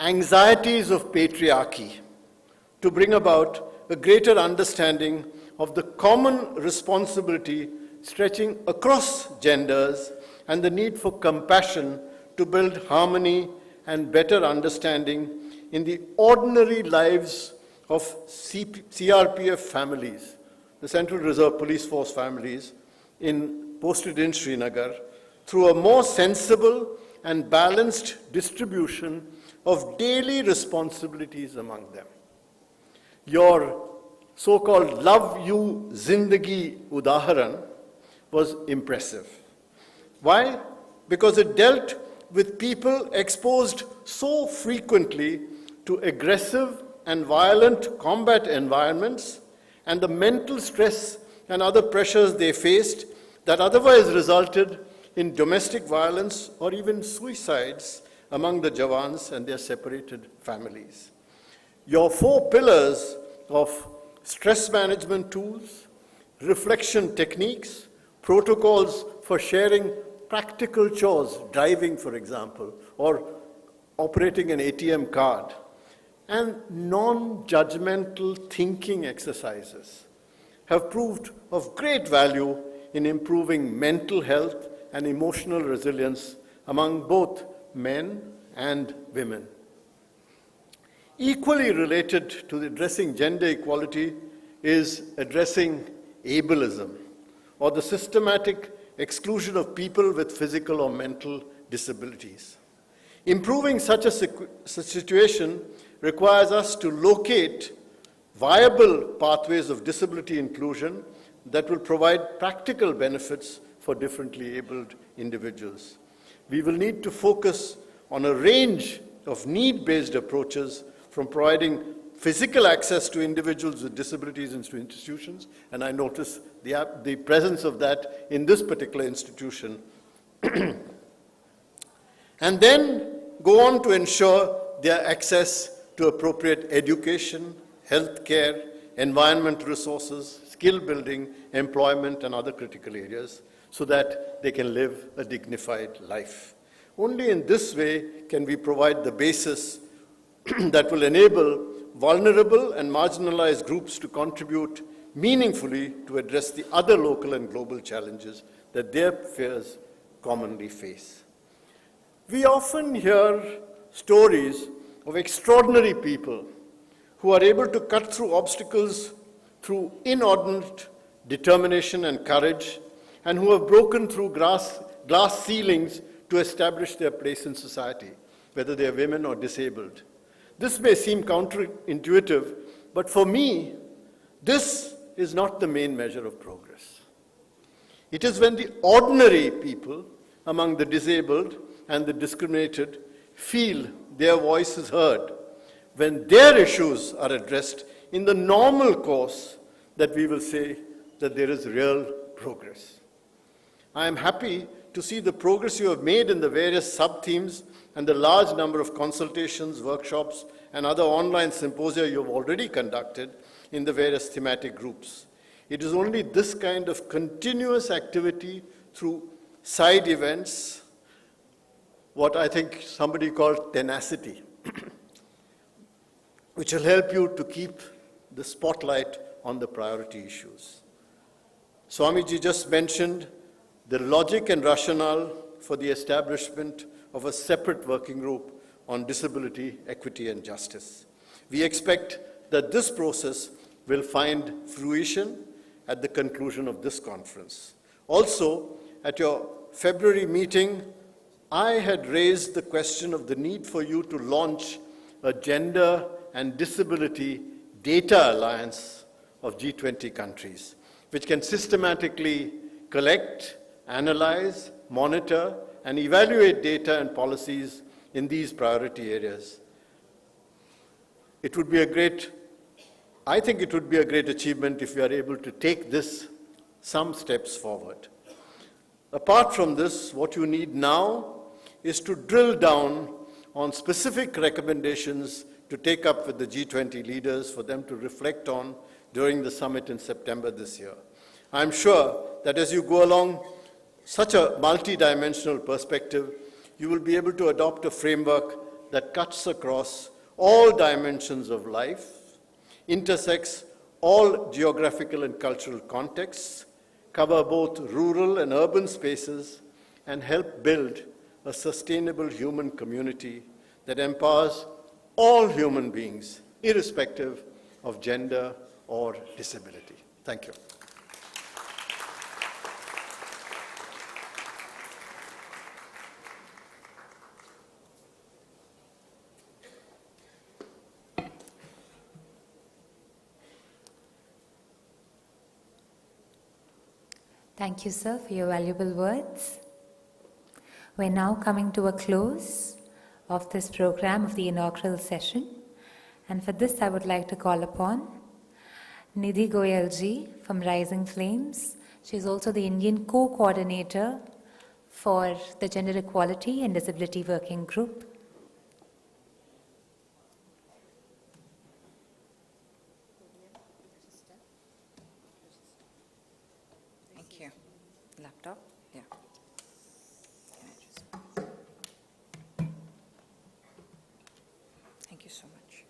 anxieties of patriarchy to bring about a greater understanding of the common responsibility stretching across genders and the need for compassion to build harmony and better understanding in the ordinary lives of CRPF families, the Central Reserve Police Force families posted in Srinagar, through a more sensible and balanced distribution of daily responsibilities among them. Your so-called Love You Zindagi Udaharan was impressive. Why? Because it dealt with people exposed so frequently to aggressive and violent combat environments and the mental stress and other pressures they faced that otherwise resulted in domestic violence or even suicides among the Jawans and their separated families. Your 4 pillars of stress management tools, reflection techniques, protocols for sharing practical chores, driving, for example, or operating an ATM card, and non-judgmental thinking exercises have proved of great value in improving mental health and emotional resilience among both men and women. Equally related to addressing gender equality is addressing ableism, or the systematic exclusion of people with physical or mental disabilities. Improving such a situation requires us to locate viable pathways of disability inclusion that will provide practical benefits for differently abled individuals. We will need to focus on a range of need-based approaches, from providing physical access to individuals with disabilities into institutions, and I notice the presence of that in this particular institution, and then go on to ensure their access to appropriate education, health care, environmental resources, skill building, employment, and other critical areas, so that they can live a dignified life. Only in this way can we provide the basis that will enable vulnerable and marginalized groups to contribute meaningfully to address the other local and global challenges that their peers commonly face. We often hear stories of extraordinary people who are able to cut through obstacles through inordinate determination and courage, and who have broken through glass ceilings to establish their place in society, whether they are women or disabled. This may seem counterintuitive, but for me, this is not the main measure of progress. It is when the ordinary people among the disabled and the discriminated feel their voice is heard, when their issues are addressed in the normal course, that we will say that there is real progress. I am happy to see the progress you have made in the various sub-themes and the large number of consultations, workshops, and other online symposia you have already conducted in the various thematic groups. It is only this kind of continuous activity through side events, what I think somebody called tenacity, which will help you to keep the spotlight on the priority issues. Swamiji just mentioned the logic and rationale for the establishment of a separate working group on disability, equity, and justice. We expect that this process will find fruition at the conclusion of this conference. Also, at your February meeting, I had raised the question of the need for you to launch a gender and disability data alliance of G20 countries, which can systematically collect, analyze, monitor, and evaluate data and policies in these priority areas. It would be I think it would be a great achievement if we are able to take this some steps forward. Apart from this, what you need now is to drill down on specific recommendations to take up with the G20 leaders for them to reflect on during the summit in September this year. I'm sure that as you go along such a multi-dimensional perspective, you will be able to adopt a framework that cuts across all dimensions of life, intersects all geographical and cultural contexts, cover both rural and urban spaces, and help build a sustainable human community that empowers all human beings, irrespective of gender or disability. Thank you. Thank you, sir, for your valuable words. We're now coming to a close of this program of the inaugural session. And for this, I would like to call upon Nidhi Goyal ji from Rising Flames. She's also the Indian co-coordinator for the Gender Equality and Disability Working Group. Thank you. Laptop? Yeah. Thank you so much.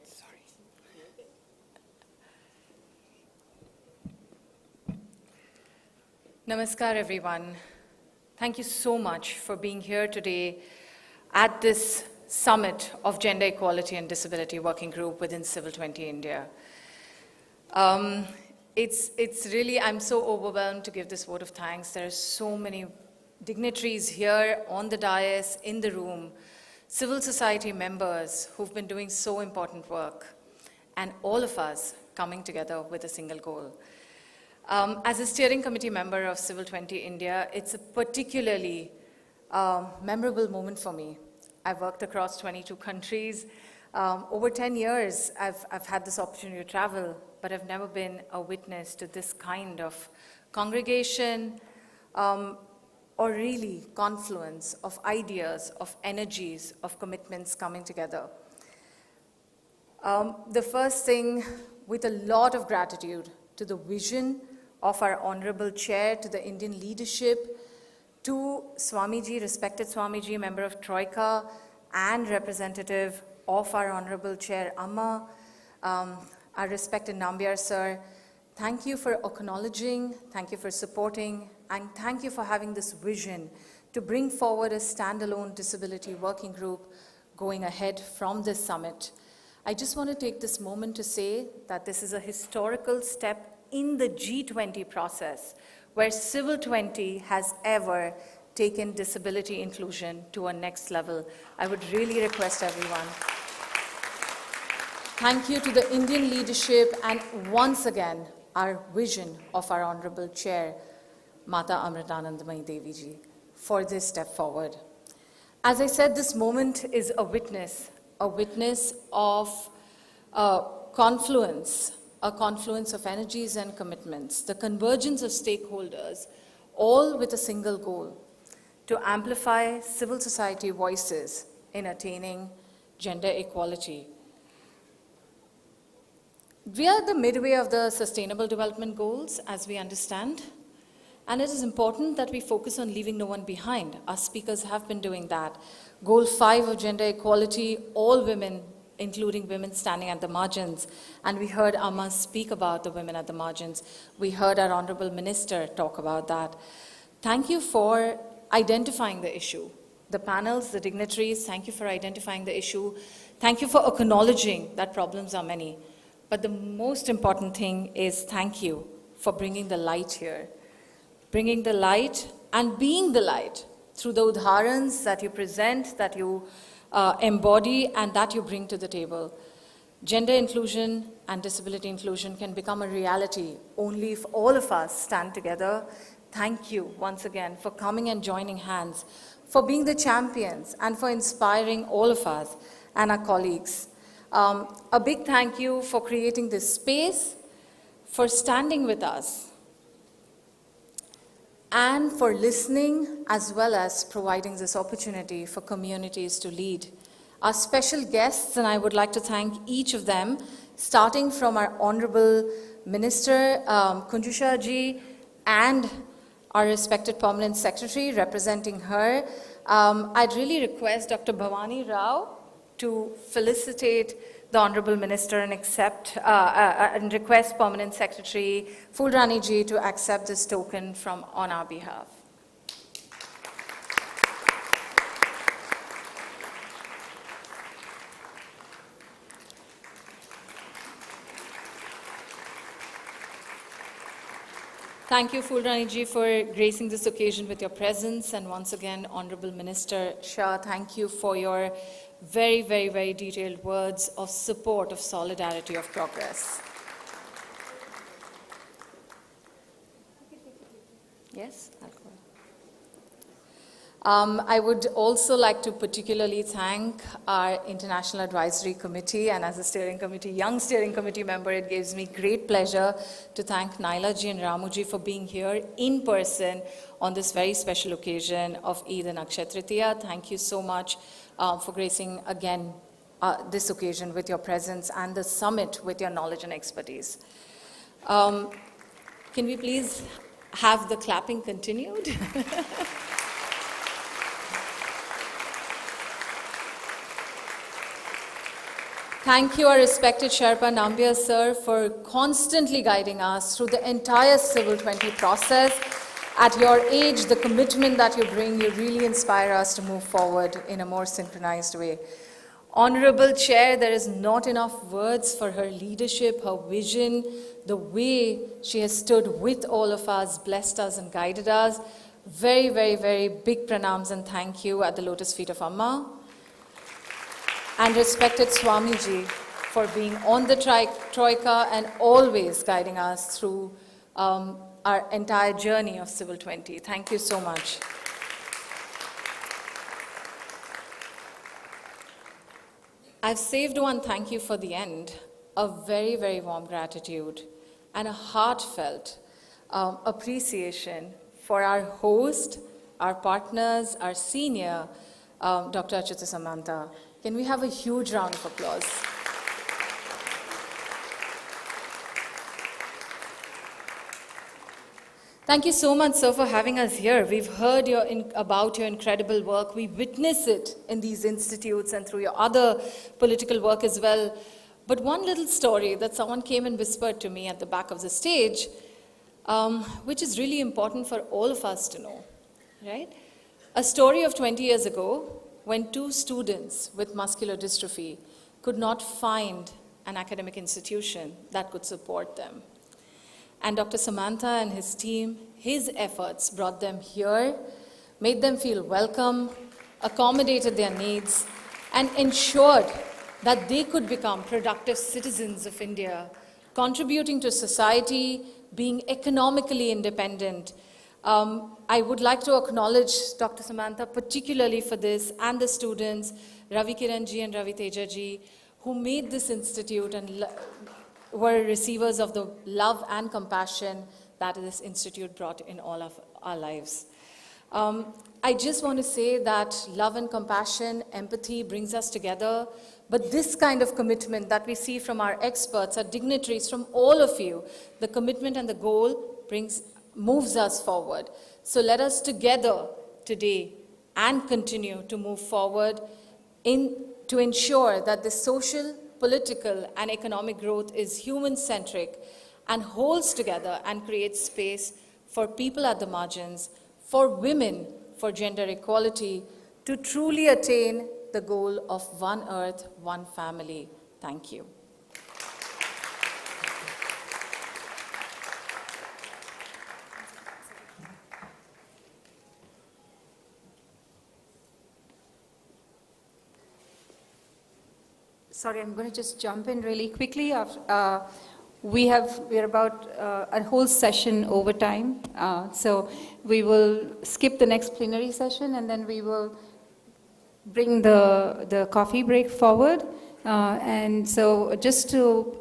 Sorry. Namaskar, everyone. Thank you so much for being here today at this summit of Gender Equality and Disability Working Group within Civil20 India. It's really, I'm so overwhelmed to give this vote of thanks. There are so many dignitaries here on the dais, in the room, civil society members who've been doing so important work, and all of us coming together with a single goal. As a steering committee member of Civil20 India, it's a particularly memorable moment for me. I've worked across 22 countries. Over 10 years, I've had this opportunity to travel, but I've never been a witness to this kind of congregation or really confluence of ideas, of energies, of commitments coming together. The first thing, with a lot of gratitude to the vision of our Honorable Chair, to the Indian leadership, to Swamiji, respected Swamiji, member of Troika, and representative of our Honorable Chair, Amma, our respected Nambiar sir, Thank you for acknowledging, thank you for supporting, and thank you for having this vision to bring forward a standalone disability working group going ahead from this summit. I just want to take this moment to say that this is a historical step in the G20 process, where Civil20 has ever taken disability inclusion to a next level. I would really request everyone. Thank you to the Indian leadership and once again, our vision of our Honorable Chair, Mata Amritanandamayi Devi ji, for this step forward. As I said, this moment is a witness of a confluence of energies and commitments, the convergence of stakeholders, all with a single goal, to amplify civil society voices in attaining gender equality. We are at the midway of the Sustainable Development Goals, as we understand, and it is important that we focus on leaving no one behind. Our speakers have been doing that. Goal 5 of gender equality, all women, including women standing at the margins. And we heard Amma speak about the women at the margins. We heard our Honorable Minister talk about that. Thank you for identifying the issue. The panels, the dignitaries, thank you for identifying the issue. Thank you for acknowledging that problems are many. But the most important thing is thank you for bringing the light here. Bringing the light and being the light through the udharans that you present, that you embody, and that you bring to the table. Gender inclusion and disability inclusion can become a reality only if all of us stand together. Thank you once again for coming and joining hands, for being the champions, and for inspiring all of us and our colleagues. A big thank you for creating this space, for standing with us, and for listening, as well as providing this opportunity for communities to lead. Our special guests, and I would like to thank each of them, starting from our Honorable Minister, Kunjusha ji, and our respected Permanent Secretary representing her. I'd really request Dr. Bhavani Rao to felicitate the Honorable Minister and and request Permanent Secretary Fulrani ji to accept this token on our behalf. Thank you, Fulrani ji, for gracing this occasion with your presence. And once again, Honorable Minister Shah, thank you for your very, very, very detailed words of support, of solidarity, of progress. Yes? I would also like to particularly thank our International Advisory Committee, and as a steering committee, young steering committee member, it gives me great pleasure to thank Naila ji and Ramu ji for being here in person on this very special occasion of Eid and Akshaya Tritiya. Thank you so much for gracing again this occasion with your presence and the summit with your knowledge and expertise. Can we please have the clapping continued? Thank you, our respected Sherpa Nambiar sir, for constantly guiding us through the entire Civil20 process. At your age, the commitment that you bring, you really inspire us to move forward in a more synchronized way. Honorable Chair, there is not enough words for her leadership, her vision, the way she has stood with all of us, blessed us and guided us. Very, very, very big pranams and thank you at the lotus feet of Amma. And respected Swamiji for being on the Troika and always guiding us through our entire journey of Civil20. Thank you so much. I've saved one thank you for the end, a very, very warm gratitude and a heartfelt appreciation for our host, our partners, our senior, Dr. Achyuta Samanta. Can we have a huge round of applause? Thank you so much, sir, for having us here. We've heard about your incredible work. We witness it in these institutes and through your other political work as well. But one little story that someone came and whispered to me at the back of the stage, which is really important for all of us to know, right? A story of 20 years ago, when 2 students with muscular dystrophy could not find an academic institution that could support them. And Dr. Samantha and his team, his efforts brought them here, made them feel welcome, accommodated their needs, and ensured that they could become productive citizens of India, contributing to society, being economically independent. I would like to acknowledge Dr. Samantha particularly for this, and the students, Ravi Kiran ji and Ravi Teja ji, who made this institute and were receivers of the love and compassion that this institute brought in all of our lives. I just want to say that love and compassion, empathy brings us together, but this kind of commitment that we see from our experts, our dignitaries, from all of you, the commitment and the goal moves us forward. So let us together today and continue to move forward to ensure that the social, political, and economic growth is human-centric and holds together and creates space for people at the margins, for women, for gender equality, to truly attain the goal of one earth, one family. Thank you. Sorry, I'm going to just jump in really quickly. We're about a whole session over time, so we will skip the next plenary session, and then we will bring the coffee break forward. And so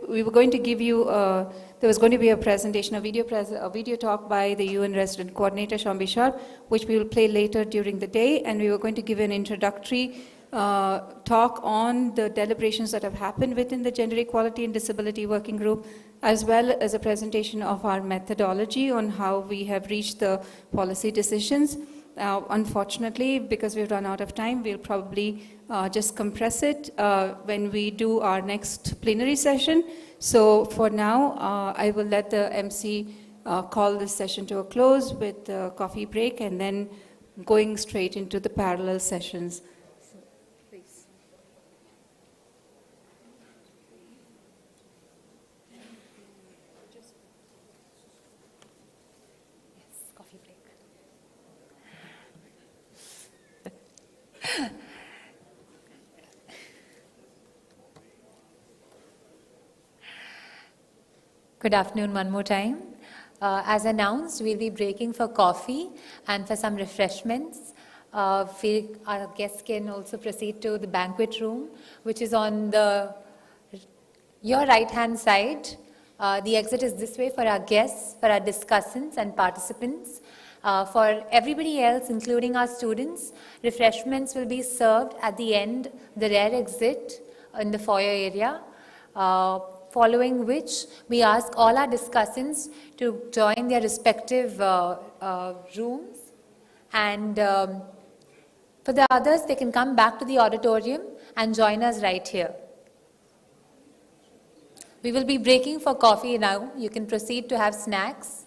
we were going to give you, there was going to be a presentation, a video talk by the UN Resident Coordinator, Shambi Sharp, which we will play later during the day, and we were going to give an introductory talk on the deliberations that have happened within the Gender Equality and Disability Working Group, as well as a presentation of our methodology on how we have reached the policy decisions. Unfortunately, because we've run out of time, we'll probably just compress it when we do our next plenary session. So for now, I will let the MC call this session to a close with the coffee break, and then going straight into the parallel sessions. Good afternoon one more time. As announced, we'll be breaking for coffee and for some refreshments. Our guests can also proceed to the banquet room, which is on your right-hand side. The exit is this way for our guests, for our discussants and participants. For everybody else, including our students, refreshments will be served at the end, the rear exit in the foyer area. Following which, we ask all our discussants to join their respective rooms. And for the others, they can come back to the auditorium and join us right here. We will be breaking for coffee now. You can proceed to have snacks.